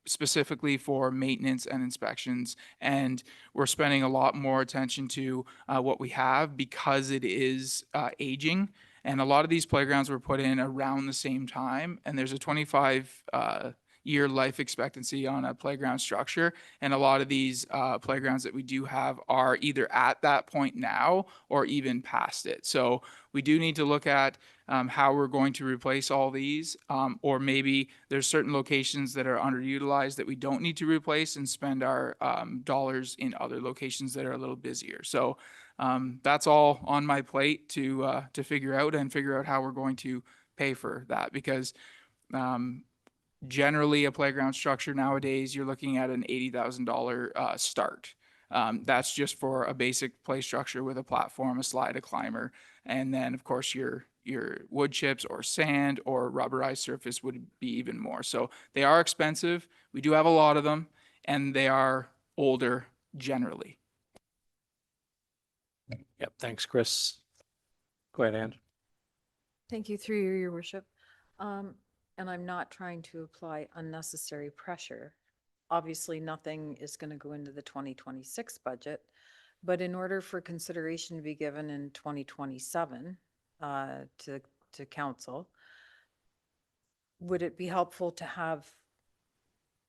specifically for maintenance and inspections. And we're spending a lot more attention to what we have because it is aging. And a lot of these playgrounds were put in around the same time. And there's a 25-year life expectancy on a playground structure. And a lot of these playgrounds that we do have are either at that point now or even past it. So we do need to look at how we're going to replace all these, or maybe there's certain locations that are underutilized that we don't need to replace and spend our dollars in other locations that are a little busier. So that's all on my plate to figure out how we're going to pay for that, because generally a playground structure nowadays, you're looking at an $80,000 start. That's just for a basic play structure with a platform, a slide, a climber, and then of course your wood chips or sand or rubberized surface would be even more. So they are expensive. We do have a lot of them, and they are older generally. Yep, thanks, Chris. Go ahead, Ann. Thank you, through your worship. And I'm not trying to apply unnecessary pressure. Obviously, nothing is going to go into the 2026 budget, but in order for consideration to be given in 2027 to council, would it be helpful to have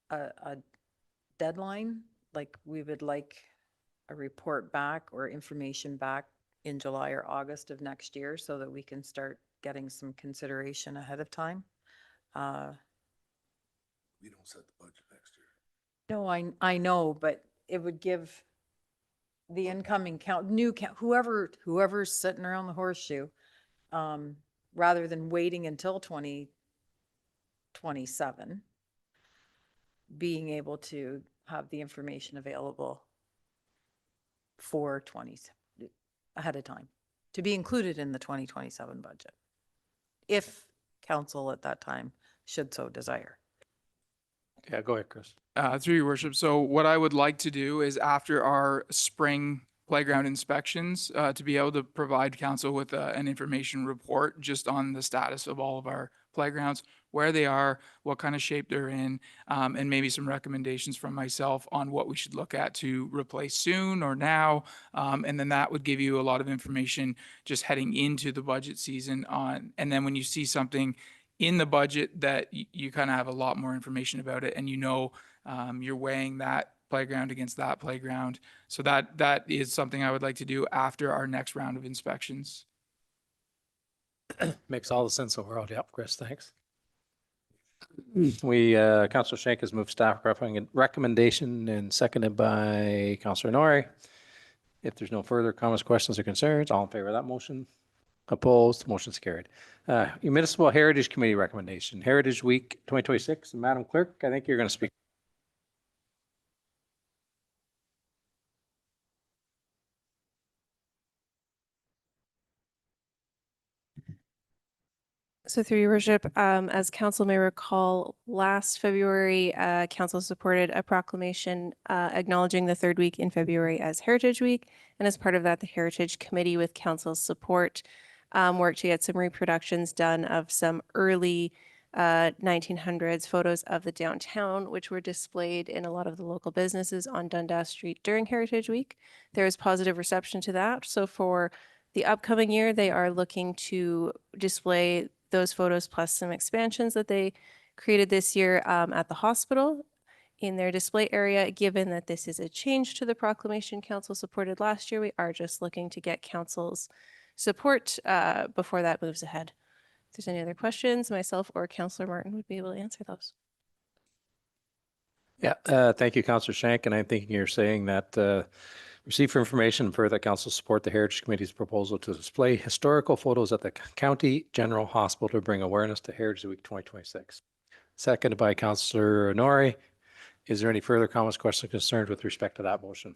a deadline? Like, we would like a report back or information back in July or August of next year so that we can start getting some consideration ahead of time. We don't set the budget next year. No, I know, but it would give the incoming whoever's sitting around the horseshoe, rather than waiting until 2027, being able to have the information available for ahead of time to be included in the 2027 budget, if council at that time should so desire. Yeah, go ahead, Chris. Through your worship. So what I would like to do is, after our spring playground inspections, to be able to provide council with an information report just on the status of all of our playgrounds, where they are, what kind of shape they're in, and maybe some recommendations from myself on what we should look at to replace soon or now. And then that would give you a lot of information just heading into the budget season on, and then when you see something in the budget that you kind of have a lot more information about it, and you're weighing that playground against that playground. So that is something I would like to do after our next round of inspections. Makes all the sense in the world. Yep, Chris, thanks. Councillor Shank has moved staff recommendation and seconded by Councillor Nori. If there's no further comments, questions, or concerns, all in favor of that motion? Opposed? Motion's carried. Municipal Heritage Committee recommendation, Heritage Week 2026. Madam Clerk, I think you're going to speak. So through your worship, as council may recall, last February, council supported a proclamation acknowledging the third week in February as Heritage Week. And as part of that, the Heritage Committee with council's support worked to get some reproductions done of some early 1900s photos of the downtown, which were displayed in a lot of the local businesses on Dundas Street during Heritage Week. There was positive reception to that. So for the upcoming year, they are looking to display those photos plus some expansions that they created this year at the hospital in their display area. Given that this is a change to the proclamation council supported last year, we are just looking to get council's support before that moves ahead. If there's any other questions, myself or Councillor Martin would be able to answer those. Yeah, thank you, Councillor Shank. And I'm thinking you're saying that receive for information and further council support the Heritage Committee's proposal to display historical photos at the County General Hospital to bring awareness to Heritage Week 2026. Seconded by Councillor Nori. Is there any further comments, questions, or concerns with respect to that motion?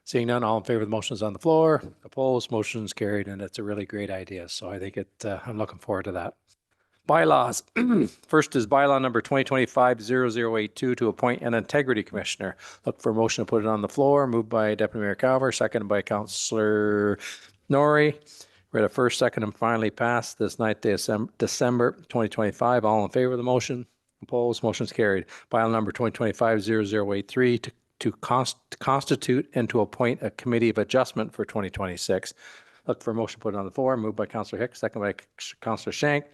Seeing none, all in favor of the motion is on the floor. Opposed, motion is carried, and it's a really great idea. So I think I'm looking forward to that. Bylaws. First is bylaw number 2025-0082 to appoint an integrity commissioner. Look for a motion to put it on the floor. Moved by Deputy Mayor Calver, seconded by Councillor Nori. Read a first, second, and finally passed this night, December 2025. All in favor of the motion? Opposed? Motion's carried. Bylaw number 2025-0083 to constitute and to appoint a committee of adjustment for 2026. Look for a motion to put it on the floor. Moved by Councillor Hicks, second by Councillor Shank.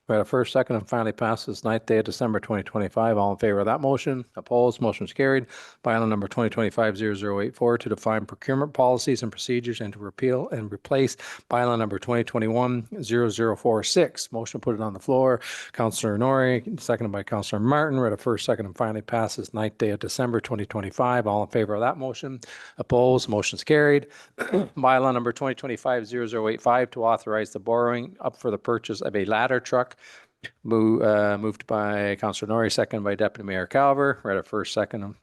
Read a first, second, and finally passed this 9th day of December 2025. All in favor of that motion? Opposed? Motion's carried. Bylaw number 2025-0084 to define procurement policies and procedures and to repeal and replace bylaw number 2021-0046. Motion put it on the floor. Councillor Nori, seconded by Councillor Martin. Read a first, second, and finally passed this 9th day of December 2025. All in favor of that motion? Opposed? Motion's carried. Bylaw number 2025-0085 to authorize the borrowing up for the purchase of a ladder truck. Moved by Councillor Nori, second by Deputy Mayor Calver. Read a first, second, and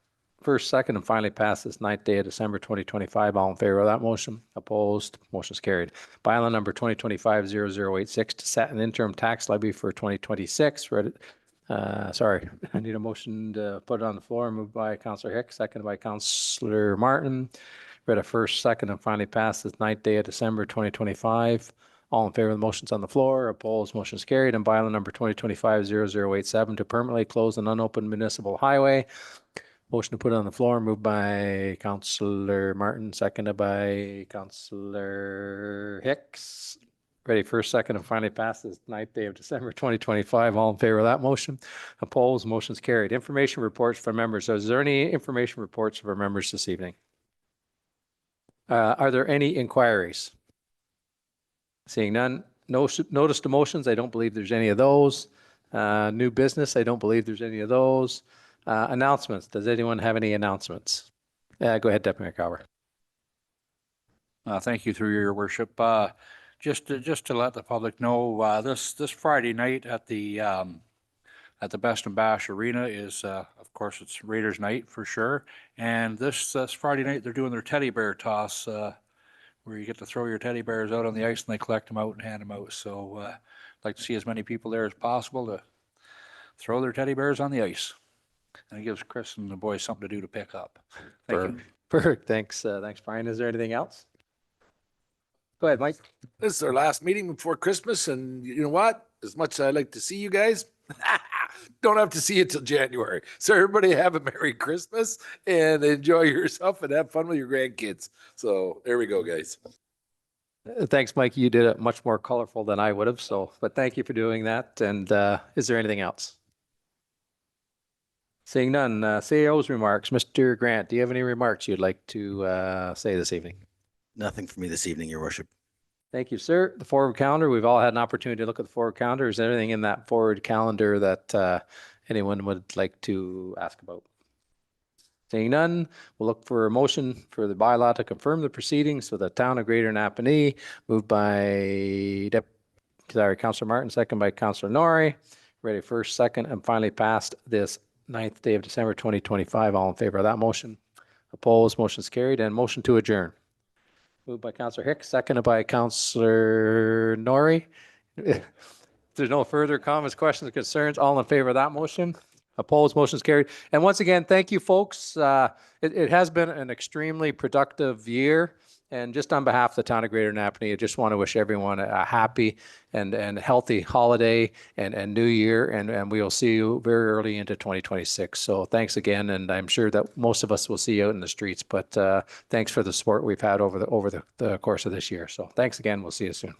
finally passed this 9th day of December 2025. All in favor of that motion? Opposed? Motion's carried. Bylaw number 2025-0086 to set an interim tax levy for 2026. Sorry, I need a motion to put it on the floor. Moved by Councillor Hicks, seconded by Councillor Martin. Read a first, second, and finally passed this 9th day of December 2025. All in favor of the motions on the floor? Opposed? Motion's carried. And bylaw number 2025-0087 to permanently close an unopened municipal highway. Motion to put it on the floor. Moved by Councillor Martin, seconded by Councillor Hicks. Ready first, second, and finally passed this 9th day of December 2025. All in favor of that motion? Opposed? Motion's carried. Information reports from members. Is there any information reports for members this evening? Are there any inquiries? Seeing none. No notice to motions. I don't believe there's any of those. New business. I don't believe there's any of those. Announcements. Does anyone have any announcements? Go ahead, Deputy Mayor Calver. Thank you, through your worship. Just to let the public know, this Friday night at the Best and Bash Arena is, of course, it's Raiders night for sure. And this Friday night they're doing their teddy bear toss, where you get to throw your teddy bears out on the ice and they collect them out and hand them out. So I'd like to see as many people there as possible to throw their teddy bears on the ice. And it gives Chris and the boys something to do to pick up. Thank you. Perfect. Thanks. Thanks, Brian. Is there anything else? Go ahead, Mike. This is our last meeting before Christmas, and you know what? As much as I like to see you guys, don't have to see you till January. So everybody have a Merry Christmas and enjoy yourself and have fun with your grandkids. So there we go, guys. Thanks, Mike. You did it much more colorful than I would have. So, but thank you for doing that. And is there anything else? Seeing none, CAO's remarks. Mr. Grant, do you have any remarks you'd like to say this evening? Nothing for me this evening, Your Worship. Thank you, sir. The forward calendar, we've all had an opportunity to look at the forward calendar. Is there anything in that forward calendar that anyone would like to ask about? Seeing none, we'll look for a motion for the bylaw to confirm the proceedings for the town of Greater Napanee, moved by Councillor Martin, second by Councillor Norrie. Ready first, second, and finally passed this 9th day of December 2025. All in favor of that motion? Opposed? Motion's carried. And motion to adjourn. Moved by Councillor Hicks, seconded by Councillor Norrie. If there's no further comments, questions, or concerns, all in favor of that motion? Opposed? Motion's carried. And once again, thank you, folks. It has been an extremely productive year. And just on behalf of the town of Greater Napanee, I just want to wish everyone a happy and healthy holiday and new year. And we will see you very early into 2026. So thanks again. And I'm sure that most of us will see you out in the streets. But thanks for the support we've had over the course of this year. So thanks again. We'll see you soon.